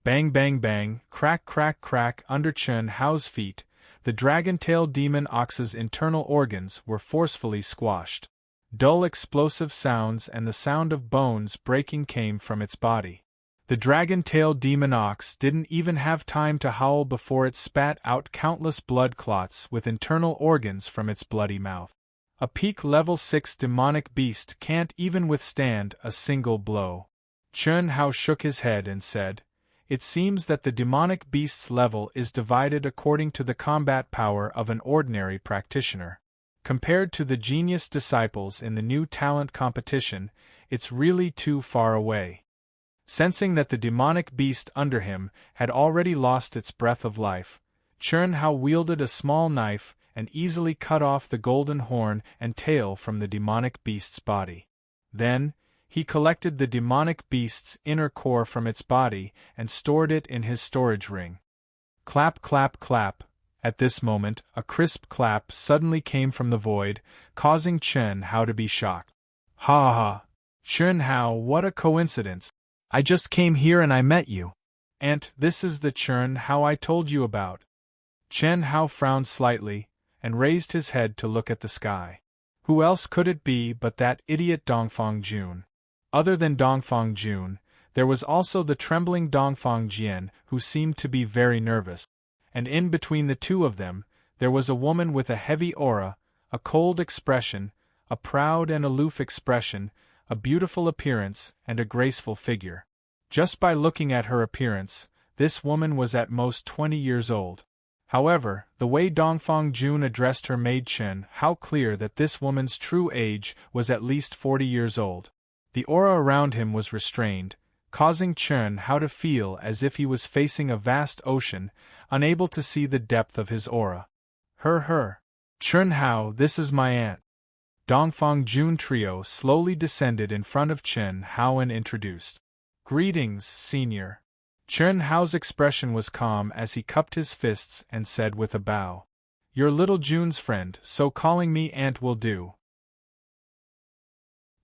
Bang bang bang, crack crack crack under Chen Hao's feet, the dragon-tailed demon ox's internal organs were forcefully squashed. Dull explosive sounds and the sound of bones breaking came from its body. The dragon-tailed demon ox didn't even have time to howl before it spat out countless blood clots with internal organs from its bloody mouth. A peak level 6 demonic beast can't even withstand a single blow. Chen Hao shook his head and said, "It seems that the demonic beast's level is divided according to the combat power of an ordinary practitioner. Compared to the genius disciples in the new talent competition, it's really too far away." Sensing that the demonic beast under him had already lost its breath of life, Chen Hao wielded a small knife and easily cut off the golden horn and tail from the demonic beast's body. Then, he collected the demonic beast's inner core from its body and stored it in his storage ring. Clap clap clap. At this moment, a crisp clap suddenly came from the void, causing Chen Hao to be shocked. "Ha ha! Chen Hao, what a coincidence! I just came here and I met you. And this is the Chen Hao I told you about." Chen Hao frowned slightly, and raised his head to look at the sky. Who else could it be but that idiot Dongfang Jun? Other than Dongfang Jun, there was also the trembling Dongfang Jian, who seemed to be very nervous. And in between the two of them, there was a woman with a heavy aura, a cold expression, a proud and aloof expression, a beautiful appearance, and a graceful figure. Just by looking at her appearance, this woman was at most 20 years old. However, the way Dongfang Jun addressed her made Chen Hao clear that this woman's true age was at least 40 years old. The aura around him was restrained, causing Chen Hao to feel as if he was facing a vast ocean, unable to see the depth of his aura. Her. Chen Hao, this is my aunt. Dongfang Jun trio slowly descended in front of Chen Hao and introduced. "Greetings, senior." Chen Hao's expression was calm as he cupped his fists and said with a bow, "You're little Jun's friend, so calling me aunt will do."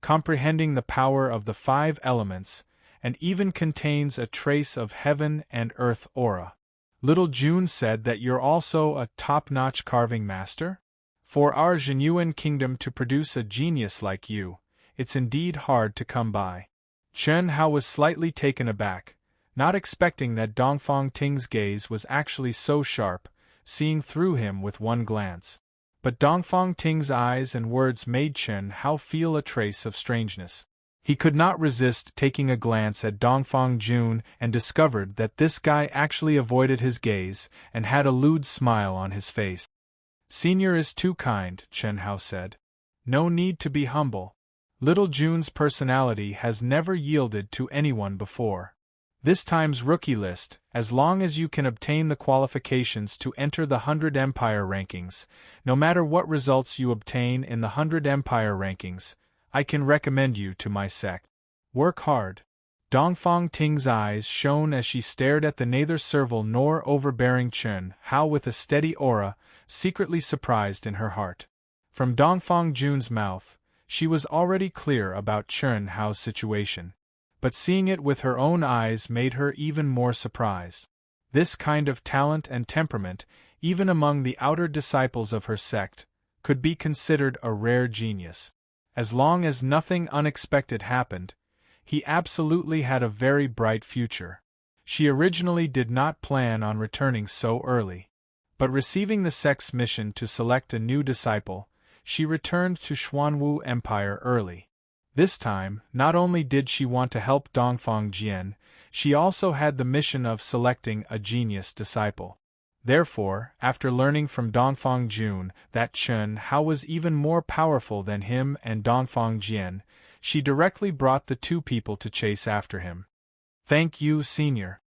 Comprehending the power of the 5 elements, and even contains a trace of heaven and earth aura. Little Jun said that you're also a top-notch carving master? For our Jinyuan kingdom to produce a genius like you, it's indeed hard to come by. Chen Hao was slightly taken aback, not expecting that Dongfang Ting's gaze was actually so sharp, seeing through him with one glance. But Dongfang Ting's eyes and words made Chen Hao feel a trace of strangeness. He could not resist taking a glance at Dongfang Jun and discovered that this guy actually avoided his gaze and had a lewd smile on his face. "Senior is too kind," Chen Hao said. "No need to be humble. Little Jun's personality has never yielded to anyone before. This time's rookie list, as long as you can obtain the qualifications to enter the 100 Empire rankings, no matter what results you obtain in the 100 Empire rankings, I can recommend you to my sect. Work hard." Dongfang Ting's eyes shone as she stared at the neither servile nor overbearing Chen Hao with a steady aura, secretly surprised in her heart. From Dongfang Jun's mouth, she was already clear about Chen Hao's situation. But seeing it with her own eyes made her even more surprised. This kind of talent and temperament, even among the outer disciples of her sect, could be considered a rare genius. As long as nothing unexpected happened, he absolutely had a very bright future. She originally did not plan on returning so early. But receiving the sect's mission to select a new disciple, she returned to Xuanwu Empire early. This time, not only did she want to help Dongfang Jian, she also had the mission of selecting a genius disciple. Therefore, after learning from Dongfang Jun that Chen Hao was even more powerful than him and Dongfang Jian, she directly brought the 2 people to chase after him. "Thank you, senior."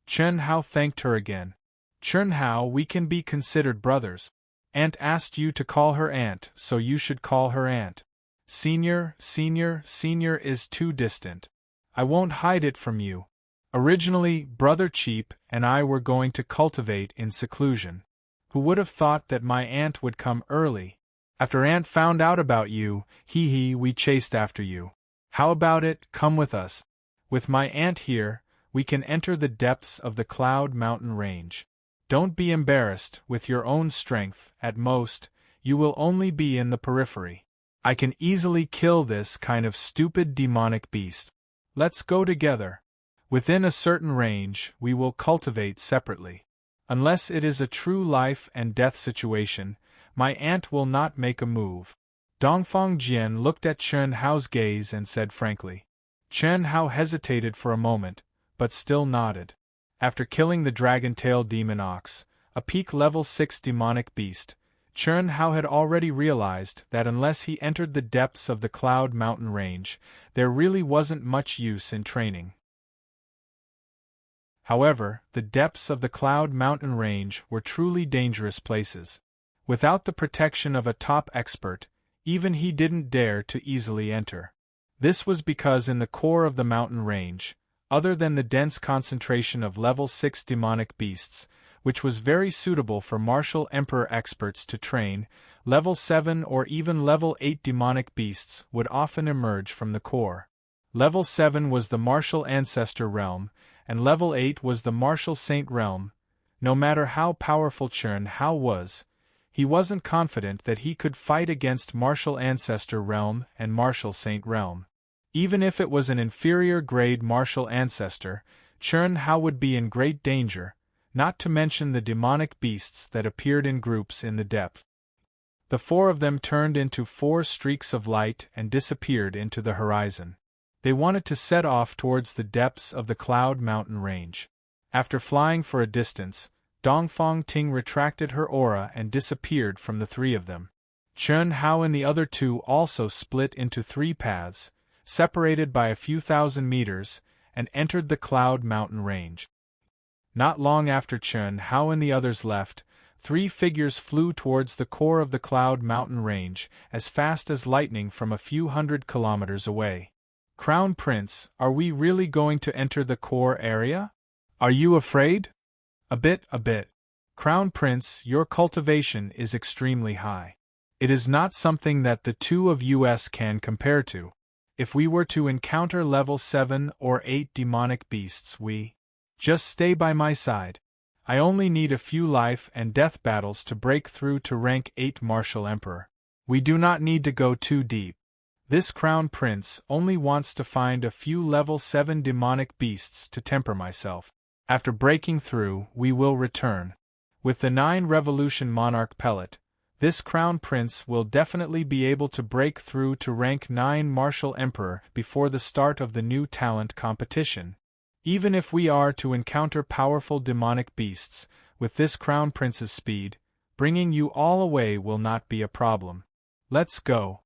Chen Hao thanked her again. "Chen Hao, we can be considered brothers. Aunt asked you to call her aunt, so you should call her aunt. Senior is too distant. I won't hide it from you. Originally, Brother Cheap and I were going to cultivate in seclusion. Who would have thought that my aunt would come early? After aunt found out about you, we chased after you. How about it, come with us? With my aunt here, we can enter the depths of the Cloud Mountain Range. Don't be embarrassed, with your own strength, at most, you will only be in the periphery. I can easily kill this kind of stupid demonic beast. Let's go together. Within a certain range, we will cultivate separately. Unless it is a true life and death situation, my aunt will not make a move." Dongfang Jian looked at Chen Hao's gaze and said frankly. Chen Hao hesitated for a moment, but still nodded. After killing the dragon-tailed demon ox, a peak level 6 demonic beast, Chen Hao had already realized that unless he entered the depths of the Cloud Mountain Range, there really wasn't much use in training. However, the depths of the Cloud Mountain Range were truly dangerous places. Without the protection of a top expert, even he didn't dare to easily enter. This was because in the core of the mountain range, other than the dense concentration of level 6 demonic beasts, which was very suitable for martial emperor experts to train, level 7 or even level 8 demonic beasts would often emerge from the core. Level 7 was the martial ancestor realm, and level 8 was the martial saint realm. No matter how powerful Chen Hao was, he wasn't confident that he could fight against martial ancestor realm and martial saint realm. Even if it was an inferior grade martial ancestor, Chen Hao would be in great danger, not to mention the demonic beasts that appeared in groups in the depth. The 4 of them turned into 4 streaks of light and disappeared into the horizon. They wanted to set off towards the depths of the Cloud Mountain Range. After flying for a distance, Dongfang Ting retracted her aura and disappeared from the 3 of them. Chen Hao and the other 2 also split into 3 paths, separated by a few thousand meters, and entered the Cloud Mountain Range. Not long after Chen Hao and the others left, 3 figures flew towards the core of the Cloud Mountain range, as fast as lightning from a few hundred kilometers away. Crown Prince, are we really going to enter the core area? Are you afraid? A bit. Crown Prince, your cultivation is extremely high. It is not something that the two of us can compare to. If we were to encounter level 7 or 8 demonic beasts, just stay by my side. I only need a few life and death battles to break through to rank 8 Martial Emperor. We do not need to go too deep. This Crown Prince only wants to find a few level 7 demonic beasts to temper myself. After breaking through, we will return. With the 9 Revolution Monarch pellet, this Crown Prince will definitely be able to break through to rank 9 Martial Emperor before the start of the new talent competition. Even if we are to encounter powerful demonic beasts, with this Crown Prince's speed, bringing you all away will not be a problem. Let's go.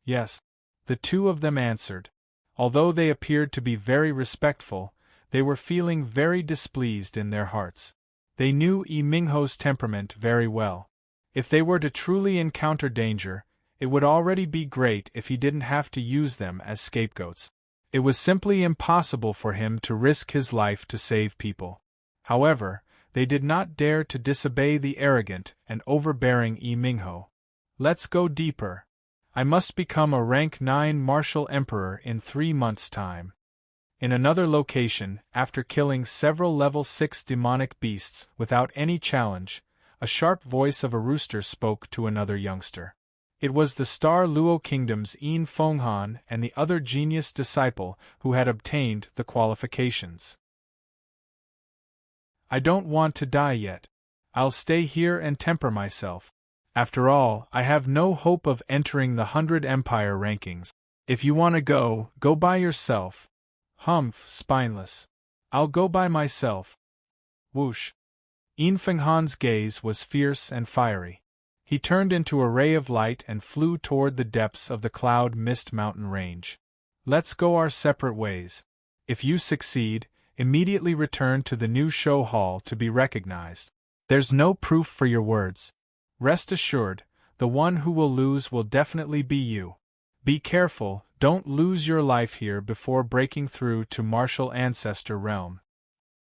Yes, the two of them answered. Although they appeared to be very respectful, they were feeling very displeased in their hearts. They knew Yi Mingho's temperament very well. If they were to truly encounter danger, it would already be great if he didn't have to use them as scapegoats. It was simply impossible for him to risk his life to save people. However, they did not dare to disobey the arrogant and overbearing Yi Mingho. Let's go deeper. I must become a rank 9 Martial Emperor in 3 months' time. In another location, after killing several level 6 demonic beasts without any challenge, a sharp voice of a rooster spoke to another youngster. It was the Star Luo Kingdom's Yin Fenghan and the other genius disciple who had obtained the qualifications. I don't want to die yet. I'll stay here and temper myself. After all, I have no hope of entering the 100 Empire rankings. If you want to go, go by yourself. Humph, spineless. I'll go by myself. Whoosh. Yin Fenghan's gaze was fierce and fiery. He turned into a ray of light and flew toward the depths of the Cloud Mist Mountain range. Let's go our separate ways. If you succeed, immediately return to the new show hall to be recognized. There's no proof for your words. Rest assured, the one who will lose will definitely be you. Be careful, don't lose your life here before breaking through to Martial Ancestor Realm.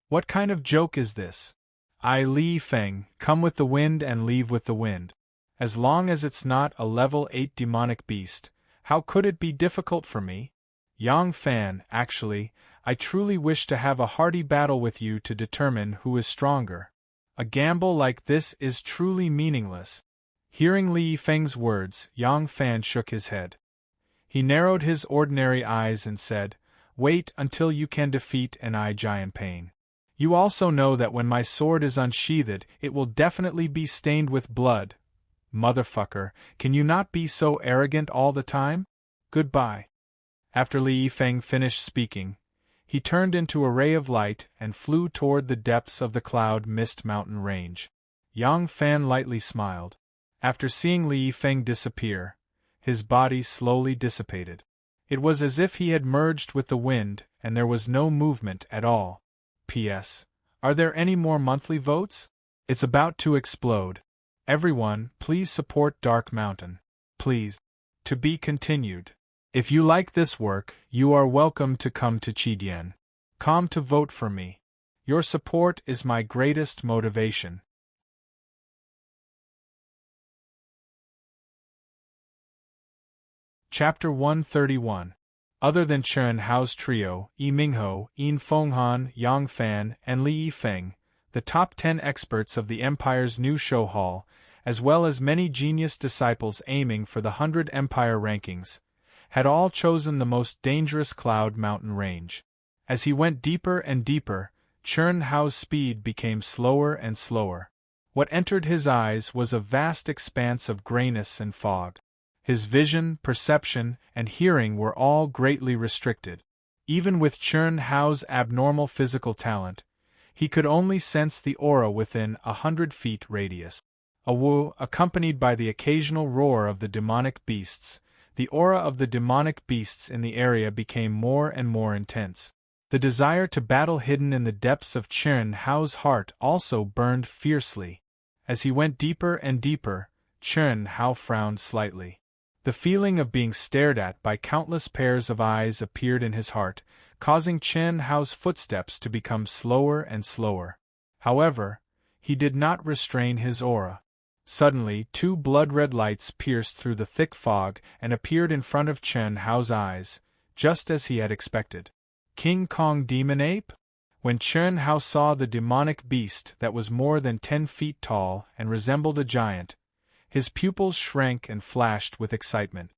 What kind of joke is this? I, Li Feng, come with the wind and leave with the wind. As long as it's not a level 8 demonic beast, how could it be difficult for me? Yang Fan, actually, I truly wish to have a hearty battle with you to determine who is stronger. A gamble like this is truly meaningless. Hearing Li Feng's words, Yang Fan shook his head. He narrowed his ordinary eyes and said, Wait until you can defeat an giant pain. You also know that when my sword is unsheathed, it will definitely be stained with blood. Motherfucker, can you not be so arrogant all the time? Goodbye. After Li Feng finished speaking, he turned into a ray of light and flew toward the depths of the Cloud Mist Mountain range. Yang Fan lightly smiled. After seeing Li Feng disappear, his body slowly dissipated. It was as if he had merged with the wind and there was no movement at all. P.S. Are there any more monthly votes? It's about to explode. Everyone, please support Dark Mountain. Please. To be continued. If you like this work, you are welcome to come to Chidian. Come to vote for me. Your support is my greatest motivation. Chapter 131. Other than Chen Hao's trio, Yi Mingho, Yin Fenghan, Yang Fan, and Li Feng, the top 10 experts of the Empire's new show hall, as well as many genius disciples aiming for the 100 Empire rankings, had all chosen the most dangerous Cloud Mountain range. As he went deeper and deeper, Chen Hao's speed became slower and slower. What entered his eyes was a vast expanse of grayness and fog. His vision, perception, and hearing were all greatly restricted. Even with Chen Hao's abnormal physical talent, he could only sense the aura within 100 feet radius. A woo, accompanied by the occasional roar of the demonic beasts, the aura of the demonic beasts in the area became more and more intense. The desire to battle hidden in the depths of Chen Hao's heart also burned fiercely. As he went deeper and deeper, Chen Hao frowned slightly. The feeling of being stared at by countless pairs of eyes appeared in his heart, causing Chen Hao's footsteps to become slower and slower. However, he did not restrain his aura. Suddenly, two blood-red lights pierced through the thick fog and appeared in front of Chen Hao's eyes, just as he had expected. King Kong Demon Ape? When Chen Hao saw the demonic beast that was more than 10 feet tall and resembled a giant, his pupils shrank and flashed with excitement.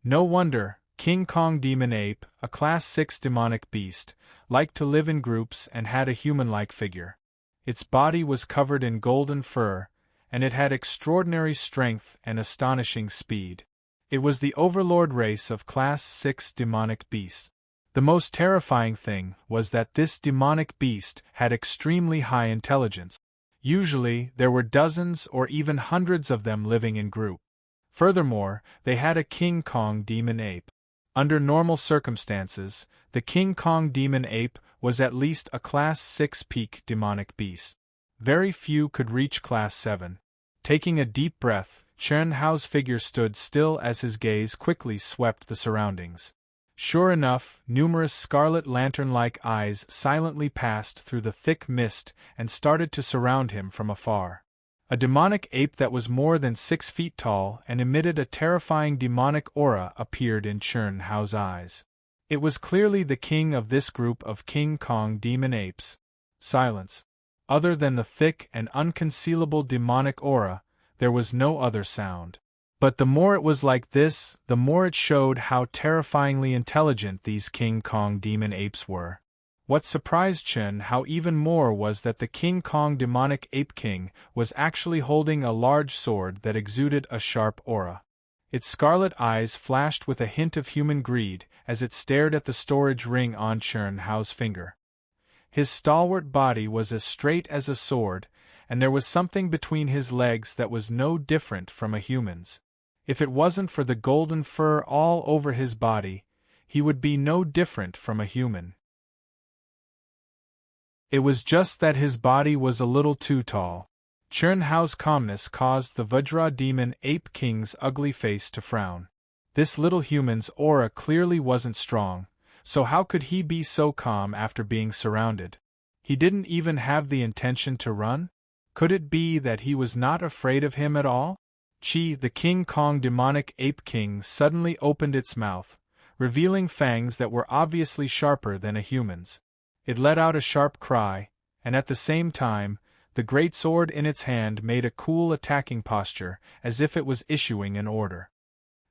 No wonder, King Kong Demon Ape, a Class 6 demonic beast, liked to live in groups and had a human-like figure. Its body was covered in golden fur, and it had extraordinary strength and astonishing speed. It was the overlord race of Class 6 demonic beasts. The most terrifying thing was that this demonic beast had extremely high intelligence. Usually, there were dozens or even hundreds of them living in groups. Furthermore, they had a King Kong Demon Ape. Under normal circumstances, the King Kong Demon Ape was at least a Class 6 peak demonic beast. Very few could reach Class 7. Taking a deep breath, Chen Hao's figure stood still as his gaze quickly swept the surroundings. Sure enough, numerous scarlet lantern-like eyes silently passed through the thick mist and started to surround him from afar. A demonic ape that was more than 6 feet tall and emitted a terrifying demonic aura appeared in Chen Hao's eyes. It was clearly the king of this group of King Kong demon apes. Silence. Other than the thick and unconcealable demonic aura, there was no other sound. But the more it was like this, the more it showed how terrifyingly intelligent these King Kong demon apes were. What surprised Chen Hao even more was that the King Kong demonic ape king was actually holding a large sword that exuded a sharp aura. Its scarlet eyes flashed with a hint of human greed as it stared at the storage ring on Chen Hao's finger. His stalwart body was as straight as a sword, and there was something between his legs that was no different from a human's. If it wasn't for the golden fur all over his body, he would be no different from a human. It was just that his body was a little too tall. Chen Hao's calmness caused the Vajra demon ape king's ugly face to frown. This little human's aura clearly wasn't strong, so how could he be so calm after being surrounded? He didn't even have the intention to run? Could it be that he was not afraid of him at all? The King Kong demonic ape king suddenly opened its mouth, revealing fangs that were obviously sharper than a human's. It let out a sharp cry, and at the same time, the great sword in its hand made a cool attacking posture, as if it was issuing an order.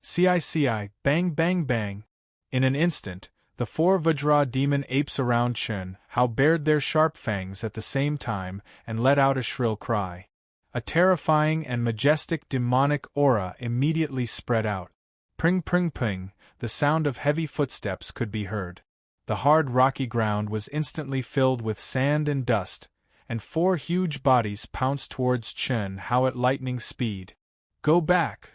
Ci, bang bang bang. In an instant, the 4 Vajra demon apes around Chen Hao bared their sharp fangs at the same time and let out a shrill cry. A terrifying and majestic demonic aura immediately spread out. Pring pring ping, the sound of heavy footsteps could be heard. The hard rocky ground was instantly filled with sand and dust, and 4 huge bodies pounced towards Chen Hao at lightning speed. Go back!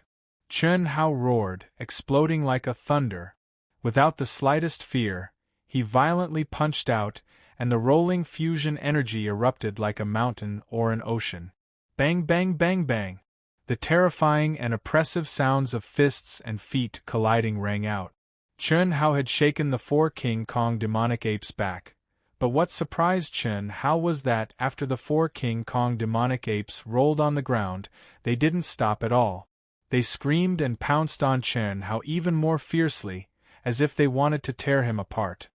Chen Hao roared, exploding like a thunder. Without the slightest fear, he violently punched out, and the rolling fusion energy erupted like a mountain or an ocean. Bang bang bang bang! The terrifying and oppressive sounds of fists and feet colliding rang out. Chen Hao had shaken the 4 King Kong demonic apes back, but what surprised Chen Hao was that after the 4 King Kong demonic apes rolled on the ground, they didn't stop at all. They screamed and pounced on Chen Hao even more fiercely, as if they wanted to tear him apart.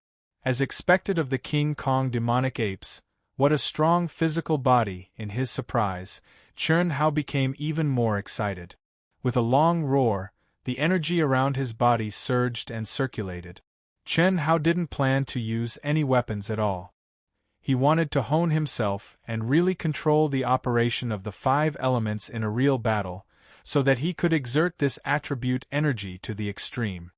As expected of the King Kong demonic apes, what a strong physical body! In his surprise, Chen Hao became even more excited. With a long roar, the energy around his body surged and circulated. Chen Hao didn't plan to use any weapons at all. He wanted to hone himself and really control the operation of the 5 elements in a real battle, so that he could exert this attribute energy to the extreme.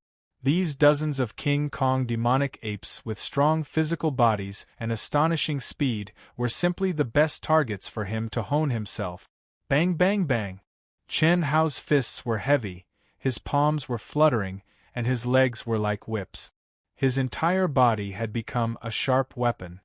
These dozens of King Kong demonic apes with strong physical bodies and astonishing speed were simply the best targets for him to hone himself. Bang bang bang! Chen Hao's fists were heavy, his palms were fluttering, and his legs were like whips. His entire body had become a sharp weapon.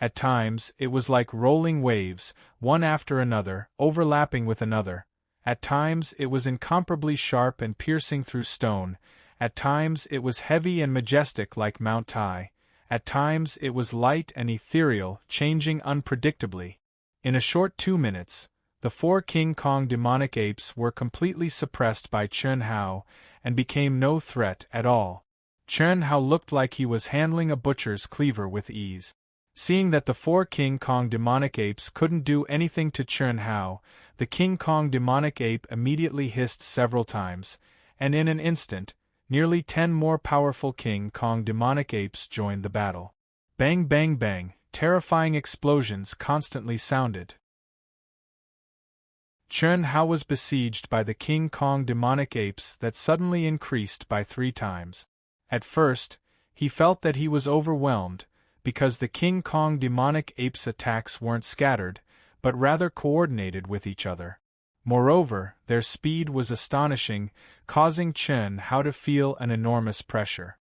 At times, it was like rolling waves, one after another, overlapping with another. At times, it was incomparably sharp and piercing through stone. At times, it was heavy and majestic like Mount Tai. At times, it was light and ethereal, changing unpredictably. In a short 2 minutes, the 4 King Kong demonic apes were completely suppressed by Chen Hao, and became no threat at all. Chen Hao looked like he was handling a butcher's cleaver with ease. Seeing that the 4 King Kong demonic apes couldn't do anything to Chen Hao, the King Kong demonic ape immediately hissed several times, and in an instant, nearly 10 more powerful King Kong demonic apes joined the battle. Bang bang bang, terrifying explosions constantly sounded. Chen Hao was besieged by the King Kong demonic apes that suddenly increased by 3 times. At first, he felt that he was overwhelmed, because the King Kong demonic apes' attacks weren't scattered, but rather coordinated with each other. Moreover, their speed was astonishing, causing Chen Hao to feel an enormous pressure.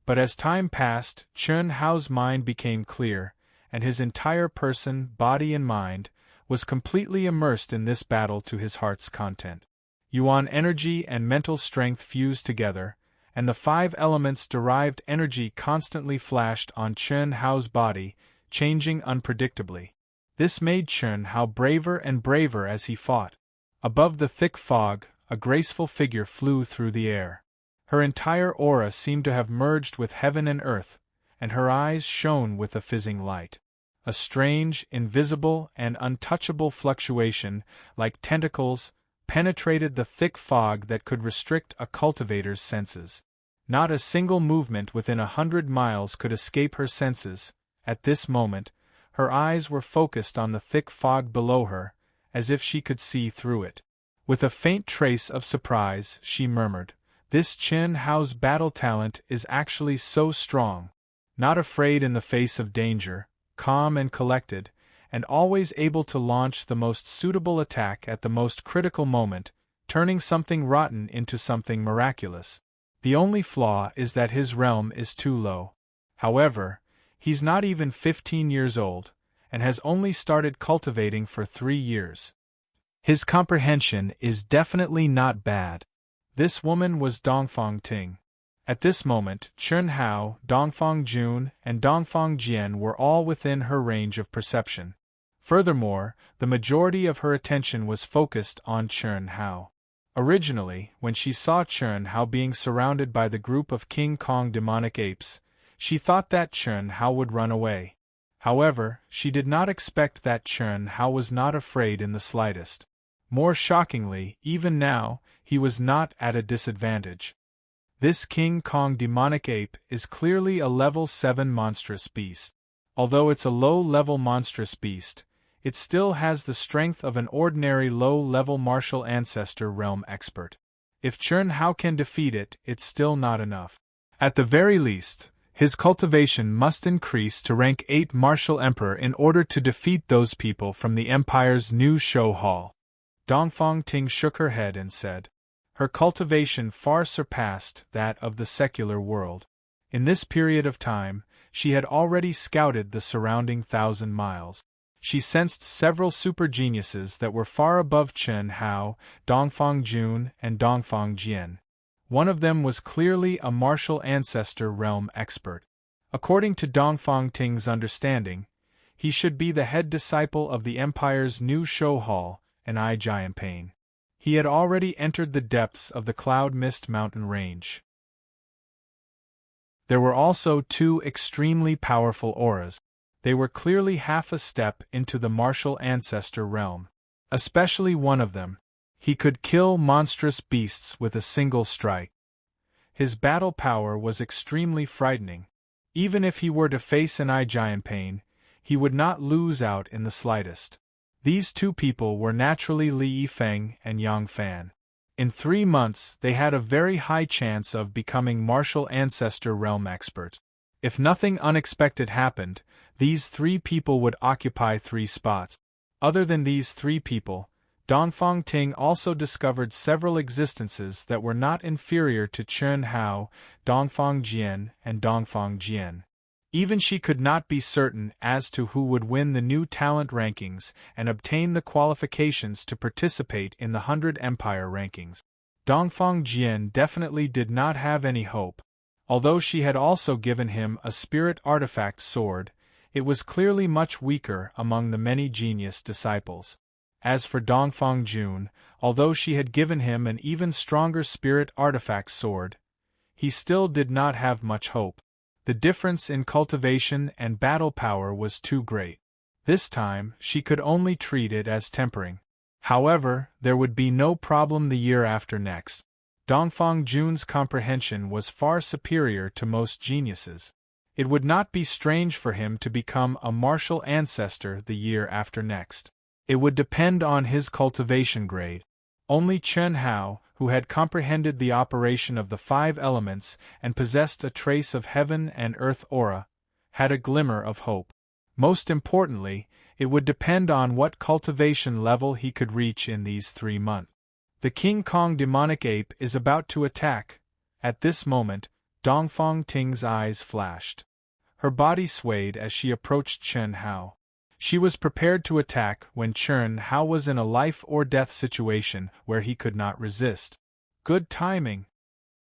But as time passed, Chen Hao's mind became clear, and his entire person, body and mind, was completely immersed in this battle to his heart's content. Yuan energy and mental strength fused together, and the 5 elements derived energy constantly flashed on Chen Hao's body, changing unpredictably. This made Chen Hao braver and braver as he fought. Above the thick fog, a graceful figure flew through the air. Her entire aura seemed to have merged with heaven and earth, and her eyes shone with a fizzing light. A strange, invisible, and untouchable fluctuation, like tentacles, penetrated the thick fog that could restrict a cultivator's senses. Not a single movement within 100 miles could escape her senses. At this moment, her eyes were focused on the thick fog below her, as if she could see through it. With a faint trace of surprise, she murmured, "This Chen Hao's battle talent is actually so strong. Not afraid in the face of danger, calm and collected, and always able to launch the most suitable attack at the most critical moment, turning something rotten into something miraculous. The only flaw is that his realm is too low. However, he's not even 15 years old, and has only started cultivating for 3 years. His comprehension is definitely not bad." This woman was Dongfang Ting. At this moment, Chen Hao, Dongfang Jun, and Dongfang Jian were all within her range of perception. Furthermore, the majority of her attention was focused on Chen Hao. Originally, when she saw Chen Hao being surrounded by the group of King Kong demonic apes, she thought that Chen Hao would run away. However, she did not expect that Chen Hao was not afraid in the slightest. More shockingly, even now, he was not at a disadvantage. This King Kong demonic ape is clearly a level 7 monstrous beast. Although it's a low-level monstrous beast, it still has the strength of an ordinary low-level martial ancestor realm expert. If Chen Hao can defeat it, it's still not enough. At the very least, his cultivation must increase to rank 8 martial emperor in order to defeat those people from the empire's new show hall. Dongfang Ting shook her head and said, her cultivation far surpassed that of the secular world. In this period of time, she had already scouted the surrounding 1,000 miles. She sensed several super geniuses that were far above Chen Hao, Dongfang Jun, and Dongfang Jian. One of them was clearly a martial ancestor realm expert. According to Dongfang Ting's understanding, he should be the head disciple of the empire's new show hall, an Jianpain. He had already entered the depths of the Cloud Mist mountain range. There were also 2 extremely powerful auras. They were clearly half a step into the martial ancestor realm. Especially one of them. He could kill monstrous beasts with a single strike. His battle power was extremely frightening. Even if he were to face an Jianpain, he would not lose out in the slightest. These 2 people were naturally Li Yifeng and Yang Fan. In 3 months, they had a very high chance of becoming martial ancestor realm experts. If nothing unexpected happened, these 3 people would occupy 3 spots. Other than these 3 people, Dongfang Ting also discovered several existences that were not inferior to Chen Hao, Dongfang Jian, and Dongfang Jian. Even she could not be certain as to who would win the new talent rankings and obtain the qualifications to participate in the 100 Empire rankings. Dongfang Jian definitely did not have any hope. Although she had also given him a spirit artifact sword, it was clearly much weaker among the many genius disciples. As for Dongfang Jun, although she had given him an even stronger spirit artifact sword, he still did not have much hope. The difference in cultivation and battle power was too great. This time, she could only treat it as tempering. However, there would be no problem the year after next. Dongfang Jun's comprehension was far superior to most geniuses. It would not be strange for him to become a martial ancestor the year after next. It would depend on his cultivation grade. Only Chen Hao, who had comprehended the operation of the 5 elements and possessed a trace of heaven and earth aura, had a glimmer of hope. Most importantly, it would depend on what cultivation level he could reach in these 3 months. The King Kong demonic ape is about to attack. At this moment, Dongfang Ting's eyes flashed. Her body swayed as she approached Chen Hao. She was prepared to attack when Chen Hao was in a life-or-death situation where he could not resist. Good timing.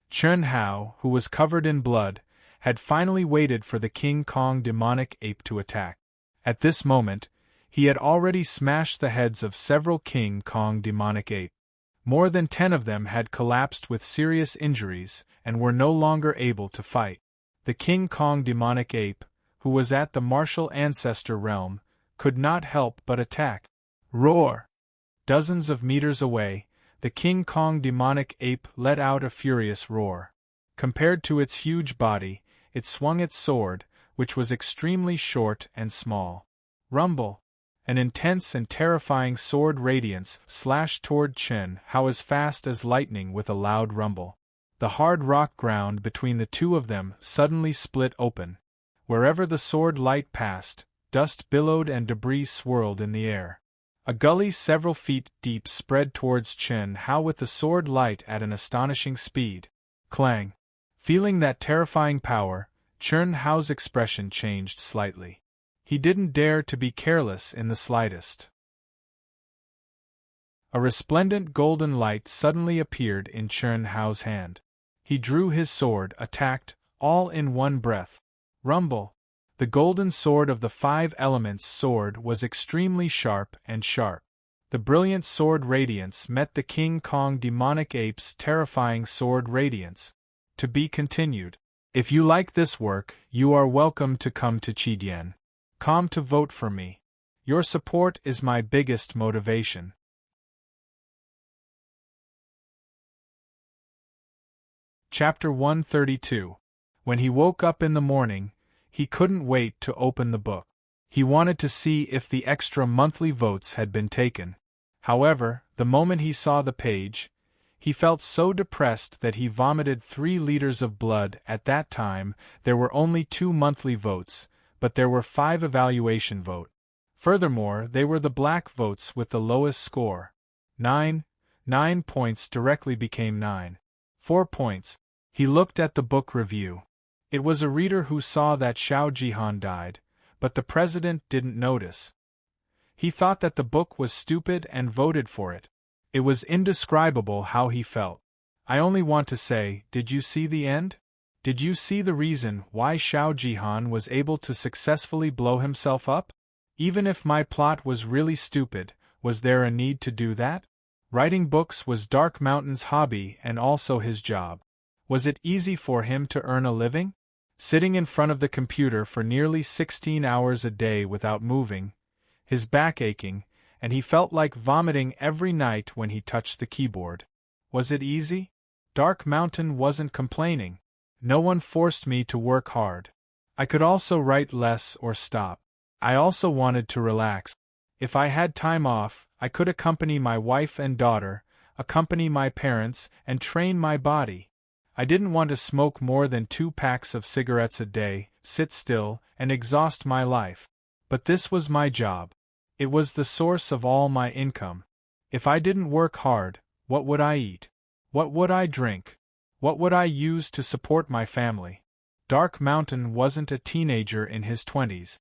Chen Hao, who was covered in blood, had finally waited for the King Kong demonic ape to attack. At this moment, he had already smashed the heads of several King Kong demonic apes. More than 10 of them had collapsed with serious injuries and were no longer able to fight. The King Kong demonic ape, who was at the martial ancestor realm, could not help but attack. Roar! Dozens of meters away, the King Kong demonic ape let out a furious roar. Compared to its huge body, it swung its sword, which was extremely short and small. Rumble! An intense and terrifying sword radiance slashed toward Chen Hao as fast as lightning with a loud rumble. The hard rock ground between the two of them suddenly split open. Wherever the sword light passed, dust billowed and debris swirled in the air. A gully several feet deep spread towards Chen Hao with the sword light at an astonishing speed. Clang! Feeling that terrifying power, Chen Hao's expression changed slightly. He didn't dare to be careless in the slightest. A resplendent golden light suddenly appeared in Chen Hao's hand. He drew his sword, attacked, all in one breath. Rumble! The golden sword of the 5 elements sword was extremely sharp. The brilliant sword radiance met the King Kong demonic ape's terrifying sword radiance. To be continued. If you like this work, you are welcome to come to Chidian.com to vote for me. Your support is my biggest motivation. Chapter 132. When he woke up in the morning, he couldn't wait to open the book. He wanted to see if the extra monthly votes had been taken. However, the moment he saw the page, he felt so depressed that he vomited 3 liters of blood. At that time, there were only 2 monthly votes, but there were 5 evaluation votes. Furthermore, they were the black votes with the lowest score. 9 points directly became 4 points. He looked at the book review. It was a reader who saw that Xiao Jihan died, but the president didn't notice. He thought that the book was stupid and voted for it. It was indescribable how he felt. I only want to say, did you see the end? Did you see the reason why Xiao Jihan was able to successfully blow himself up? Even if my plot was really stupid, was there a need to do that? Writing books was Dark Mountain's hobby and also his job. Was it easy for him to earn a living? Sitting in front of the computer for nearly 16 hours a day without moving, his back aching, and he felt like vomiting every night when he touched the keyboard. Was it easy? Dark Mountain wasn't complaining. No one forced me to work hard. I could also write less or stop. I also wanted to relax. If I had time off, I could accompany my wife and daughter, accompany my parents, and train my body. I didn't want to smoke more than 2 packs of cigarettes a day, sit still, and exhaust my life. But this was my job. It was the source of all my income. If I didn't work hard, what would I eat? What would I drink? What would I use to support my family? Dark Mountain wasn't a teenager in his 20s.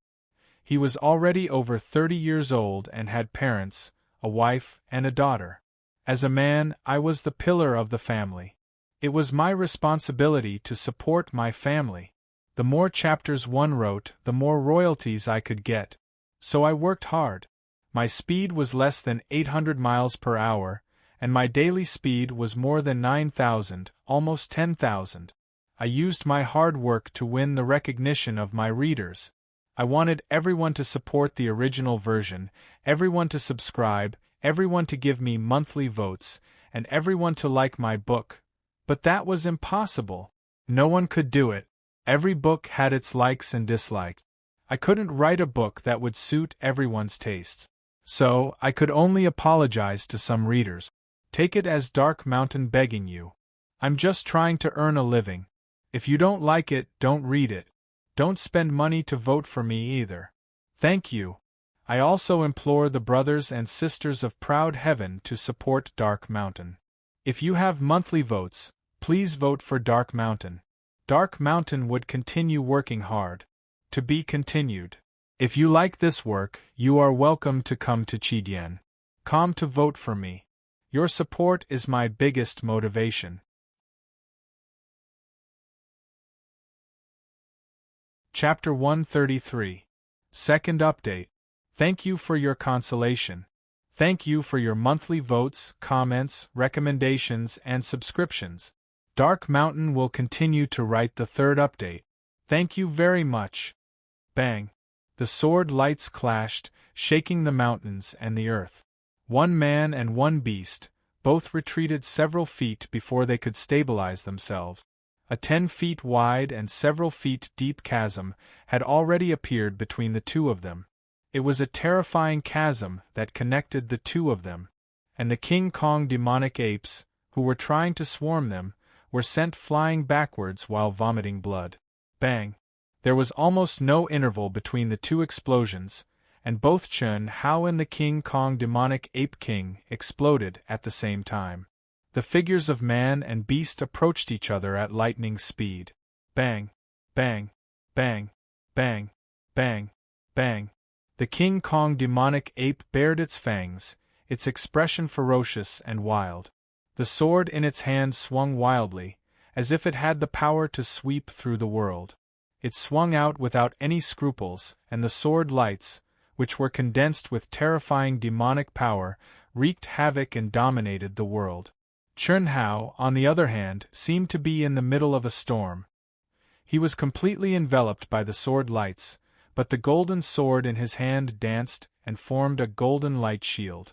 He was already over 30 years old and had parents, a wife, and a daughter. As a man, I was the pillar of the family. It was my responsibility to support my family. The more chapters one wrote, the more royalties I could get. So I worked hard. My speed was less than 800 miles per hour, and my daily speed was more than 9,000, almost 10,000. I used my hard work to win the recognition of my readers. I wanted everyone to support the original version, everyone to subscribe, everyone to give me monthly votes, and everyone to like my book. But that was impossible. No one could do it. Every book had its likes and dislikes. I couldn't write a book that would suit everyone's tastes. So, I could only apologize to some readers. Take it as Dark Mountain begging you. I'm just trying to earn a living. If you don't like it, don't read it. Don't spend money to vote for me either. Thank you. I also implore the brothers and sisters of Proud Heaven to support Dark Mountain. If you have monthly votes, please vote for Dark Mountain. Dark Mountain would continue working hard. To be continued. If you like this work, you are welcome to come to Chidien. Come to vote for me. Your support is my biggest motivation. Chapter 133. Second Update. Thank you for your consolation. Thank you for your monthly votes, comments, recommendations, and subscriptions. Dark Mountain will continue to write the third update. Thank you very much. Bang. The sword lights clashed, shaking the mountains and the earth. One man and one beast, both retreated several feet before they could stabilize themselves. A 10 feet wide and several feet deep chasm had already appeared between the two of them. It was a terrifying chasm that connected the two of them, and the King Kong demonic apes, who were trying to swarm them, were sent flying backwards while vomiting blood. Bang! There was almost no interval between the two explosions, and both Chun Hao and the King Kong demonic ape king exploded at the same time. The figures of man and beast approached each other at lightning speed. Bang! Bang! Bang! Bang! Bang! Bang! The King Kong demonic ape bared its fangs, its expression ferocious and wild. The sword in its hand swung wildly, as if it had the power to sweep through the world. It swung out without any scruples, and the sword lights, which were condensed with terrifying demonic power, wreaked havoc and dominated the world. Chun Hao, on the other hand, seemed to be in the middle of a storm. He was completely enveloped by the sword lights, but the golden sword in his hand danced and formed a golden light shield.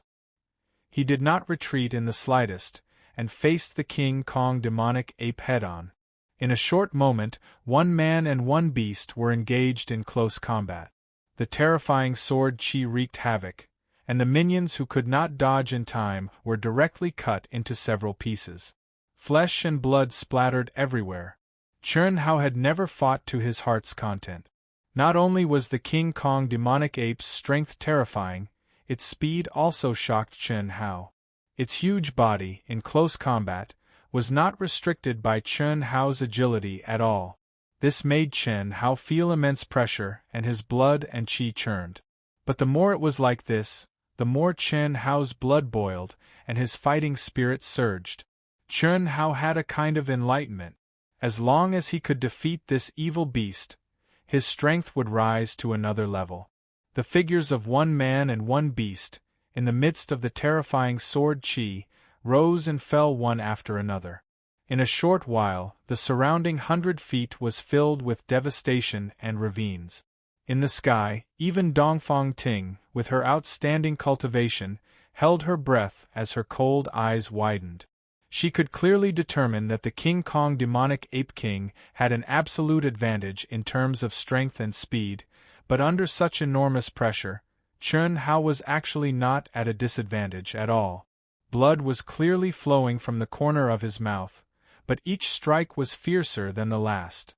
He did not retreat in the slightest, and faced the King Kong demonic ape head-on. In a short moment, one man and one beast were engaged in close combat. The terrifying sword chi wreaked havoc, and the minions who could not dodge in time were directly cut into several pieces. Flesh and blood splattered everywhere. Chun Hao had never fought to his heart's content. Not only was the King Kong demonic ape's strength terrifying, its speed also shocked Chun Hao. Its huge body, in close combat, was not restricted by Chun Hao's agility at all. This made Chun Hao feel immense pressure, and his blood and chi churned. But the more it was like this, the more Chun Hao's blood boiled, and his fighting spirit surged. Chun Hao had a kind of enlightenment. As long as he could defeat this evil beast, his strength would rise to another level. The figures of one man and one beast, in the midst of the terrifying sword chi, rose and fell one after another. In a short while, the surrounding 100 feet was filled with devastation and ravines. In the sky, even Dongfang Ting, with her outstanding cultivation, held her breath as her cold eyes widened. She could clearly determine that the King Kong demonic ape king had an absolute advantage in terms of strength and speed, but under such enormous pressure, Chun Hao was actually not at a disadvantage at all. Blood was clearly flowing from the corner of his mouth, but each strike was fiercer than the last.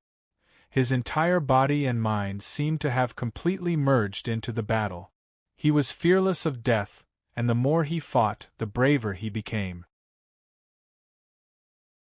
His entire body and mind seemed to have completely merged into the battle. He was fearless of death, and the more he fought, the braver he became.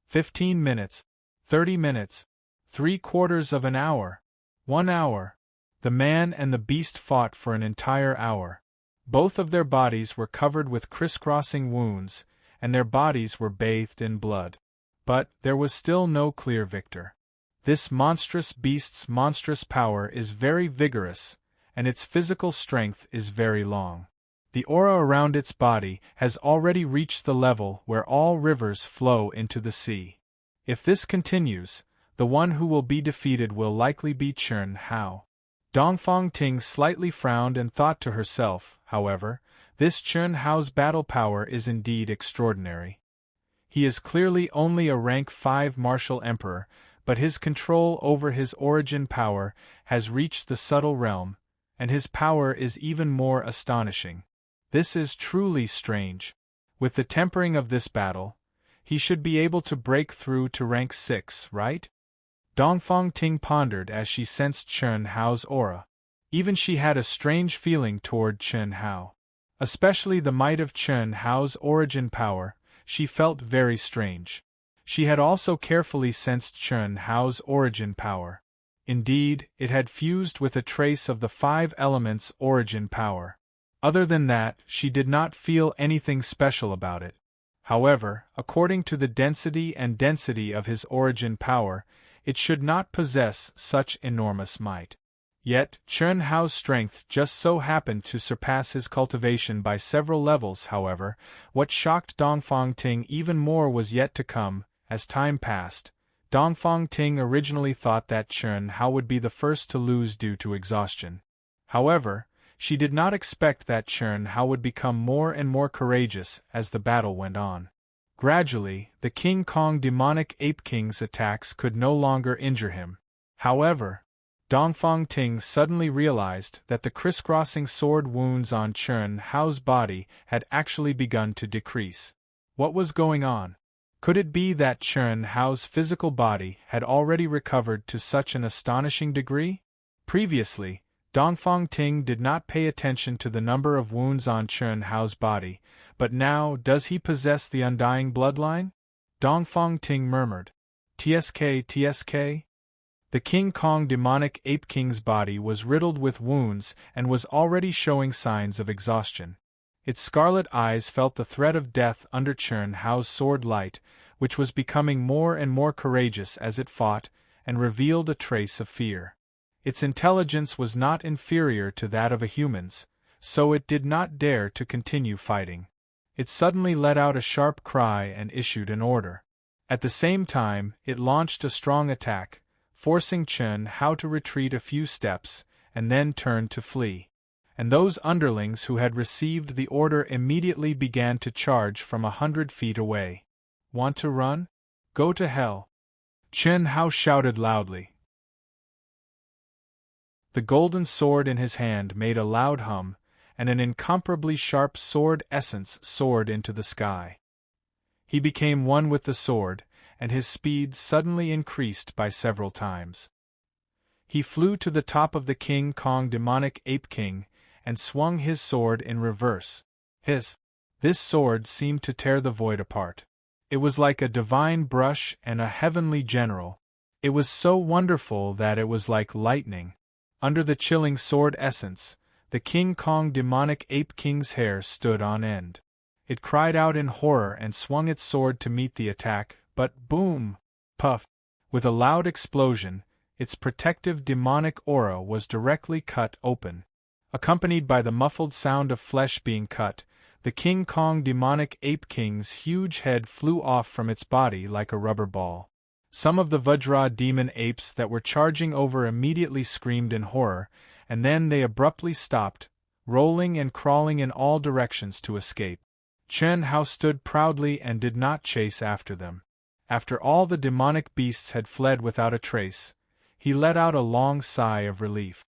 15 minutes, 30 minutes, 3/4 of an hour. 1 hour. The man and the beast fought for an entire hour. Both of their bodies were covered with crisscrossing wounds, and their bodies were bathed in blood. But there was still no clear victor. This monstrous beast's monstrous power is very vigorous, and its physical strength is very long. The aura around its body has already reached the level where all rivers flow into the sea. If this continues, the one who will be defeated will likely be Chen Hao. Dongfang Ting slightly frowned and thought to herself, however, this Chen Hao's battle power is indeed extraordinary. He is clearly only a rank 5 martial emperor, but his control over his origin power has reached the subtle realm, and his power is even more astonishing. This is truly strange. With the tempering of this battle, he should be able to break through to rank 6, right? Dongfang Ting pondered as she sensed Chen Hao's aura. Even she had a strange feeling toward Chen Hao. Especially the might of Chen Hao's origin power, she felt very strange. She had also carefully sensed Chen Hao's origin power. Indeed, it had fused with a trace of the 5 elements' origin power. Other than that, she did not feel anything special about it. However, according to the density of his origin power, it should not possess such enormous might. Yet, Chen Hao's strength just so happened to surpass his cultivation by several levels. However, what shocked Dongfang Ting even more was yet to come. As time passed, Dongfang Ting originally thought that Chen Hao would be the first to lose due to exhaustion. However, she did not expect that Chen Hao would become more and more courageous as the battle went on. Gradually, the King Kong demonic ape king's attacks could no longer injure him. However, Dongfang Ting suddenly realized that the crisscrossing sword wounds on Chen Hao's body had actually begun to decrease. What was going on? Could it be that Chen Hao's physical body had already recovered to such an astonishing degree? Previously, Dongfang Ting did not pay attention to the number of wounds on Chen Hao's body, but now does he possess the undying bloodline? Dongfang Ting murmured. TSK. The King Kong demonic ape king's body was riddled with wounds and was already showing signs of exhaustion. Its scarlet eyes felt the threat of death under Chen Hao's sword light, which was becoming more and more courageous as it fought, and revealed a trace of fear. Its intelligence was not inferior to that of a human's, so it did not dare to continue fighting. It suddenly let out a sharp cry and issued an order. At the same time, it launched a strong attack, forcing Chen Hao to retreat a few steps, and then turned to flee. And those underlings who had received the order immediately began to charge from 100 feet away. Want to run? Go to hell! Chen Hao shouted loudly. The golden sword in his hand made a loud hum, and an incomparably sharp sword essence soared into the sky. He became one with the sword, and his speed suddenly increased by several times. He flew to the top of the King Kong demonic ape king, and swung his sword in reverse. This sword seemed to tear the void apart. It was like a divine brush and a heavenly general. It was so wonderful that it was like lightning. Under the chilling sword essence, the King Kong demonic ape king's hair stood on end. It cried out in horror and swung its sword to meet the attack, but boom! Puff! With a loud explosion, its protective demonic aura was directly cut open. Accompanied by the muffled sound of flesh being cut, the King Kong demonic ape king's huge head flew off from its body like a rubber ball. Some of the Vajra demon apes that were charging over immediately screamed in horror, and then they abruptly stopped, rolling and crawling in all directions to escape. Chen Hao stood proudly and did not chase after them. After all the demonic beasts had fled without a trace, he let out a long sigh of relief.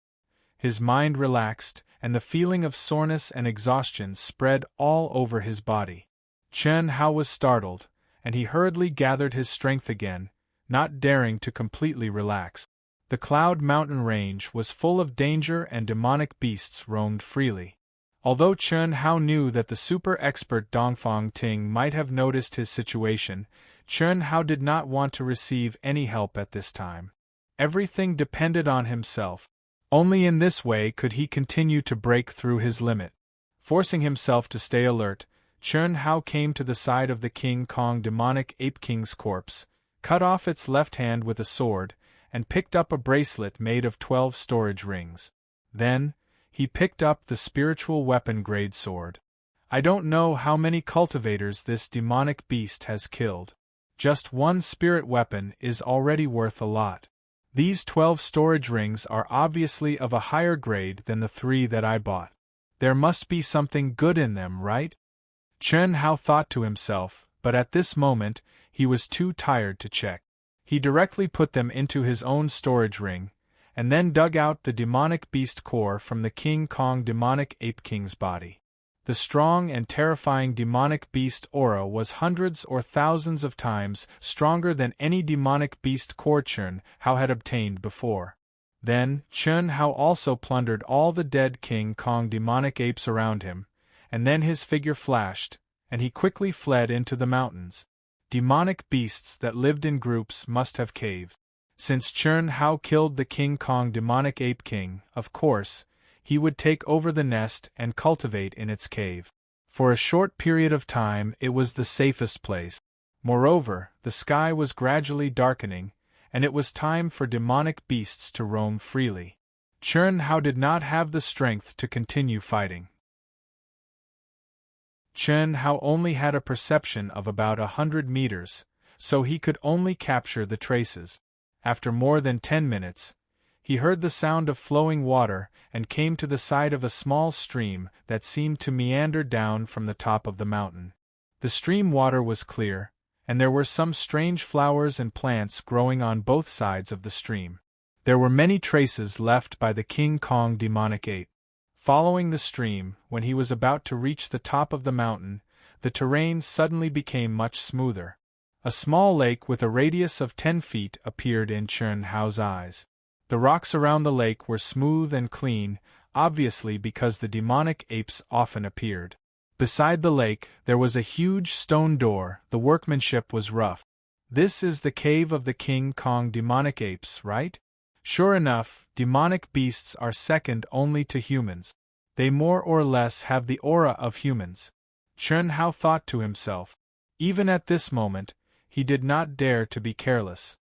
His mind relaxed, and the feeling of soreness and exhaustion spread all over his body. Chen Hao was startled, and he hurriedly gathered his strength again, not daring to completely relax. The Cloud Mountain range was full of danger and demonic beasts roamed freely. Although Chen Hao knew that the super-expert Dongfang Ting might have noticed his situation, Chen Hao did not want to receive any help at this time. Everything depended on himself. Only in this way could he continue to break through his limit. Forcing himself to stay alert, Chun Hao came to the side of the King Kong demonic ape king's corpse, cut off its left hand with a sword, and picked up a bracelet made of 12 storage rings. Then, he picked up the spiritual weapon-grade sword. I don't know how many cultivators this demonic beast has killed. Just one spirit weapon is already worth a lot. These 12 storage rings are obviously of a higher grade than the 3 that I bought. There must be something good in them, right? Chun Hao thought to himself, but at this moment, he was too tired to check. He directly put them into his own storage ring, and then dug out the demonic beast core from the King Kong demonic ape king's body. The strong and terrifying demonic beast aura was hundreds or thousands of times stronger than any demonic beast core Chun Hao had obtained before. Then, Chun Hao also plundered all the dead King Kong demonic apes around him, and then his figure flashed, and he quickly fled into the mountains. Demonic beasts that lived in groups must have caved. Since Chun Hao killed the King Kong demonic ape king, of course, he would take over the nest and cultivate in its cave. For a short period of time it was the safest place. Moreover, the sky was gradually darkening, and it was time for demonic beasts to roam freely. Chun Hao did not have the strength to continue fighting. Chun Hao only had a perception of about 100 meters, so he could only capture the traces. After more than 10 minutes, he heard the sound of flowing water and came to the side of a small stream that seemed to meander down from the top of the mountain. The stream water was clear, and there were some strange flowers and plants growing on both sides of the stream. There were many traces left by the King Kong demonic ape. Following the stream, when he was about to reach the top of the mountain, the terrain suddenly became much smoother. A small lake with a radius of 10 feet appeared in Chun Hao's eyes. The rocks around the lake were smooth and clean, obviously because the demonic apes often appeared. Beside the lake, there was a huge stone door. The workmanship was rough. This is the cave of the King Kong demonic apes, right? Sure enough, demonic beasts are second only to humans. They more or less have the aura of humans. Chun Hao thought to himself. Even at this moment, he did not dare to be careless.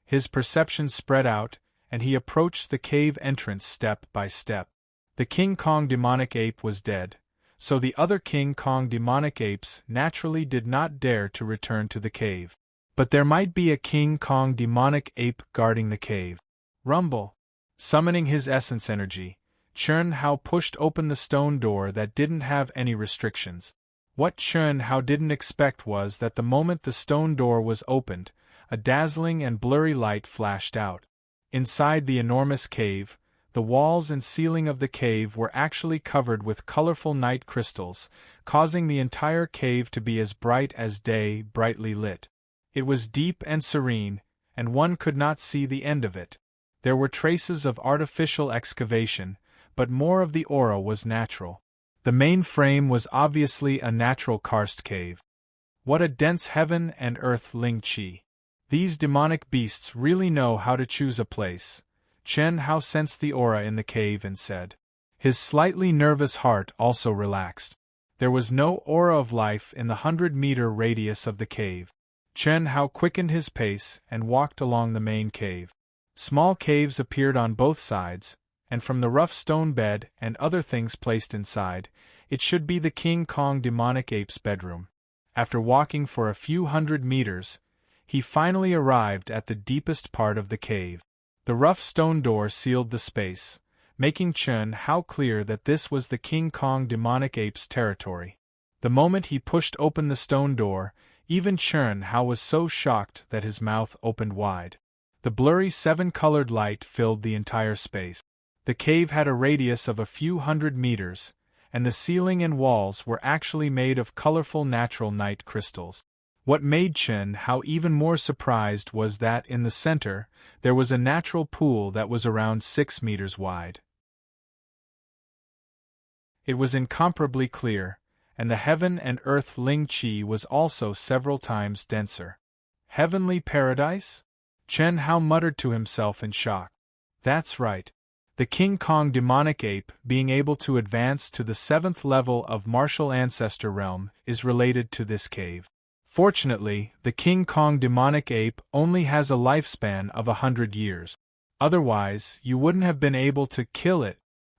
His perception spread out, and he approached the cave entrance step by step. The King Kong demonic ape was dead, so the other King Kong demonic apes naturally did not dare to return to the cave. But there might be a King Kong demonic ape guarding the cave. Rumble. Summoning his essence energy, Chun Hao pushed open the stone door that didn't have any restrictions. What Chun Hao didn't expect was that the moment the stone door was opened, a dazzling and blurry light flashed out. Inside the enormous cave, the walls and ceiling of the cave were actually covered with colorful night crystals, causing the entire cave to be as bright as day, brightly lit. It was deep and serene, and one could not see the end of it. There were traces of artificial excavation, but more of the aura was natural. The main frame was obviously a natural karst cave. What a dense heaven and earth Ling Qi. These demonic beasts really know how to choose a place. Chun Hao sensed the aura in the cave and said. His slightly nervous heart also relaxed. There was no aura of life in the 100-meter radius of the cave. Chun Hao quickened his pace and walked along the main cave. Small caves appeared on both sides, and from the rough stone bed and other things placed inside, it should be the King Kong demonic ape's bedroom. After walking for a few 100 meters, he finally arrived at the deepest part of the cave. The rough stone door sealed the space, making Chun Hao clear that this was the King Kong demonic ape's territory. The moment he pushed open the stone door, even Chun Hao was so shocked that his mouth opened wide. The blurry 7-colored light filled the entire space. The cave had a radius of a few 100 meters, and the ceiling and walls were actually made of colorful natural night crystals. What made Chun Hao even more surprised was that in the center, there was a natural pool that was around 6 meters wide. It was incomparably clear, and the heaven and earth Ling Qi was also several times denser. Heavenly paradise? Chen Hao muttered to himself in shock. That's right. The King Kong demonic ape, being able to advance to the 7th level of martial ancestor realm, is related to this cave. Fortunately, the King Kong demonic ape only has a lifespan of 100 years. Otherwise, you wouldn't have been able to kill it.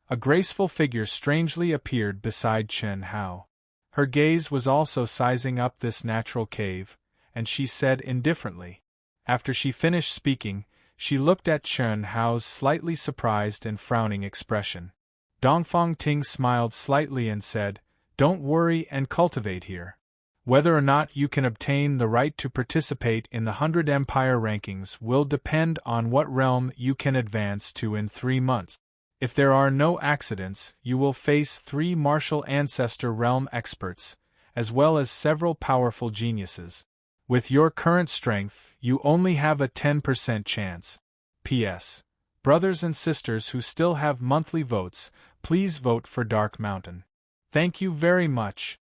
A graceful figure strangely appeared beside Chen Hao. Her gaze was also sizing up this natural cave, and she said indifferently. After she finished speaking, she looked at Chen Hao's slightly surprised and frowning expression. Dongfang Ting smiled slightly and said, "Don't worry and cultivate here. Whether or not you can obtain the right to participate in the 100 Empire rankings will depend on what realm you can advance to in 3 months. If there are no accidents, you will face 3 martial ancestor realm experts, as well as several powerful geniuses. With your current strength, you only have a 10% chance. P.S. Brothers and sisters who still have monthly votes, please vote for Dark Mountain. Thank you very much."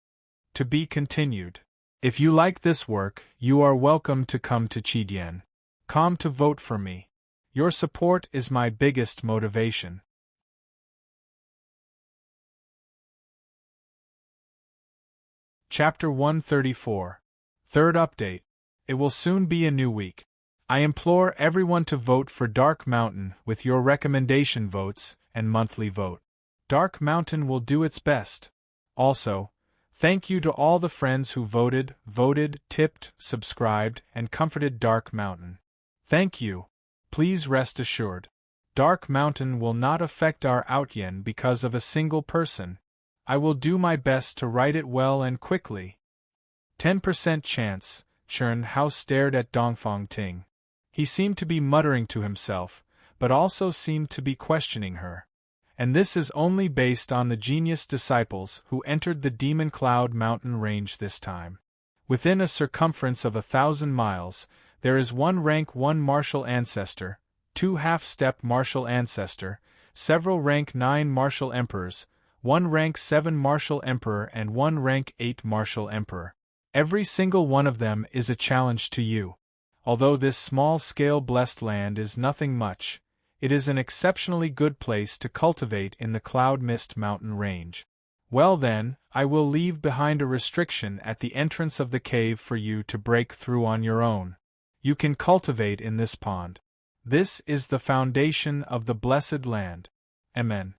To be continued. If you like this work, you are welcome to come to Chidian.com to vote for me. Your support is my biggest motivation. Chapter 134. Third update. It will soon be a new week. I implore everyone to vote for Dark Mountain with your recommendation votes and monthly vote. Dark Mountain will do its best. Also, thank you to all the friends who voted, tipped, subscribed, and comforted Dark Mountain. Thank you. Please rest assured. Dark Mountain will not affect our outyen because of a single person. I will do my best to write it well and quickly. 10% chance. Chen Hao stared at Dongfang Ting. He seemed to be muttering to himself, but also seemed to be questioning her. And this is only based on the genius disciples who entered the Demon Cloud mountain range this time. Within a circumference of 1,000 miles, there is 1 rank 1 martial ancestor, 2 half-step martial ancestor, several rank 9 martial emperors, 1 rank 7 martial emperor and 1 rank 8 martial emperor. Every single one of them is a challenge to you. Although this small-scale blessed land is nothing much, it is an exceptionally good place to cultivate in the Cloud Mist mountain range. Well then, I will leave behind a restriction at the entrance of the cave for you to break through on your own. You can cultivate in this pond. This is the foundation of the blessed land. Amen.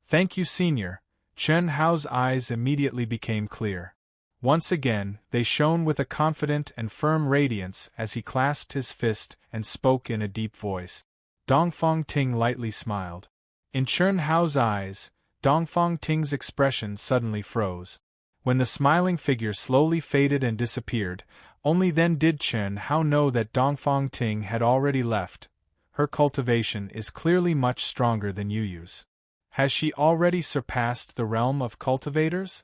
Thank you, Senior. Chen Hao's eyes immediately became clear. Once again, they shone with a confident and firm radiance as he clasped his fist and spoke in a deep voice. Dongfang Ting lightly smiled. In Chen Hao's eyes, Dongfang Ting's expression suddenly froze. When the smiling figure slowly faded and disappeared, only then did Chen Hao know that Dongfang Ting had already left. Her cultivation is clearly much stronger than Yuyu's. Has she already surpassed the realm of cultivators?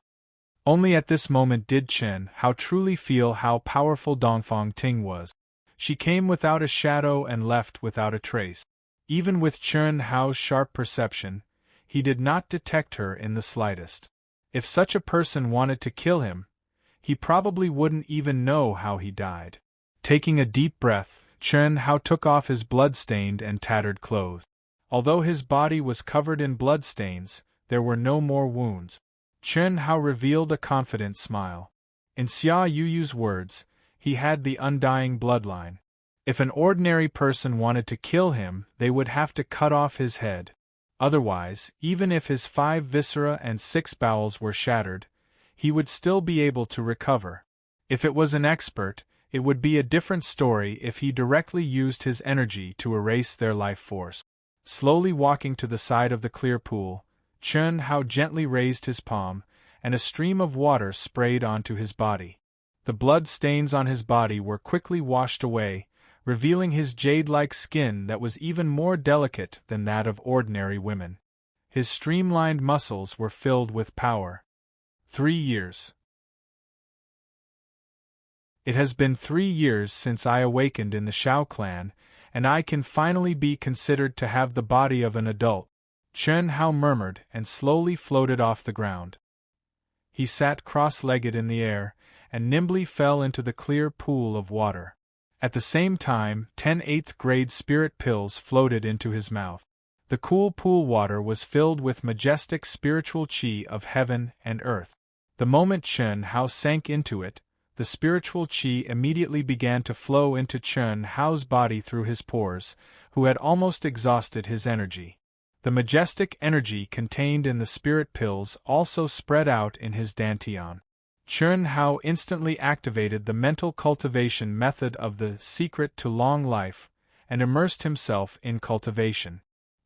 Only at this moment did Chen Hao truly feel how powerful Dongfang Ting was. She came without a shadow and left without a trace. Even with Chen Hao's sharp perception, he did not detect her in the slightest. If such a person wanted to kill him, he probably wouldn't even know how he died. Taking a deep breath, Chen Hao took off his blood-stained and tattered clothes. Although his body was covered in bloodstains, there were no more wounds. Chen Hao revealed a confident smile. In Xia Yuyu's words, he had the undying bloodline. If an ordinary person wanted to kill him, they would have to cut off his head. Otherwise, even if his 5 viscera and 6 bowels were shattered, he would still be able to recover. If it was an expert, it would be a different story if he directly used his energy to erase their life force. Slowly walking to the side of the clear pool, Chen Hao gently raised his palm, and a stream of water sprayed onto his body. The blood stains on his body were quickly washed away, revealing his jade-like skin that was even more delicate than that of ordinary women. His streamlined muscles were filled with power. 3 years. It has been 3 years since I awakened in the Shao clan, and I can finally be considered to have the body of an adult, Chen Hao murmured and slowly floated off the ground. He sat cross-legged in the air, and nimbly fell into the clear pool of water. At the same time, 10 8th-grade spirit pills floated into his mouth. The cool pool water was filled with majestic spiritual chi of heaven and earth. The moment Chen Hao sank into it, the spiritual chi immediately began to flow into Chen Hao's body through his pores, who had almost exhausted his energy. The majestic energy contained in the spirit pills also spread out in his dantian. Chen Hao instantly activated the mental cultivation method of the secret to long life, and immersed himself in cultivation.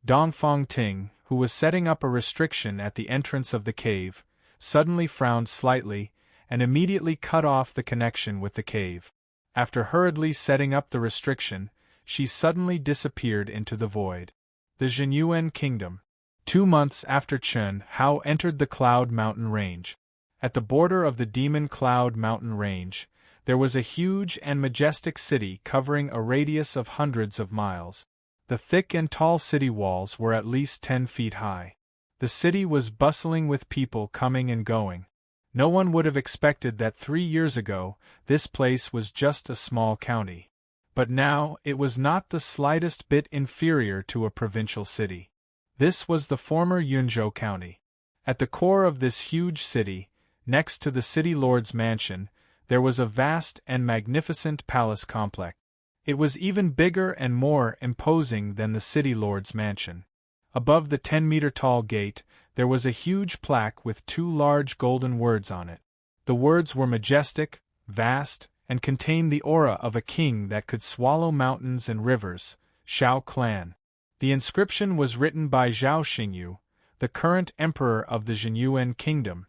Dongfang Ting, who was setting up a restriction at the entrance of the cave, suddenly frowned slightly, and immediately cut off the connection with the cave. After hurriedly setting up the restriction, she suddenly disappeared into the void. The Jinyuan Kingdom. 2 months after Chen Hao entered the Cloud Mountain Range. At the border of the Demon Cloud Mountain Range, there was a huge and majestic city covering a radius of hundreds of miles. The thick and tall city walls were at least 10 feet high. The city was bustling with people coming and going. No one would have expected that 3 years ago this place was just a small county. But now it was not the slightest bit inferior to a provincial city. This was the former Yunzhou County. At the core of this huge city, next to the city lord's mansion, there was a vast and magnificent palace complex. It was even bigger and more imposing than the city lord's mansion. Above the 10-meter-tall gate, there was a huge plaque with 2 large golden words on it. The words were majestic, vast, and contained the aura of a king that could swallow mountains and rivers, Shao Clan. The inscription was written by Zhao Xingyu, the current emperor of the Jinyuan Kingdom.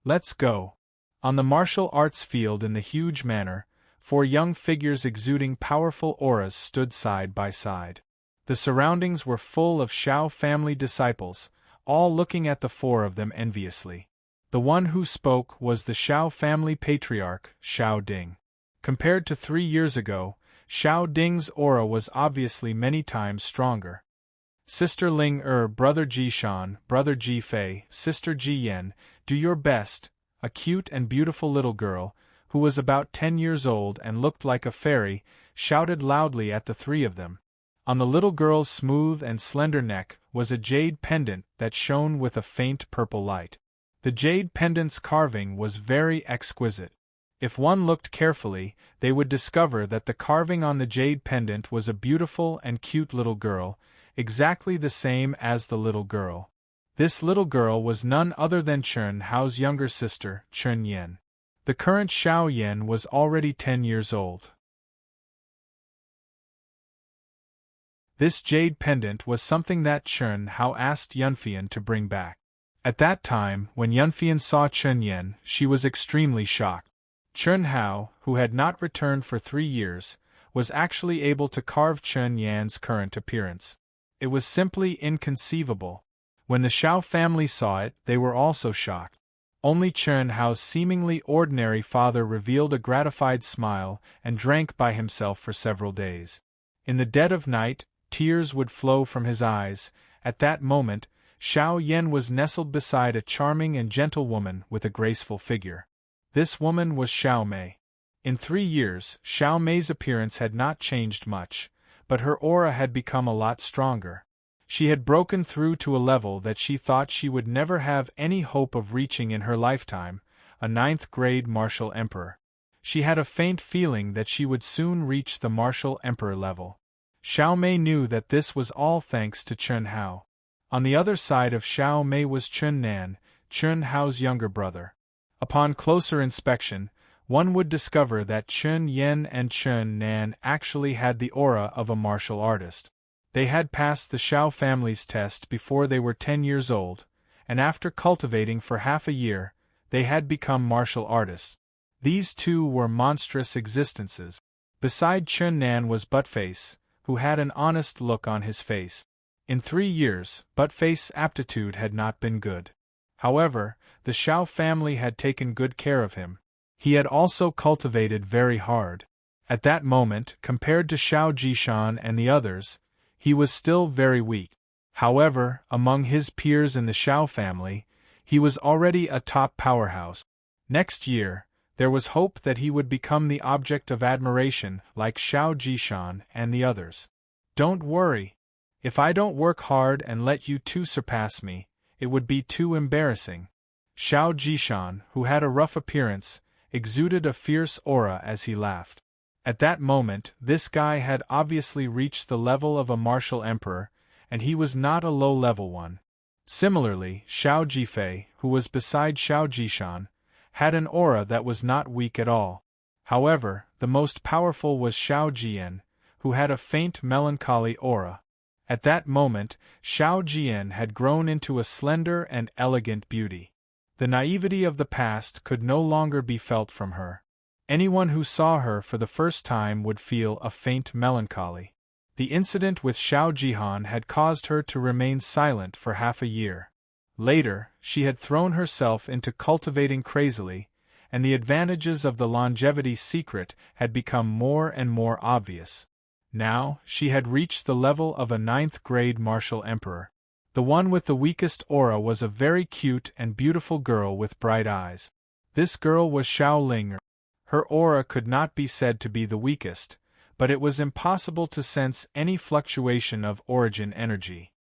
Let's go. On the martial arts field in the huge manor, 4 young figures exuding powerful auras stood side by side. The surroundings were full of Shao family disciples, all looking at the 4 of them enviously. The one who spoke was the Shao family patriarch, Shao Ding. Compared to 3 years ago, Shao Ding's aura was obviously many times stronger. Sister Ling Brother Ji Shan, Brother Ji Fei, Sister Ji Yen, do your best. A cute and beautiful little girl, who was about 10 years old and looked like a fairy, shouted loudly at the 3 of them. On the little girl's smooth and slender neck was a jade pendant that shone with a faint purple light. The jade pendant's carving was very exquisite. If one looked carefully, they would discover that the carving on the jade pendant was a beautiful and cute little girl, exactly the same as the little girl. This little girl was none other than Chen Hao's younger sister, Chen Yan. The current Shao Yan was already 10 years old. This jade pendant was something that Chen Hao asked Yunfian to bring back. At that time, when Yunfian saw Chen Yan, she was extremely shocked. Chen Hao, who had not returned for 3 years, was actually able to carve Chen Yan's current appearance. It was simply inconceivable. When the Shao family saw it, they were also shocked. Only Chen Hao's seemingly ordinary father revealed a gratified smile and drank by himself for several days. In the dead of night, tears would flow from his eyes. At that moment, Shao Yan was nestled beside a charming and gentle woman with a graceful figure. This woman was Xiao Mei. In 3 years, Xiao Mei's appearance had not changed much, but her aura had become a lot stronger. She had broken through to a level that she thought she would never have any hope of reaching in her lifetime, a 9th-grade martial emperor. She had a faint feeling that she would soon reach the martial emperor level. Xiao Mei knew that this was all thanks to Chen Hao. On the other side of Xiao Mei was Chen Nan, Chen Hao's younger brother. Upon closer inspection, one would discover that Chen Yan and Chen Nan actually had the aura of a martial artist. They had passed the Shao family's test before they were 10 years old, and after cultivating for half a year, they had become martial artists. These 2 were monstrous existences. Beside Chen Nan was Buttface, who had an honest look on his face. In 3 years, Buttface's aptitude had not been good. However, the Shao family had taken good care of him. He had also cultivated very hard. At that moment, compared to Shao Jishan and the others, he was still very weak. However, among his peers in the Shao family, he was already a top powerhouse. Next year, There was hope that he would become the object of admiration like Xiao Jishan and the others. Don't worry. If I don't work hard and let you two surpass me, it would be too embarrassing. Xiao Jishan, who had a rough appearance, exuded a fierce aura as he laughed. At that moment, this guy had obviously reached the level of a martial emperor, and he was not a low-level one. Similarly, Xiao Jifei, who was beside Xiao Jishan, had an aura that was not weak at all. However, the most powerful was Xiao Jian, who had a faint melancholy aura. At that moment, Xiao Jian had grown into a slender and elegant beauty. The naivety of the past could no longer be felt from her. Anyone who saw her for the first time would feel a faint melancholy. The incident with Xiao Jihan had caused her to remain silent for half a year. Later, she had thrown herself into cultivating crazily, and the advantages of the longevity secret had become more and more obvious. Now, she had reached the level of a 9th-grade martial emperor. The one with the weakest aura was a very cute and beautiful girl with bright eyes. This girl was Xiao Ling. Her aura could not be said to be the weakest, but it was impossible to sense any fluctuation of origin energy.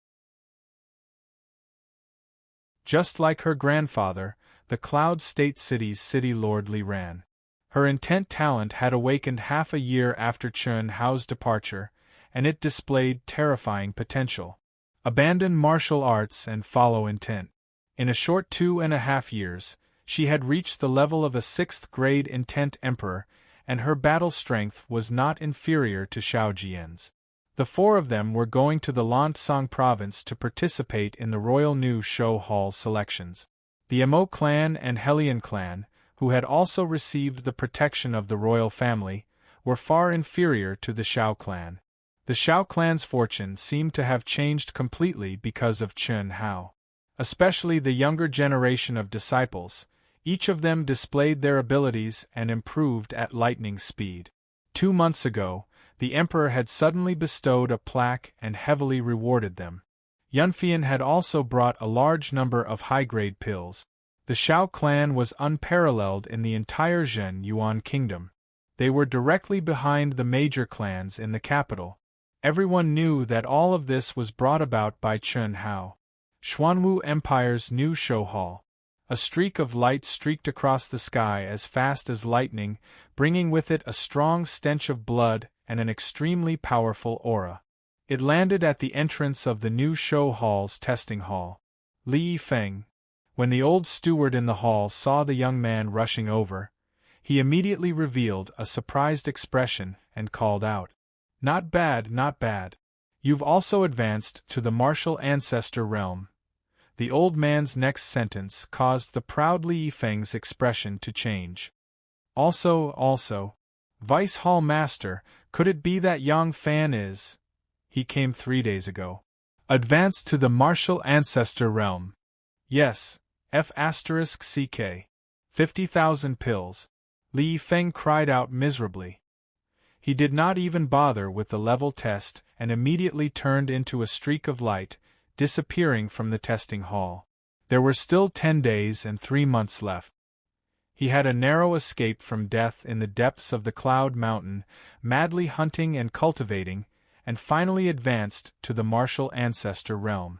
Just like her grandfather, the Cloud State City's City Lord Li Ran. Her intent talent had awakened half a year after Chun Hao's departure, and it displayed terrifying potential. Abandon martial arts and follow intent. In a short 2.5 years, she had reached the level of a 6th-grade intent emperor, and her battle strength was not inferior to Xiao Jian's. The four of them were going to the Lantsong province to participate in the Royal New Show Hall selections. The Mo clan and Helian clan, who had also received the protection of the royal family, were far inferior to the Xiao clan. The Xiao clan's fortune seemed to have changed completely because of Chun Hao. Especially the younger generation of disciples, each of them displayed their abilities and improved at lightning speed. 2 months ago, the emperor had suddenly bestowed a plaque and heavily rewarded them. Yunfian had also brought a large number of high-grade pills. The Xiao clan was unparalleled in the entire Zhen Yuan kingdom. They were directly behind the major clans in the capital. Everyone knew that all of this was brought about by Chun Hao. Xuanwu Empire's new show hall. A streak of light streaked across the sky as fast as lightning, bringing with it a strong stench of blood and an extremely powerful aura. It landed at the entrance of the new show hall's testing hall. Li Feng. When the old steward in the hall saw the young man rushing over, he immediately revealed a surprised expression and called out, "Not bad, not bad. You've also advanced to the martial ancestor realm." The old man's next sentence caused the proud Li Feng's expression to change. Also, Vice Hall Master, could it be that Yang Fan is? He came 3 days ago. Advanced to the martial ancestor realm. Yes, F***CK. 50,000 pills. Li Feng cried out miserably. He did not even bother with the level test and immediately turned into a streak of light, disappearing from the testing hall. There were still 10 days and 3 months left. He had a narrow escape from death in the depths of the Cloud Mountain, madly hunting and cultivating, and finally advanced to the martial ancestor realm.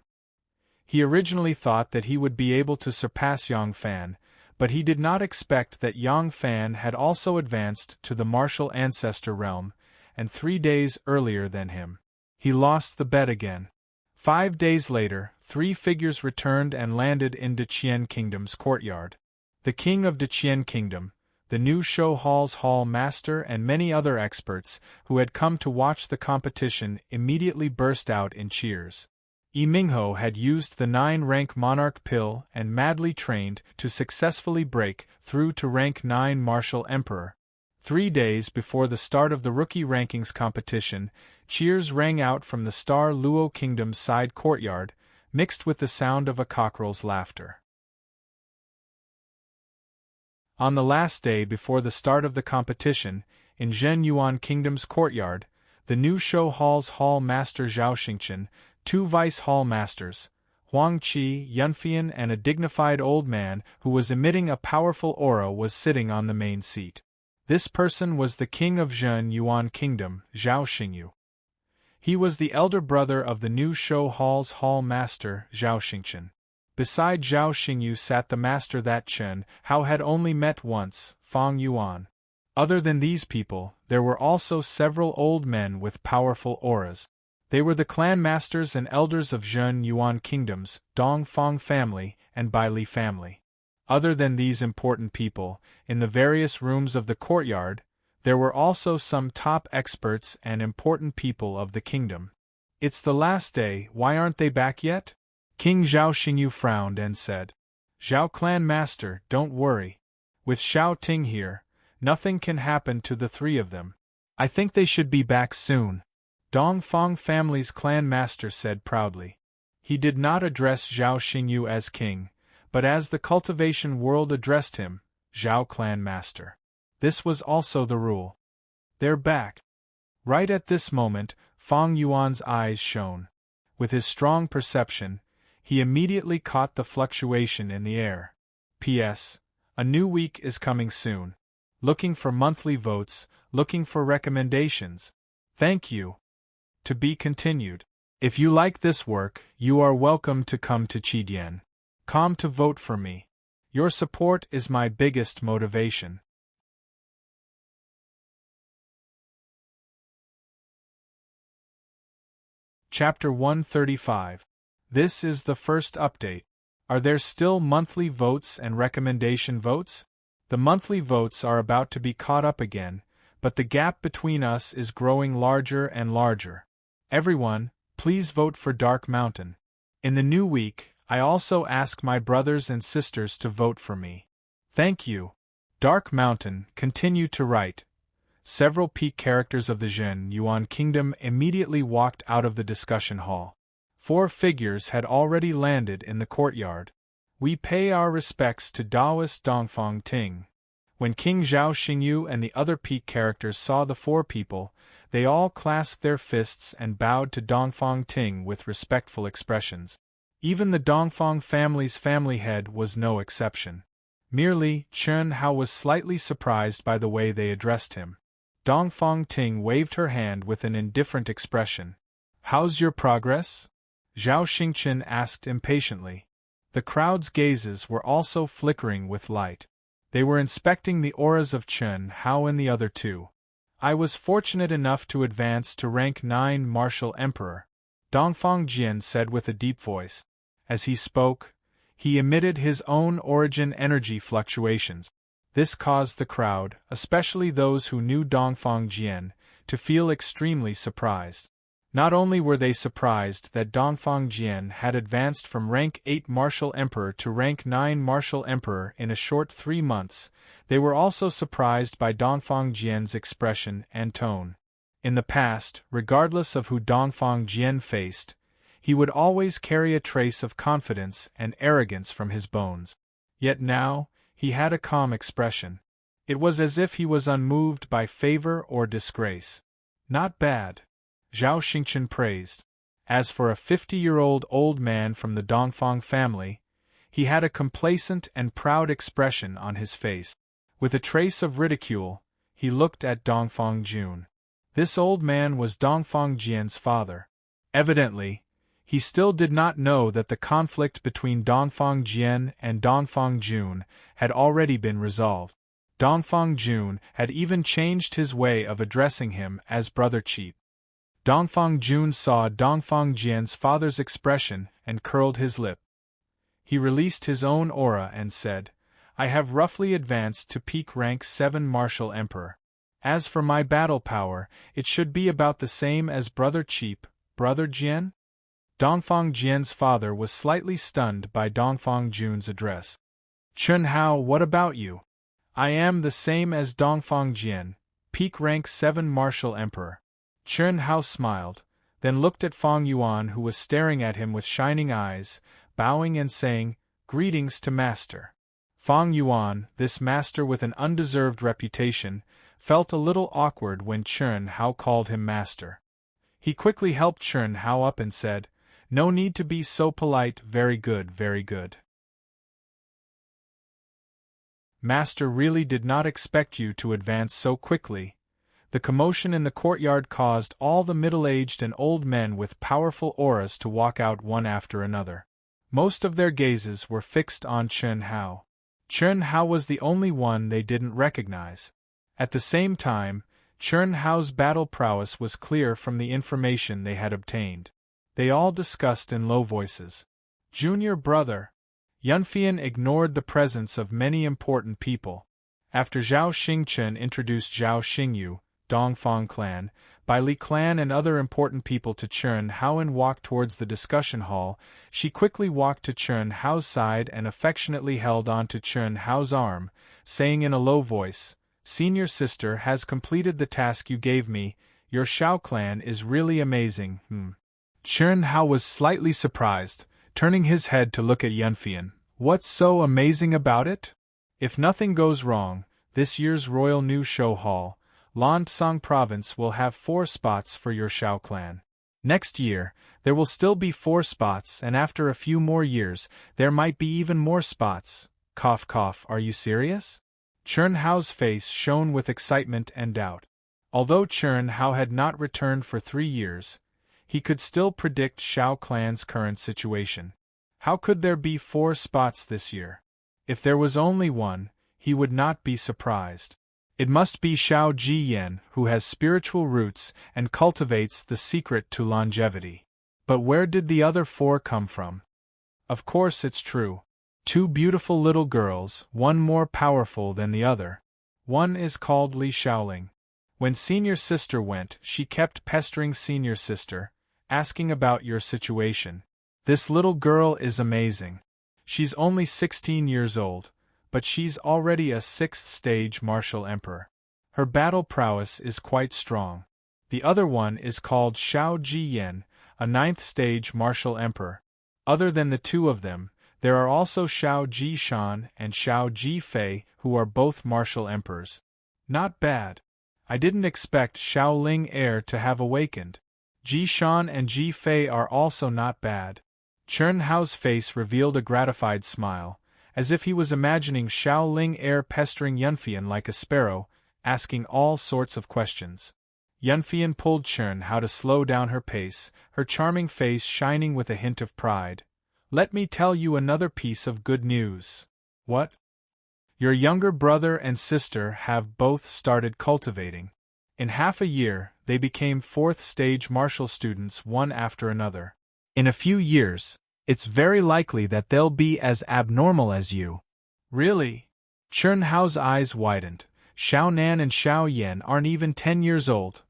He originally thought that he would be able to surpass Yang Fan, but he did not expect that Yang Fan had also advanced to the martial ancestor realm, and 3 days earlier than him. He lost the bet again. 5 days later, 3 figures returned and landed in Deqian Kingdom's courtyard. The king of Deqian Kingdom, the new show hall's hall master and many other experts who had come to watch the competition immediately burst out in cheers. Yi Mingho had used the 9-rank monarch pill and madly trained to successfully break through to rank 9 martial emperor. 3 days before the start of the rookie rankings competition, cheers rang out from the Star Luo Kingdom's side courtyard, mixed with the sound of a cockerel's laughter. On the last day before the start of the competition, in Zhen Yuan Kingdom's courtyard, the new show hall's hall master Zhao Xingchen, 2 vice hall masters, Huang Qi, Yunfian, and a dignified old man who was emitting a powerful aura was sitting on the main seat. This person was the king of Zhen Yuan Kingdom, Zhao Xingyu. He was the elder brother of the new show hall's hall master, Zhao Xingchen. Beside Zhao Xingyu sat the master that Chen Hao had only met once, Fang Yuan. Other than these people, there were also several old men with powerful auras. They were the clan masters and elders of Zhen Yuan kingdoms, Dongfang family, and Baili family. Other than these important people, in the various rooms of the courtyard, there were also some top experts and important people of the kingdom. It's the last day, why aren't they back yet? King Zhao Xingyu frowned and said. Zhao clan master, don't worry. With Xiao Ting here, nothing can happen to the three of them. I think they should be back soon. Dongfang family's clan master said proudly. He did not address Zhao Xingyu as king, but as the cultivation world addressed him, Zhao clan master. This was also the rule. They're back. Right at this moment, Fang Yuan's eyes shone. With his strong perception, he immediately caught the fluctuation in the air. P.S. A new week is coming soon. Looking for monthly votes, looking for recommendations. Thank you. To be continued. If you like this work, you are welcome to come to Chidian.com to vote for me. Your support is my biggest motivation. Chapter 135. This is the first update. Are there still monthly votes and recommendation votes? The monthly votes are about to be caught up again, but the gap between us is growing larger and larger. Everyone, please vote for Dark Mountain. In the new week, I also ask my brothers and sisters to vote for me. Thank you. Dark Mountain, continue to write. Several peak characters of the Zhen Yuan Kingdom immediately walked out of the discussion hall. 4 figures had already landed in the courtyard. We pay our respects to Taoist Dongfang Ting. When King Zhao Xingyu and the other peak characters saw the 4 people, they all clasped their fists and bowed to Dongfang Ting with respectful expressions. Even the Dongfang family's family head was no exception. Merely, Chen Hao was slightly surprised by the way they addressed him. Dongfang Ting waved her hand with an indifferent expression. How's your progress? Zhao Xingchen asked impatiently. The crowd's gazes were also flickering with light. They were inspecting the auras of Chen Hao and the other 2. I was fortunate enough to advance to rank 9 Martial Emperor, Dongfang Jian said with a deep voice. As he spoke, he emitted his own origin energy fluctuations. This caused the crowd, especially those who knew Dongfang Jian, to feel extremely surprised. Not only were they surprised that Dongfang Jian had advanced from rank 8 Martial Emperor to rank 9 Martial Emperor in a short 3 months, they were also surprised by Dongfang Jian's expression and tone. In the past, regardless of who Dongfang Jian faced, he would always carry a trace of confidence and arrogance from his bones. Yet now, he had a calm expression. It was as if he was unmoved by favor or disgrace. Not bad. Zhao Xingchen praised. As for a 50-year-old old man from the Dongfang family, he had a complacent and proud expression on his face. With a trace of ridicule, he looked at Dongfang Jun. This old man was Dongfang Jian's father. Evidently, he still did not know that the conflict between Dongfang Jian and Dongfang Jun had already been resolved. Dongfang Jun had even changed his way of addressing him as Brother Cheap. Dongfang Jun saw Dongfang Jian's father's expression and curled his lip. He released his own aura and said, I have roughly advanced to peak rank 7 Martial Emperor. As for my battle power, it should be about the same as Brother Cheap, Brother Jian? Dongfang Jian's father was slightly stunned by Dongfang Jun's address. Chen Hao, what about you? I am the same as Dongfang Jian, peak rank 7 Martial Emperor. Chen Hao smiled, then looked at Fang Yuan who was staring at him with shining eyes, bowing and saying, Greetings to Master. Fang Yuan, this master with an undeserved reputation, felt a little awkward when Chen Hao called him master. He quickly helped Chen Hao up and said, No need to be so polite, very good, very good. Master really did not expect you to advance so quickly. The commotion in the courtyard caused all the middle-aged and old men with powerful auras to walk out one after another. Most of their gazes were fixed on Chen Hao. Chen Hao was the only one they didn't recognize. At the same time, Chen Hao's battle prowess was clear from the information they had obtained. They all discussed in low voices. Junior brother. Yunfian ignored the presence of many important people. After Zhao Xingchen introduced Zhao Xingyu, Dongfang clan, Bai Li clan and other important people to Chen Hao and walked towards the discussion hall, she quickly walked to Chen Hao's side and affectionately held on to Chen Hao's arm, saying in a low voice, "Senior sister has completed the task you gave me, your Shao clan is really amazing, Chen Hao was slightly surprised, turning his head to look at Yunfian. What's so amazing about it? If nothing goes wrong, this year's Royal New Show Hall, Lansang Province will have 4 spots for your Shao clan. Next year, there will still be 4 spots and after a few more years, there might be even more spots. Cough cough, are you serious? Chen Hao's face shone with excitement and doubt. Although Chen Hao had not returned for 3 years, he could still predict Shao clan's current situation. How could there be 4 spots this year? If there was only 1, he would not be surprised. It must be Shao Jiyan who has spiritual roots and cultivates the secret to longevity. But where did the other 4 come from? Of course it's true. 2 beautiful little girls, one more powerful than the other. One is called Li Shaoling. When senior sister went, she kept pestering senior sister, asking about your situation. This little girl is amazing. She's only 16 years old, but she's already a 6th-stage martial emperor. Her battle prowess is quite strong. The other one is called Shao Jiyan, a 9th-stage martial emperor. Other than the 2 of them, there are also Shao Jishan and Shao Jifei who are both martial emperors. Not bad. I didn't expect Shao Ling heir to have awakened. Jishan and Jifei are also not bad. Chen Hao's face revealed a gratified smile, as if he was imagining Shao Ling heir pestering Yunfian like a sparrow, asking all sorts of questions. Yunfian pulled Chen Hao to slow down her pace, her charming face shining with a hint of pride. Let me tell you another piece of good news. What? Your younger brother and sister have both started cultivating. In half a year, they became 4th-stage martial students one after another. In a few years, it's very likely that they'll be as abnormal as you. Really? Chen Hao's eyes widened. Shao Nan and Shao Yan aren't even 10 years old.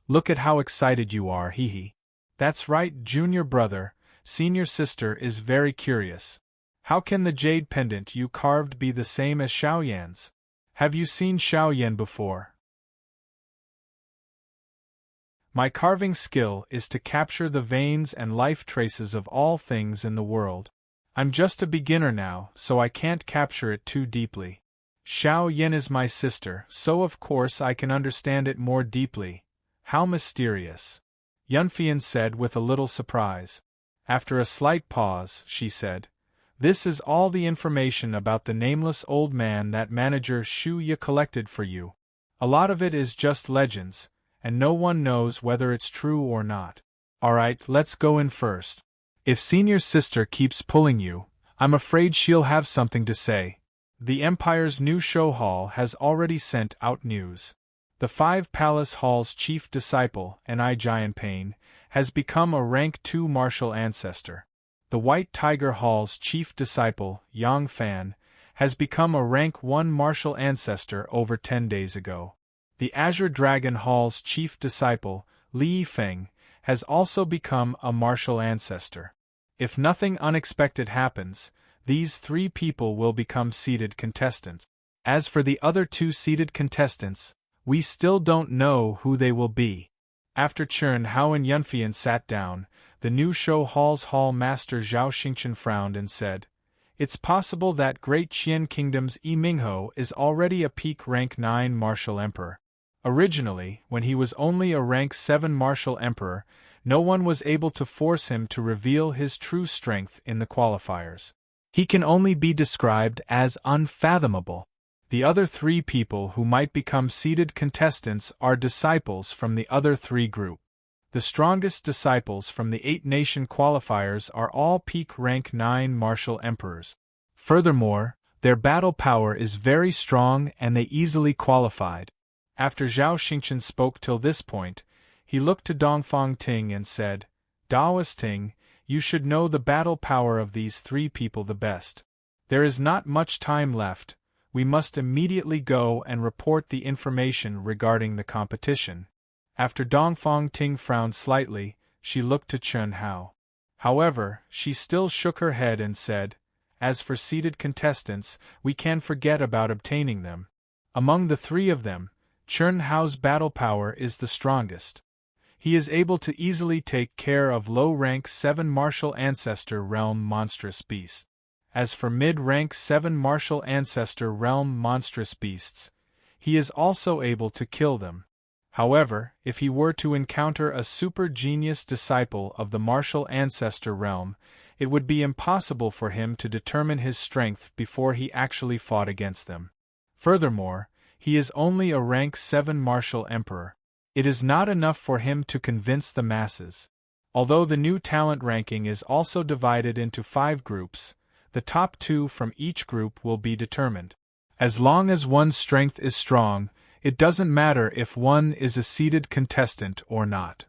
Look at how excited you are, hee. That's right, junior brother, senior sister is very curious. How can the jade pendant you carved be the same as Shao Yan's? Have you seen Shao Yan before? My carving skill is to capture the veins and life traces of all things in the world. I'm just a beginner now, so I can't capture it too deeply. Shao Yan is my sister, so of course I can understand it more deeply. How mysterious. Yunfian said with a little surprise. After a slight pause, she said, "This is all the information about the nameless old man that manager Shu Ye collected for you. A lot of it is just legends, and no one knows whether it's true or not. Alright, let's go in first. If senior sister keeps pulling you, I'm afraid she'll have something to say." The Empire's new show hall has already sent out news. The 5 Palace Hall's chief disciple, Ni Jianpain, has become a rank 2 martial ancestor. The White Tiger Hall's chief disciple, Yang Fan, has become a rank 1 martial ancestor over 10 days ago. The Azure Dragon Hall's chief disciple, Li Yifeng, has also become a martial ancestor. If nothing unexpected happens, these 3 people will become seeded contestants. As for the other 2 seeded contestants, we still don't know who they will be. After Chen Hao and Yunfian sat down, the new show hall's hall master Zhao Xingchen frowned and said, "It's possible that Great Qian Kingdom's Yi Mingho is already a peak rank 9 martial emperor. Originally, when he was only a rank 7 martial emperor, No one was able to force him to reveal his true strength in the qualifiers. He can only be described as unfathomable. The other 3 people who might become seeded contestants are disciples from the other 3 group. The strongest disciples from the 8-nation qualifiers are all peak rank 9 martial emperors. Furthermore, their battle power is very strong and they easily qualified. After Zhao Xingchen spoke till this point, he looked to Dongfang Ting and said, Daoist Ting, you should know the battle power of these 3 people the best. There is not much time left, we must immediately go and report the information regarding the competition. After Dongfang Ting frowned slightly, she looked to Chen Hao. However, she still shook her head and said, as for seeded contestants, we can forget about obtaining them. Among the 3 of them, Chen Hao's battle power is the strongest. He is able to easily take care of low-rank 7 martial ancestor realm monstrous beasts. As for mid-rank 7 martial ancestor realm monstrous beasts, he is also able to kill them. However, if he were to encounter a super genius disciple of the martial ancestor realm, it would be impossible for him to determine his strength before he actually fought against them. Furthermore, he is only a rank 7 martial emperor. It is not enough for him to convince the masses. Although the new talent ranking is also divided into 5 groups, the top 2 from each group will be determined. As long as one's strength is strong, it doesn't matter if one is a seeded contestant or not.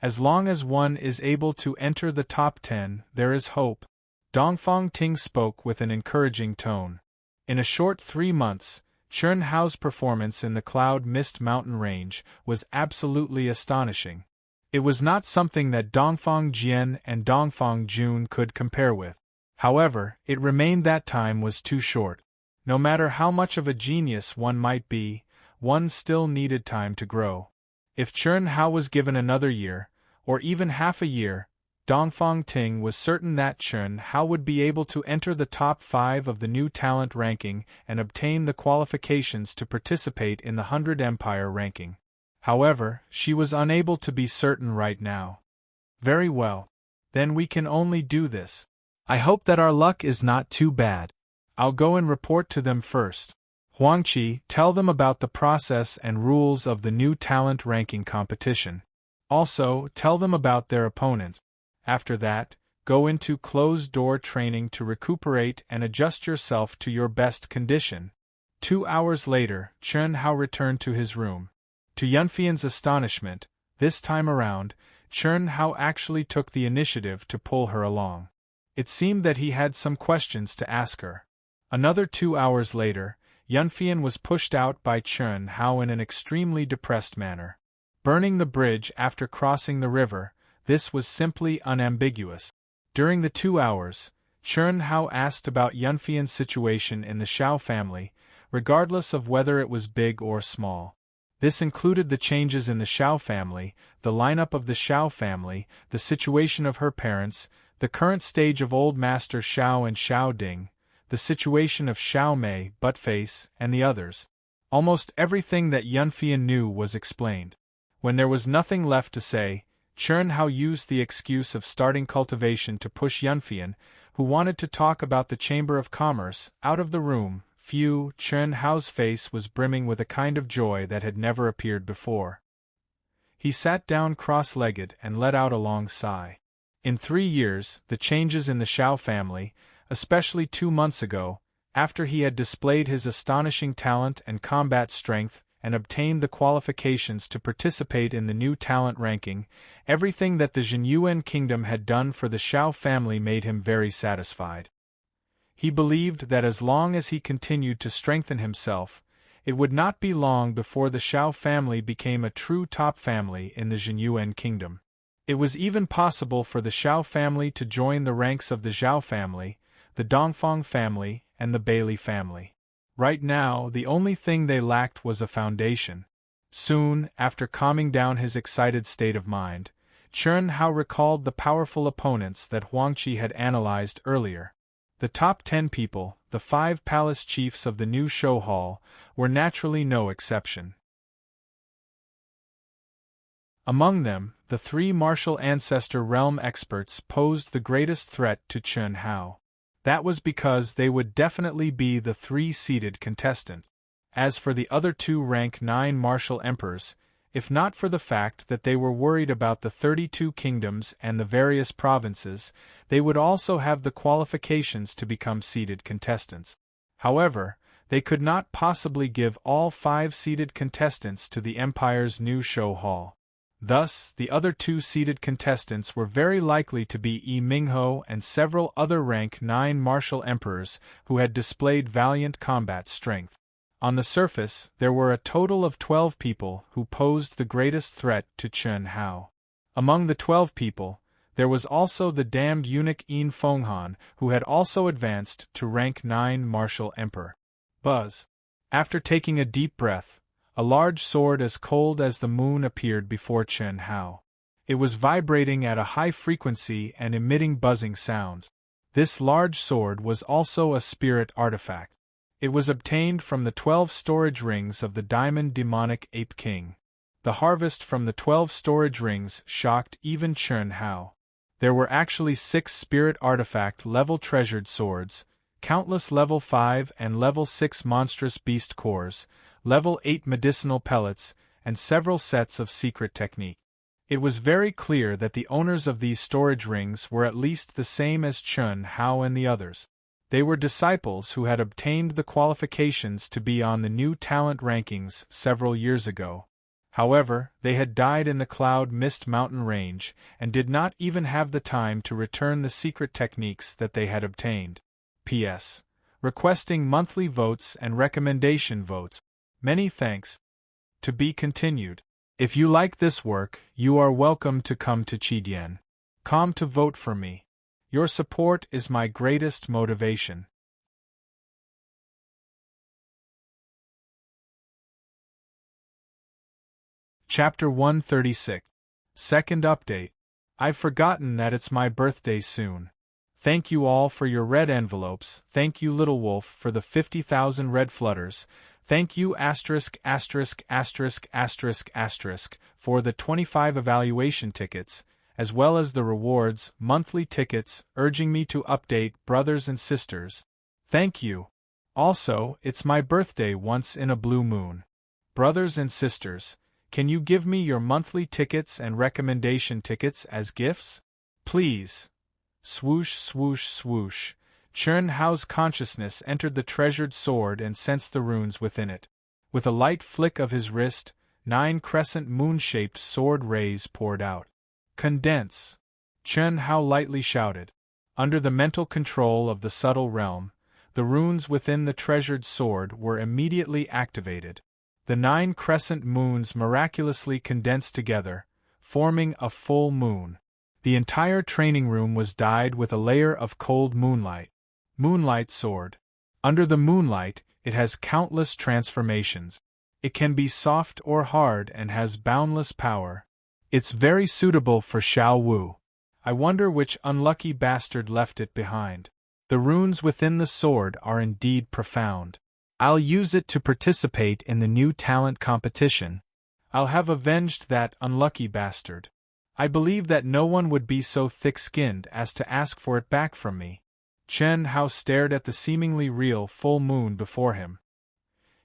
As long as one is able to enter the top 10, there is hope. Dongfang Ting spoke with an encouraging tone. In a short 3 months, Chen Hao's performance in the Cloud Mist Mountain Range was absolutely astonishing. It was not something that Dongfang Jian and Dongfang Jun could compare with. However, it remained that time was too short. No matter how much of a genius one might be, one still needed time to grow. If Chen Hao was given another year, or even half a year, Dongfang Ting was certain that Chen Hao would be able to enter the top 5 of the new talent ranking and obtain the qualifications to participate in the 100 Empire ranking. However, she was unable to be certain right now. Very well. Then we can only do this. I hope that our luck is not too bad. I'll go and report to them first. Huangqi, tell them about the process and rules of the new talent ranking competition. Also, tell them about their opponent. After that, go into closed-door training to recuperate and adjust yourself to your best condition. 2 hours later, Chen Hao returned to his room. To Yunfian's astonishment, this time around, Chen Hao actually took the initiative to pull her along. It seemed that he had some questions to ask her. Another 2 hours later, Yunfian was pushed out by Chen Hao in an extremely depressed manner. Burning the bridge after crossing the river, this was simply unambiguous. During the 2 hours, Chen Hao asked about Yunfian's situation in the Xiao family, regardless of whether it was big or small. This included the changes in the Xiao family, the lineup of the Xiao family, the situation of her parents, the current stage of Old Master Xiao and Xiao Ding, the situation of Xiao Mei, Buttface, and the others. Almost everything that Yunfian knew was explained. When there was nothing left to say, Chen Hao used the excuse of starting cultivation to push Yunfian, who wanted to talk about the Chamber of Commerce, out of the room. Chen Hao's face was brimming with a kind of joy that had never appeared before. He sat down cross-legged and let out a long sigh. In 3 years, the changes in the Xiao family, especially 2 months ago, after he had displayed his astonishing talent and combat strength, and obtained the qualifications to participate in the new talent ranking, everything that the Zhenyuan kingdom had done for the Xiao family made him very satisfied. He believed that as long as he continued to strengthen himself, it would not be long before the Xiao family became a true top family in the Zhenyuan kingdom. It was even possible for the Xiao family to join the ranks of the Zhao family, the Dongfang family, and the Bailey family. Right now, the only thing they lacked was a foundation. Soon, after calming down his excited state of mind, Chen Hao recalled the powerful opponents that Huangqi had analyzed earlier. The top 10 people, the 5 palace chiefs of the new show hall, were naturally no exception. Among them, the three martial ancestor realm experts posed the greatest threat to Chen Hao. That was because they would definitely be the three-seeded contestant. As for the other two rank 9 martial emperors, if not for the fact that they were worried about the 32 kingdoms and the various provinces, they would also have the qualifications to become seeded contestants. However, they could not possibly give all 5 seeded contestants to the Empire's new show hall. Thus, the other 2 seeded contestants were very likely to be Yi Mingho and several other rank 9 martial emperors who had displayed valiant combat strength. On the surface, there were a total of 12 people who posed the greatest threat to Chen Hao. Among the 12 people, there was also the damned eunuch Yin Fenghan, who had also advanced to rank 9 martial emperor. Buzz. After taking a deep breath, a large sword as cold as the moon appeared before Chen Hao. It was vibrating at a high frequency and emitting buzzing sounds. This large sword was also a spirit artifact. It was obtained from the 12 storage rings of the Diamond Demonic Ape King. The harvest from the 12 storage rings shocked even Chen Hao. There were actually 6 spirit artifact level treasured swords, countless level 5 and level 6 monstrous beast cores, level 8 medicinal pellets, and several sets of secret technique. It was very clear that the owners of these storage rings were at least the same as Chen Hao and the others. They were disciples who had obtained the qualifications to be on the new talent rankings several years ago. However, they had died in the Cloud Mist Mountain Range and did not even have the time to return the secret techniques that they had obtained. P.S. Requesting monthly votes and recommendation votes. Many thanks. To be continued. If you like this work, you are welcome to come to Chidian.com to vote for me. Your support is my greatest motivation. Chapter 136. Second update. I've forgotten that it's my birthday soon. Thank you all for your red envelopes. Thank you Little Wolf for the 50,000 red flutters. Thank you for the 25 evaluation tickets, as well as the rewards, monthly tickets, urging me to update brothers and sisters. Thank you. Also, it's my birthday once in a blue moon. Brothers and sisters, can you give me your monthly tickets and recommendation tickets as gifts? Please. Swoosh, swoosh, swoosh. Chen Hao's consciousness entered the treasured sword and sensed the runes within it. With a light flick of his wrist, 9 crescent moon-shaped sword rays poured out. Condense! Chen Hao lightly shouted. Under the mental control of the subtle realm, the runes within the treasured sword were immediately activated. The 9 crescent moons miraculously condensed together, forming a full moon. The entire training room was dyed with a layer of cold moonlight. Moonlight sword. Under the moonlight, it has countless transformations. It can be soft or hard and has boundless power. It's very suitable for Xiao Wu. I wonder which unlucky bastard left it behind. The runes within the sword are indeed profound. I'll use it to participate in the new talent competition. I'll have avenged that unlucky bastard. I believe that no one would be so thick-skinned as to ask for it back from me. Chen Hao stared at the seemingly real full moon before him.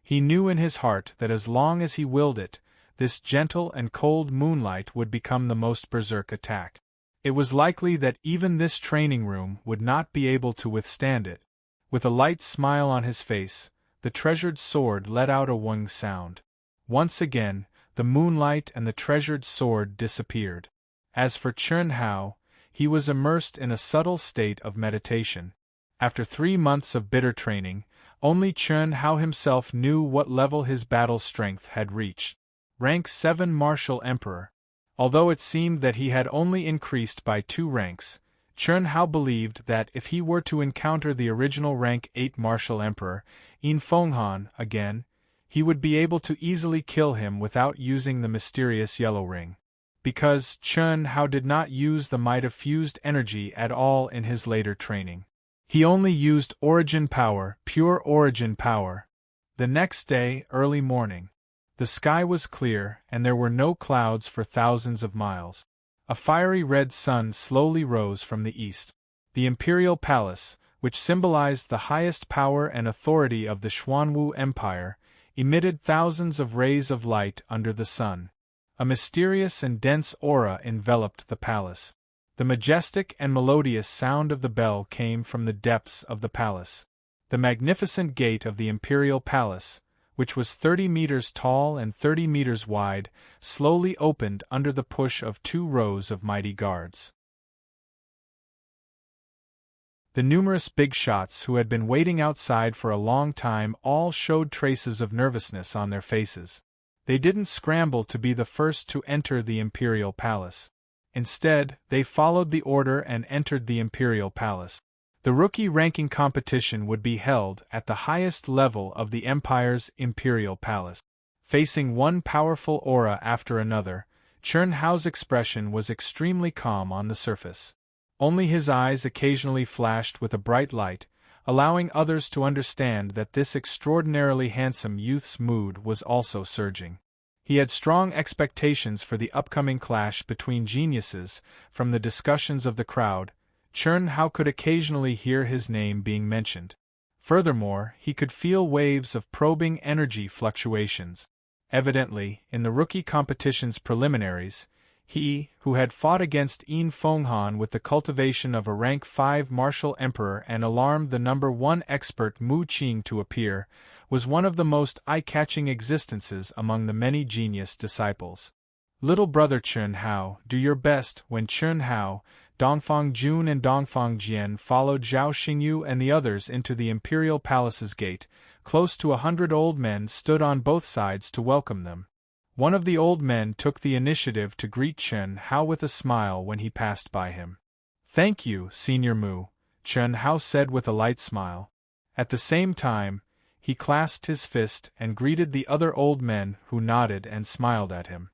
He knew in his heart that as long as he willed it, this gentle and cold moonlight would become the most berserk attack. It was likely that even this training room would not be able to withstand it. With a light smile on his face, the treasured sword let out a wung sound. Once again, the moonlight and the treasured sword disappeared. As for Chen Hao, he was immersed in a subtle state of meditation. After 3 months of bitter training, only Chen Hao himself knew what level his battle strength had reached. Rank 7 Martial Emperor. Although it seemed that he had only increased by 2 ranks, Chen Hao believed that if he were to encounter the original rank 8 Martial Emperor, Yin Fenghan, again, he would be able to easily kill him without using the mysterious yellow ring. Because Chen Hao did not use the might of fused energy at all in his later training. He only used origin power, pure origin power. The next day, early morning. The sky was clear, and there were no clouds for thousands of miles. A fiery red sun slowly rose from the east. The imperial palace, which symbolized the highest power and authority of the Xuanwu Empire, emitted thousands of rays of light under the sun. A mysterious and dense aura enveloped the palace. The majestic and melodious sound of the bell came from the depths of the palace. The magnificent gate of the imperial palace, which was 30 meters tall and 30 meters wide, slowly opened under the push of 2 rows of mighty guards. The numerous big shots who had been waiting outside for a long time all showed traces of nervousness on their faces. They didn't scramble to be the first to enter the imperial palace. Instead, they followed the order and entered the imperial palace. The rookie ranking competition would be held at the highest level of the empire's imperial palace. Facing one powerful aura after another, Chun Hao's expression was extremely calm on the surface. Only his eyes occasionally flashed with a bright light, allowing others to understand that this extraordinarily handsome youth's mood was also surging. He had strong expectations for the upcoming clash between geniuses. From the discussions of the crowd, Chun Hao could occasionally hear his name being mentioned. Furthermore, he could feel waves of probing energy fluctuations. Evidently, in the rookie competition's preliminaries, he, who had fought against Yin Fenghan with the cultivation of a rank 5 martial emperor and alarmed the number 1 expert Mu Qing to appear, was one of the most eye-catching existences among the many genius disciples. Little brother Chun Hao, do your best. When Chun Hao, Dongfang Jun and Dongfang Jian followed Zhao Xingyu and the others into the imperial palace's gate, close to 100 old men stood on both sides to welcome them. One of the old men took the initiative to greet Chun Hao with a smile when he passed by him. "Thank you, Senior Mu," Chun Hao said with a light smile. At the same time, he clasped his fist and greeted the other old men who nodded and smiled at him.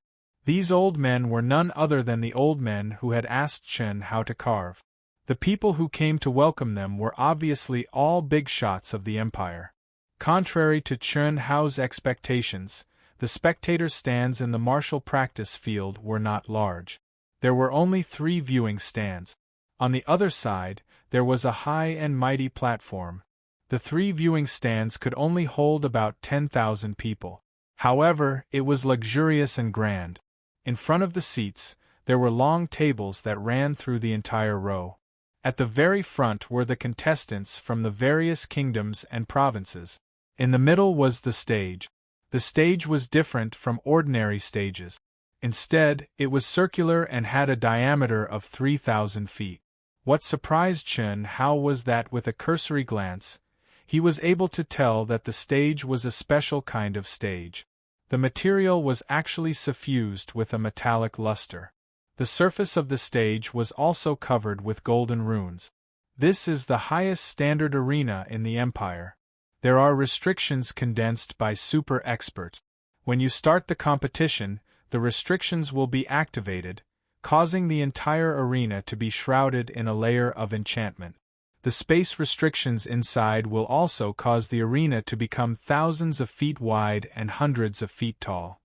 These old men were none other than the old men who had asked Chun Hao to carve. The people who came to welcome them were obviously all big shots of the empire. Contrary to Chun Hao's expectations, the spectator stands in the martial practice field were not large. There were only 3 viewing stands. On the other side, there was a high and mighty platform. The 3 viewing stands could only hold about 10,000 people. However, it was luxurious and grand. In front of the seats, there were long tables that ran through the entire row. At the very front were the contestants from the various kingdoms and provinces. In the middle was the stage. The stage was different from ordinary stages. Instead, it was circular and had a diameter of 3,000 feet. What surprised Chun Hao was that with a cursory glance, he was able to tell that the stage was a special kind of stage. The material was actually suffused with a metallic luster. The surface of the stage was also covered with golden runes. This is the highest standard arena in the empire. There are restrictions condensed by super experts. When you start the competition, the restrictions will be activated, causing the entire arena to be shrouded in a layer of enchantment. The space restrictions inside will also cause the arena to become thousands of feet wide and hundreds of feet tall.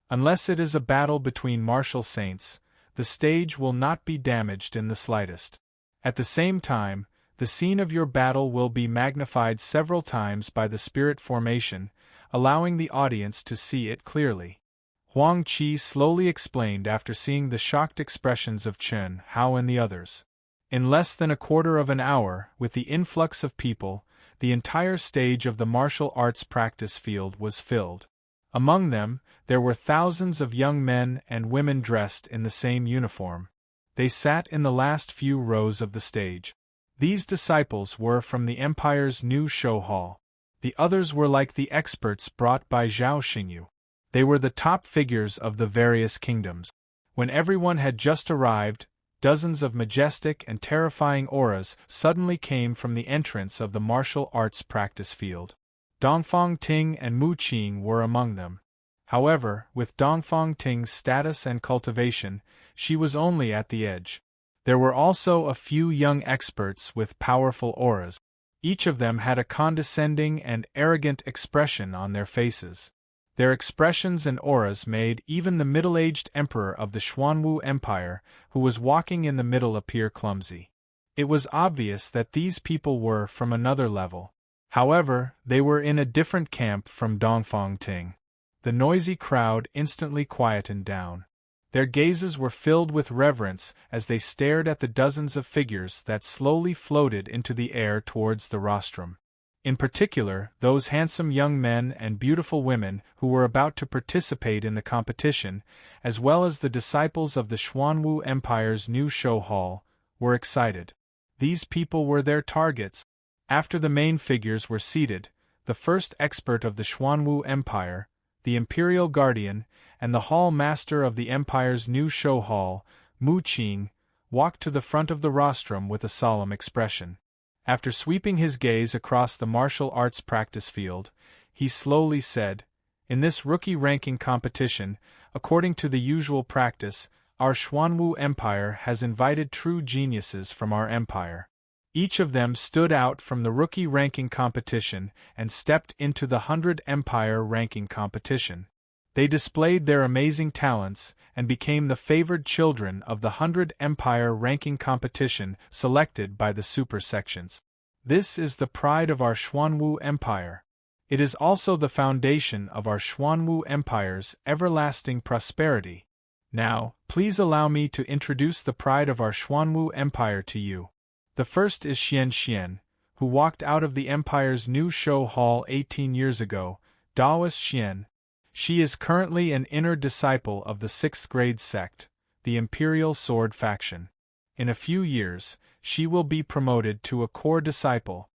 Unless it is a battle between martial saints, the stage will not be damaged in the slightest. At the same time, the scene of your battle will be magnified several times by the spirit formation, allowing the audience to see it clearly. Huang Qi slowly explained after seeing the shocked expressions of Chun Hao and the others. In less than a quarter of an hour, with the influx of people, the entire stage of the martial arts practice field was filled. Among them, there were thousands of young men and women dressed in the same uniform. They sat in the last few rows of the stage. These disciples were from the empire's new show hall. The others were like the experts brought by Zhao Xingyu. They were the top figures of the various kingdoms. When everyone had just arrived, dozens of majestic and terrifying auras suddenly came from the entrance of the martial arts practice field. Dongfang Ting and Mu Qing were among them. However, with Dongfang Ting's status and cultivation, she was only at the edge. There were also a few young experts with powerful auras. Each of them had a condescending and arrogant expression on their faces. Their expressions and auras made even the middle-aged emperor of the Xuanwu Empire, who was walking in the middle, appear clumsy. It was obvious that these people were from another level. However, they were in a different camp from Dongfang Ting. The noisy crowd instantly quietened down. Their gazes were filled with reverence as they stared at the dozens of figures that slowly floated into the air towards the rostrum. In particular, those handsome young men and beautiful women who were about to participate in the competition, as well as the disciples of the Xuanwu Empire's new show hall, were excited. These people were their targets. After the main figures were seated, the first expert of the Xuanwu Empire, the Imperial Guardian, and the Hall Master of the Empire's new show hall, Mu Qing, walked to the front of the rostrum with a solemn expression. After sweeping his gaze across the martial arts practice field, he slowly said, "In this rookie ranking competition, according to the usual practice, our Xuanwu Empire has invited true geniuses from our empire. Each of them stood out from the rookie ranking competition and stepped into the 100 Empire ranking competition. They displayed their amazing talents and became the favored children of the 100 Empire ranking competition selected by the super sections. This is the pride of our Xuanwu Empire. It is also the foundation of our Xuanwu Empire's everlasting prosperity. Now, please allow me to introduce the pride of our Xuanwu Empire to you. The first is Xian Xian, who walked out of the Empire's new show hall 18 years ago, Daoist Xian. She is currently an inner disciple of the 6th grade sect, the Imperial Sword faction. In a few years, she will be promoted to a core disciple.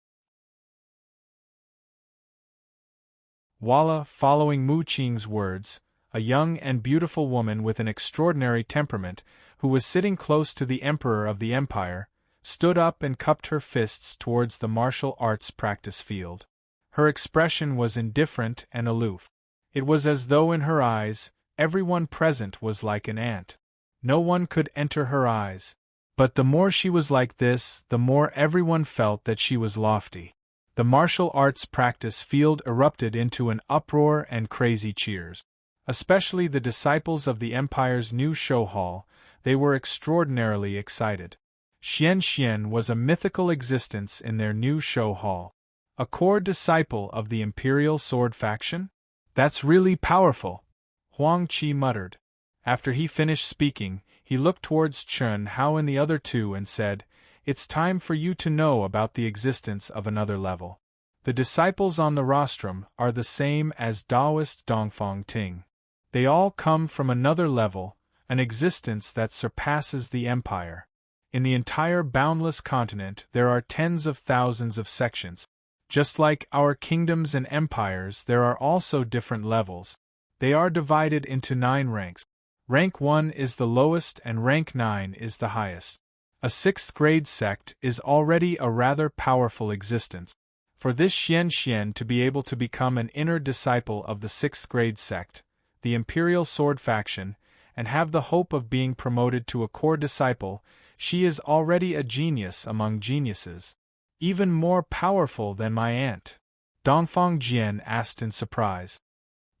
Walla, following Mu Qing's words, a young and beautiful woman with an extraordinary temperament, who was sitting close to the Emperor of the Empire, stood up and cupped her fists towards the martial arts practice field. Her expression was indifferent and aloof. It was as though in her eyes, everyone present was like an ant. No one could enter her eyes. But the more she was like this, the more everyone felt that she was lofty. The martial arts practice field erupted into an uproar and crazy cheers. Especially the disciples of the Empire's new show hall, they were extraordinarily excited. Xian Xian was a mythical existence in their new show hall. A core disciple of the Imperial Sword faction? That's really powerful, Huang Qi muttered. After he finished speaking, he looked towards Chen Hao and the other two and said, "It's time for you to know about the existence of another level. The disciples on the rostrum are the same as Daoist Dongfang Ting. They all come from another level, an existence that surpasses the Empire. In the entire boundless continent there are tens of thousands of sections. Just like our kingdoms and empires, there are also different levels. They are divided into 9 ranks. Rank 1 is the lowest and rank 9 is the highest. A 6th grade sect is already a rather powerful existence. For this Xian Xian to be able to become an inner disciple of the 6th grade sect, the Imperial Sword faction, and have the hope of being promoted to a core disciple, she is already a genius among geniuses. Even more powerful than my aunt." Dongfang Jian asked in surprise.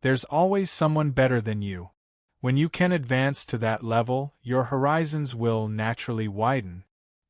"There's always someone better than you. When you can advance to that level, your horizons will naturally widen.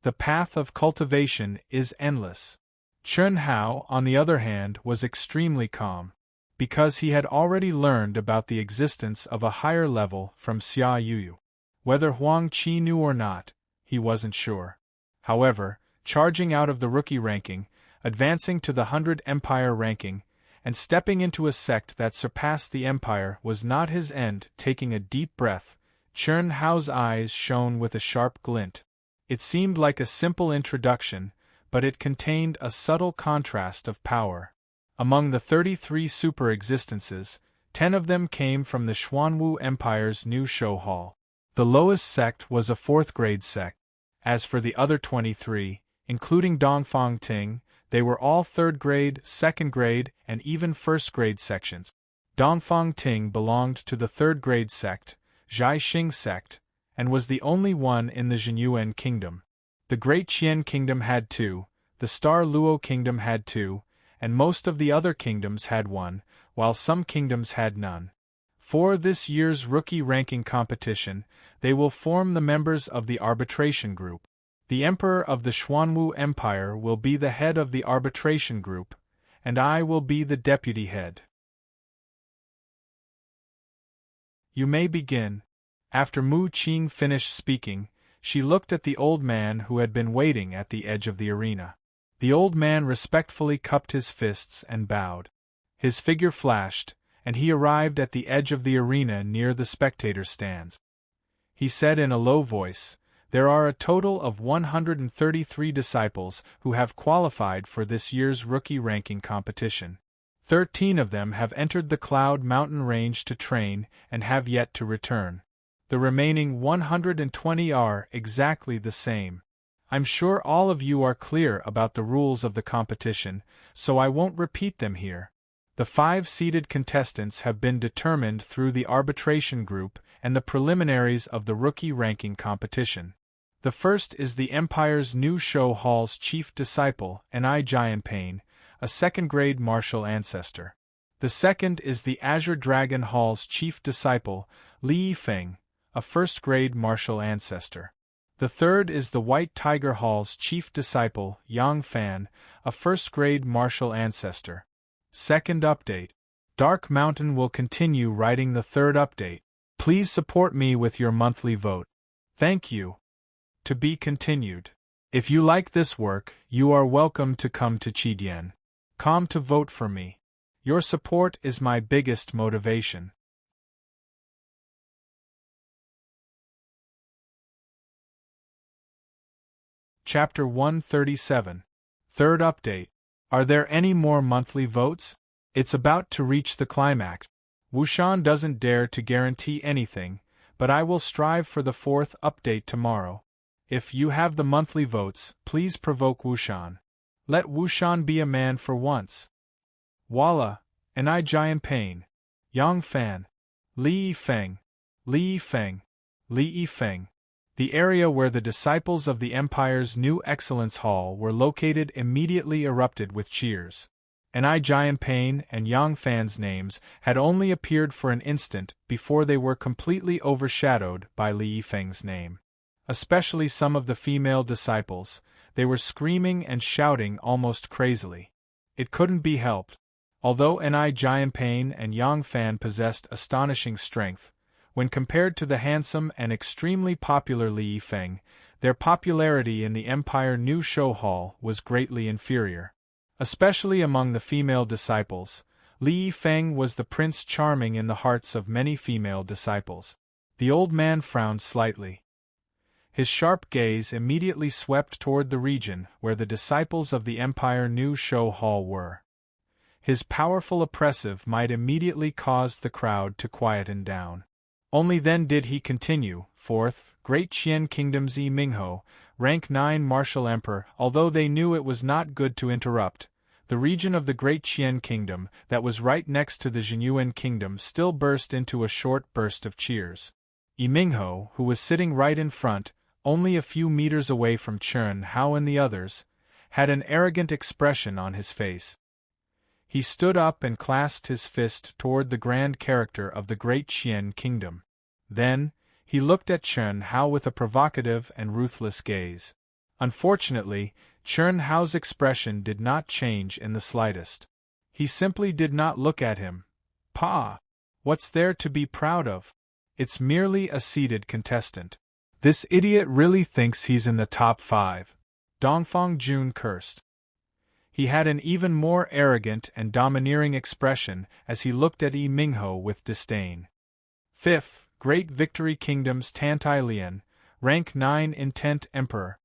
The path of cultivation is endless." Chen Hao, on the other hand, was extremely calm, because he had already learned about the existence of a higher level from Xia Yuyu. Whether Huang Qi knew or not, he wasn't sure. However, charging out of the rookie ranking, advancing to the 100 Empire ranking, and stepping into a sect that surpassed the Empire was not his end. Taking a deep breath, Chen Hao's eyes shone with a sharp glint. It seemed like a simple introduction, but it contained a subtle contrast of power. Among the 33 super existences, 10 of them came from the Xuanwu Empire's new show hall. The lowest sect was a 4th grade sect. As for the other 23, including Dongfang Ting, they were all 3rd grade, 2nd grade, and even 1st grade sections. Dongfang Ting belonged to the 3rd grade sect, Zhaixing sect, and was the only one in the Zhenyuan kingdom. The Great Qian kingdom had 2, The Star Luo Kingdom had 2, and most of the other kingdoms had 1, while some kingdoms had none. For this year's rookie ranking competition, they will form the members of the arbitration group. The Emperor of the Xuanwu Empire will be the head of the arbitration group, and I will be the deputy head. You may begin. After Mu Qing finished speaking, she looked at the old man who had been waiting at the edge of the arena. The old man respectfully cupped his fists and bowed. His figure flashed, and he arrived at the edge of the arena near the spectator stands. He said in a low voice, "There are a total of 133 disciples who have qualified for this year's rookie ranking competition. 13 of them have entered the Cloud Mountain Range to train and have yet to return. The remaining 120 are exactly the same. I'm sure all of you are clear about the rules of the competition, so I won't repeat them here. The 5 seeded contestants have been determined through the arbitration group and the preliminaries of the rookie ranking competition. The first is the Empire's New Show Hall's chief disciple, Enai Jianpain, a second-grade martial ancestor. The second is the Azure Dragon Hall's chief disciple, Li Yifeng, a first-grade martial ancestor. The third is the White Tiger Hall's chief disciple, Yang Fan, a first-grade martial ancestor. Second update. Dark Mountain will continue writing the third update. Please support me with your monthly vote. Thank you. To be continued. If you like this work, you are welcome to come to Chidian.com to vote for me. Your support is my biggest motivation. Chapter 137. Third update. Are there any more monthly votes? It's about to reach the climax. Wushan doesn't dare to guarantee anything, but I will strive for the fourth update tomorrow. If you have the monthly votes, please provoke Wushan. Let Wushan be a man for once. Walla, Enai Jianpain, Yang Fan, Li Yifeng, Li Yifeng, Li Yifeng. The area where the disciples of the Empire's new Excellence Hall were located immediately erupted with cheers. Enai Jianpain and Yang Fan's names had only appeared for an instant before they were completely overshadowed by Li Yifeng's name. Especially some of the female disciples, they were screaming and shouting almost crazily. It couldn't be helped. Although Enai Jianpain and Yang Fan possessed astonishing strength, when compared to the handsome and extremely popular Li Yifeng, their popularity in the Empire New Show Hall was greatly inferior. Especially among the female disciples, Li Yifeng was the Prince Charming in the hearts of many female disciples. The old man frowned slightly. His sharp gaze immediately swept toward the region where the disciples of the Empire New Show Hall were. His powerful oppressive might immediately caused the crowd to quieten down. Only then did he continue. Fourth, Great Qian Kingdom's Yi Mingho, rank 9 martial emperor. Although they knew it was not good to interrupt, the region of the Great Qian Kingdom that was right next to the Jinyuan Kingdom still burst into a short burst of cheers. Yi Mingho, who was sitting right in front, only a few meters away from Chen Hao and the others, had an arrogant expression on his face. He stood up and clasped his fist toward the grand character of the Great Qian Kingdom. Then, he looked at Chen Hao with a provocative and ruthless gaze. Unfortunately, Chen Hao's expression did not change in the slightest. He simply did not look at him. "Pa! What's there to be proud of? It's merely a seeded contestant. This idiot really thinks he's in the top 5. Dongfang Jun cursed. He had an even more arrogant and domineering expression as he looked at Yi Mingho with disdain. Fifth, Great Victory Kingdom's Tantai Lian, rank 9 Intent Emperor.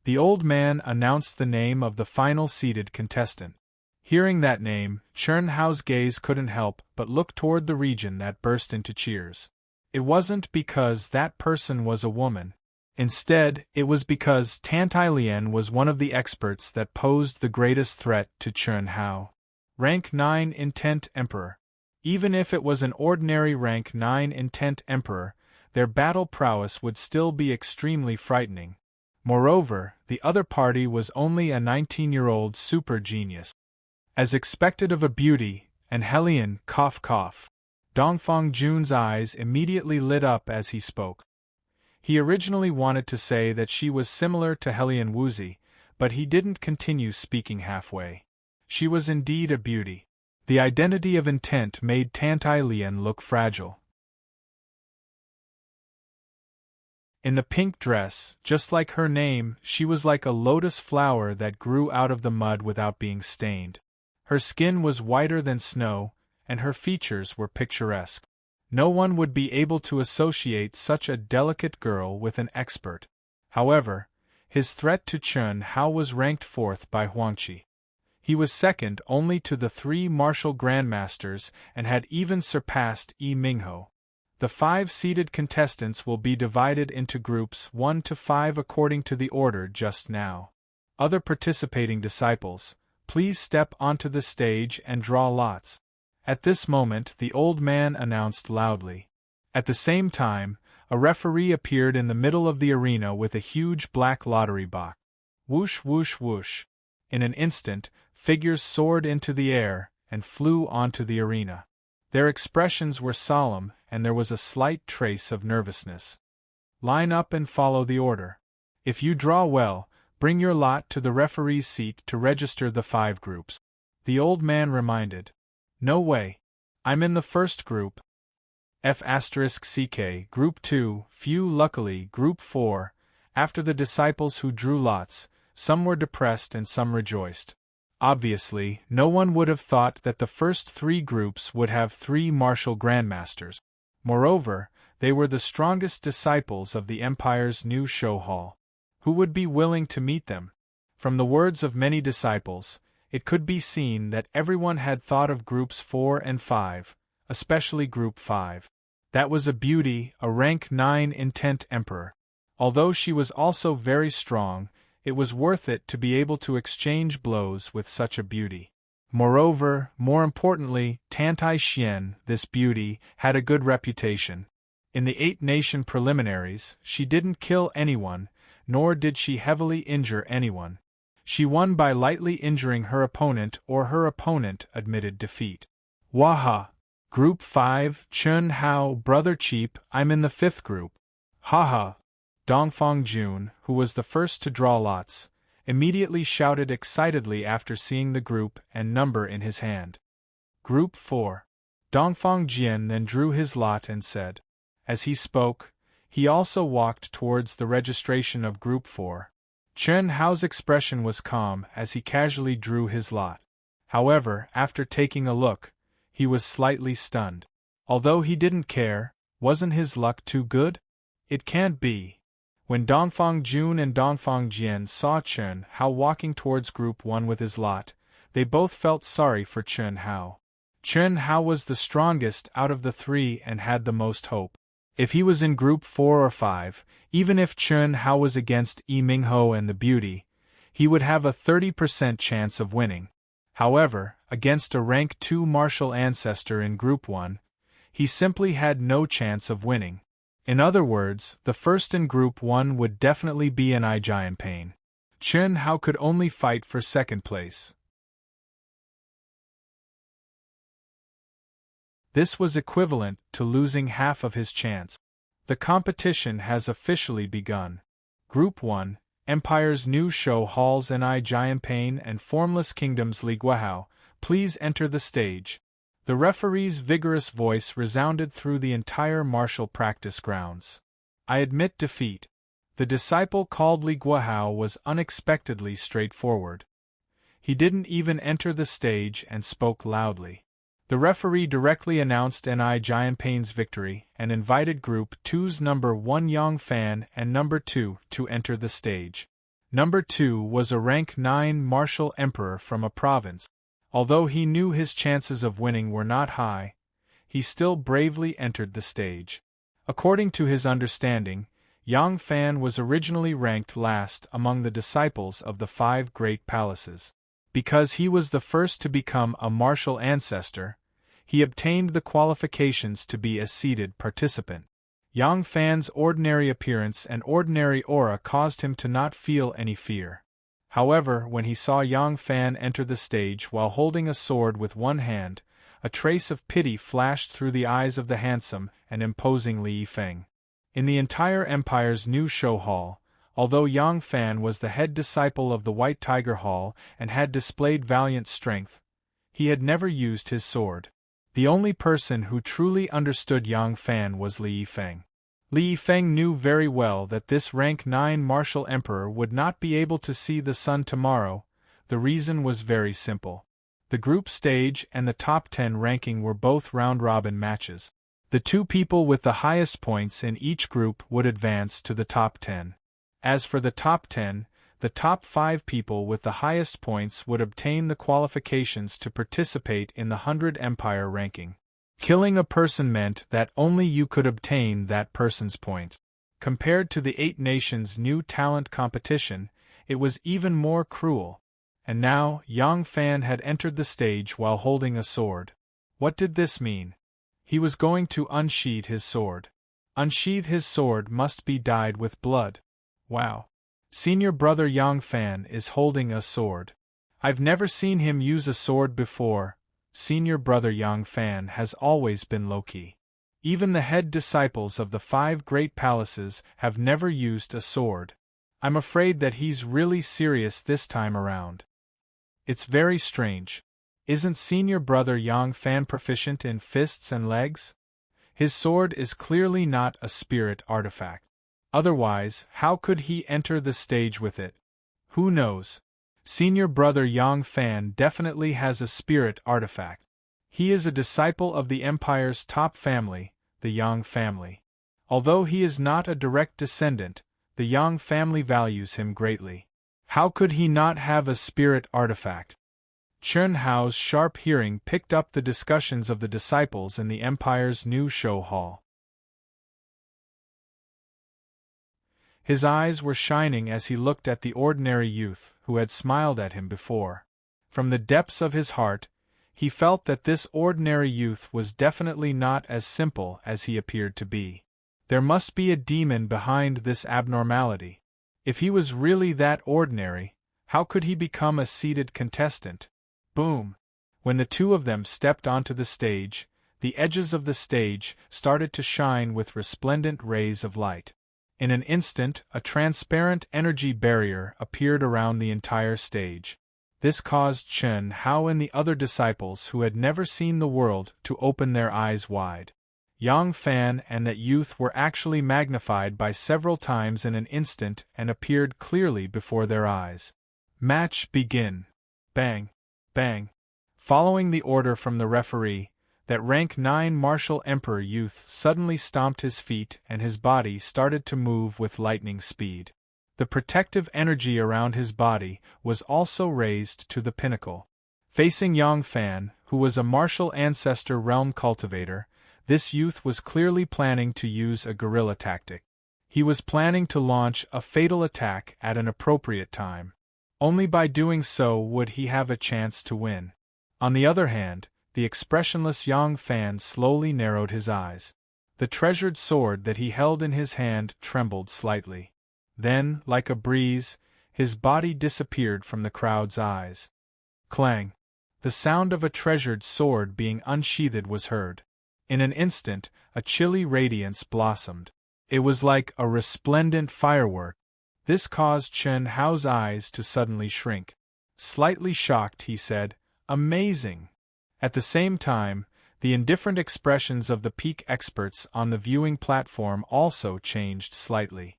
The old man announced the name of the final seeded contestant. Hearing that name, Chen Hao's gaze couldn't help but look toward the region that burst into cheers. It wasn't because that person was a woman. Instead, it was because Tantai Lian was one of the experts that posed the greatest threat to Chen Hao. Rank 9 Intent Emperor. Even if it was an ordinary rank 9 Intent Emperor, their battle prowess would still be extremely frightening. Moreover, the other party was only a 19-year-old super genius. As expected of a beauty, an Hellion, cough cough. Dongfang Jun's eyes immediately lit up as he spoke. He originally wanted to say that she was similar to Hellion Wuzi, but he didn't continue speaking halfway. She was indeed a beauty. The identity of intent made Tantai Lian look fragile. In the pink dress, just like her name, she was like a lotus flower that grew out of the mud without being stained. Her skin was whiter than snow, and her features were picturesque. No one would be able to associate such a delicate girl with an expert. However, his threat to Chen Hao was ranked fourth by Huangqi. He was second only to the 3 martial grandmasters and had even surpassed Yi Mingho. The 5 seeded contestants will be divided into groups 1 to 5 according to the order just now. Other participating disciples, please step onto the stage and draw lots. At this moment, the old man announced loudly. At the same time, a referee appeared in the middle of the arena with a huge black lottery box. Whoosh whoosh whoosh. In an instant, figures soared into the air and flew onto the arena. Their expressions were solemn, and there was a slight trace of nervousness. Line up and follow the order. If you draw well, bring your lot to the referee's seat to register the 5 groups. The old man reminded. No way. I'm in the first group. F*CK, Group 2, few luckily, Group 4. After the disciples who drew lots, some were depressed and some rejoiced. Obviously, no one would have thought that the first 3 groups would have 3 martial grandmasters. Moreover, they were the strongest disciples of the Empire's new show hall. Who would be willing to meet them? From the words of many disciples, it could be seen that everyone had thought of groups 4 and 5, especially group 5. That was a beauty, a rank 9 intent emperor. Although she was also very strong, it was worth it to be able to exchange blows with such a beauty. Moreover, more importantly, Tantai Xian, this beauty, had a good reputation. In the 8-nation preliminaries, she didn't kill anyone, nor did she heavily injure anyone. She won by lightly injuring her opponent or her opponent admitted defeat. Waha! Group 5, Chen Hao, Brother Cheap, I'm in the 5th group. Haha! Dongfang Jun, who was the first to draw lots, immediately shouted excitedly after seeing the group and number in his hand. Group 4. Dongfang Jian then drew his lot and said. As he spoke, he also walked towards the registration of Group 4. Chen Hao's expression was calm as he casually drew his lot. However, after taking a look, he was slightly stunned. Although he didn't care, wasn't his luck too good? It can't be. When Dongfang Jun and Dongfang Jian saw Chen Hao walking towards Group 1 with his lot, they both felt sorry for Chen Hao. Chen Hao was the strongest out of the 3 and had the most hope. If he was in Group 4 or 5, even if Chen Hao was against Yi Mingho and the beauty, he would have a 30% chance of winning. However, against a rank 2 martial ancestor in Group 1, he simply had no chance of winning. In other words, the first in Group 1 would definitely be an enchantment. Chen Hao could only fight for 2nd place. This was equivalent to losing half of his chance. The competition has officially begun. Group 1, Empire's new show halls and enchantment and Formless Kingdoms Li Guahao, please enter the stage. The referee's vigorous voice resounded through the entire martial practice grounds. I admit defeat. The disciple called Li Guahao was unexpectedly straightforward. He didn't even enter the stage and spoke loudly. The referee directly announced Ni Jianping's victory and invited Group 2's number 1 Yang Fan and number 2 to enter the stage. Number 2 was a rank 9 martial emperor from a province. Although he knew his chances of winning were not high, he still bravely entered the stage. According to his understanding, Yang Fan was originally ranked last among the disciples of the 5 great palaces. Because he was the first to become a martial ancestor, he obtained the qualifications to be a seeded participant. Yang Fan's ordinary appearance and ordinary aura caused him to not feel any fear. However, when he saw Yang Fan enter the stage while holding a sword with one hand, a trace of pity flashed through the eyes of the handsome and imposing Li Yifeng. In the entire Empire's new show hall, although Yang Fan was the head disciple of the White Tiger Hall and had displayed valiant strength, he had never used his sword. The only person who truly understood Yang Fan was Li Yifeng. Li Yifeng knew very well that this rank 9 martial emperor would not be able to see the sun tomorrow. The reason was very simple. The group stage and the top 10 ranking were both round-robin matches. The 2 people with the highest points in each group would advance to the top 10. As for the top 10, the top 5 people with the highest points would obtain the qualifications to participate in the 100 Empire ranking. Killing a person meant that only you could obtain that person's point. Compared to the 8 nations' new talent competition, it was even more cruel. And now, Yang Fan had entered the stage while holding a sword. What did this mean? He was going to unsheathe his sword. Unsheathe his sword must be dyed with blood. Wow. Senior brother Yang Fan is holding a sword. I've never seen him use a sword before. Senior brother Yang Fan has always been low-key. Even the head disciples of the 5 great palaces have never used a sword. I'm afraid that he's really serious this time around. It's very strange. Isn't senior brother Yang Fan proficient in fists and legs? His sword is clearly not a spirit artifact. Otherwise, how could he enter the stage with it? Who knows? Senior brother Yang Fan definitely has a spirit artifact. He is a disciple of the Empire's top family, the Yang family. Although he is not a direct descendant, the Yang family values him greatly. How could he not have a spirit artifact? Chen Hao's sharp hearing picked up the discussions of the disciples in the Empire's new show hall. His eyes were shining as he looked at the ordinary youth who had smiled at him before. From the depths of his heart, he felt that this ordinary youth was definitely not as simple as he appeared to be. There must be a demon behind this abnormality. If he was really that ordinary, how could he become a seated contestant? Boom! When the 2 of them stepped onto the stage, the edges of the stage started to shine with resplendent rays of light. In an instant, a transparent energy barrier appeared around the entire stage. This caused Chen Hao and the other disciples who had never seen the world to open their eyes wide. Yang Fan and that youth were actually magnified by several times in an instant and appeared clearly before their eyes. Match begin. Bang. Bang. Following the order from the referee, that rank 9 martial emperor youth suddenly stomped his feet and his body started to move with lightning speed. The protective energy around his body was also raised to the pinnacle. Facing Yang Fan, who was a martial ancestor realm cultivator, this youth was clearly planning to use a guerrilla tactic. He was planning to launch a fatal attack at an appropriate time. Only by doing so would he have a chance to win. On the other hand, the expressionless Yang Fan slowly narrowed his eyes. The treasured sword that he held in his hand trembled slightly. Then, like a breeze, his body disappeared from the crowd's eyes. Clang! The sound of a treasured sword being unsheathed was heard. In an instant, a chilly radiance blossomed. It was like a resplendent firework. This caused Chen Hao's eyes to suddenly shrink. Slightly shocked, he said, "Amazing!" At the same time, the indifferent expressions of the peak experts on the viewing platform also changed slightly.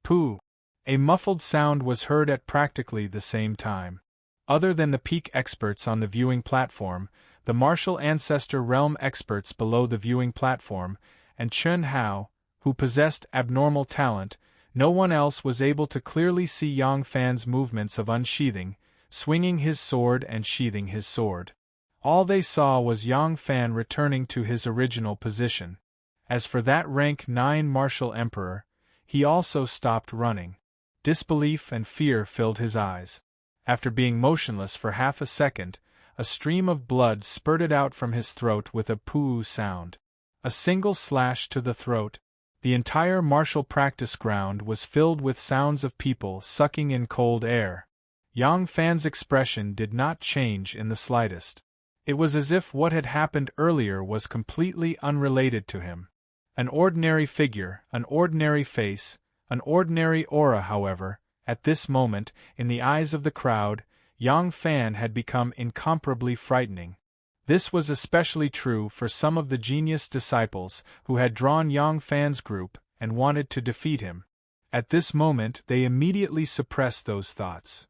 Pooh! A muffled sound was heard at practically the same time. Other than the peak experts on the viewing platform, the martial ancestor realm experts below the viewing platform, and Chen Hao, who possessed abnormal talent, no one else was able to clearly see Yang Fan's movements of unsheathing, swinging his sword and sheathing his sword. All they saw was Yang Fan returning to his original position. As for that rank 9 martial emperor, he also stopped running. Disbelief and fear filled his eyes. After being motionless for half a second, a stream of blood spurted out from his throat with a poo sound. A single slash to the throat. The entire martial practice ground was filled with sounds of people sucking in cold air. Yang Fan's expression did not change in the slightest. It was as if what had happened earlier was completely unrelated to him. An ordinary figure, an ordinary face, an ordinary aura, however, at this moment, in the eyes of the crowd, Yang Fan had become incomparably frightening. This was especially true for some of the genius disciples who had drawn Yang Fan's group and wanted to defeat him. At this moment they immediately suppressed those thoughts.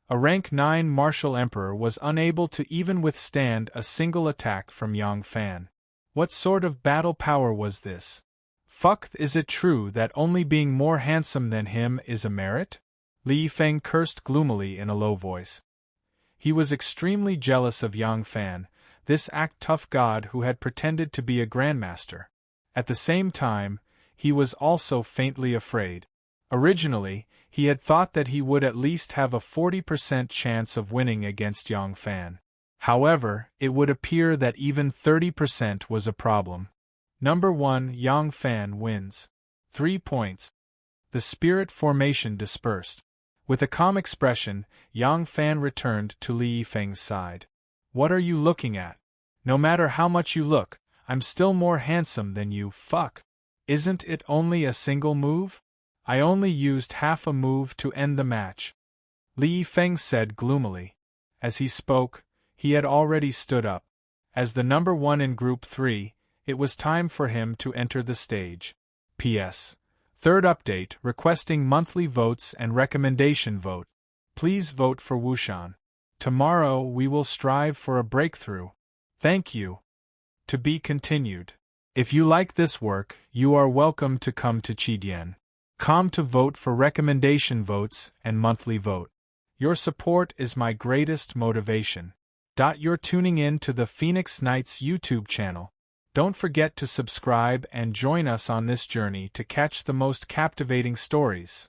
A rank 9 martial emperor was unable to even withstand a single attack from Yang Fan. What sort of battle power was this? Fuck, is it true that only being more handsome than him is a merit? Li Feng cursed gloomily in a low voice. He was extremely jealous of Yang Fan, this act-tough god who had pretended to be a grandmaster. At the same time, he was also faintly afraid. Originally, he had thought that he would at least have a 40% chance of winning against Yang Fan. However, it would appear that even 30% was a problem. Number 1, Yang Fan wins. 3 points. The spirit formation dispersed. With a calm expression, Yang Fan returned to Li Feng's side. What are you looking at? No matter how much you look, I'm still more handsome than you, fuck. Isn't it only a single move? I only used half a move to end the match. Li Feng said gloomily. As he spoke, he had already stood up. As the number 1 in Group 3, it was time for him to enter the stage. P.S. Third update, requesting monthly votes and recommendation vote. Please vote for Wushan. Tomorrow we will strive for a breakthrough. Thank you. To be continued. If you like this work, you are welcome to come to Chidian.com to vote for recommendation votes and monthly vote. Your support is my greatest motivation. You're tuning in to the Phoenix Knights YouTube channel. Don't forget to subscribe and join us on this journey to catch the most captivating stories.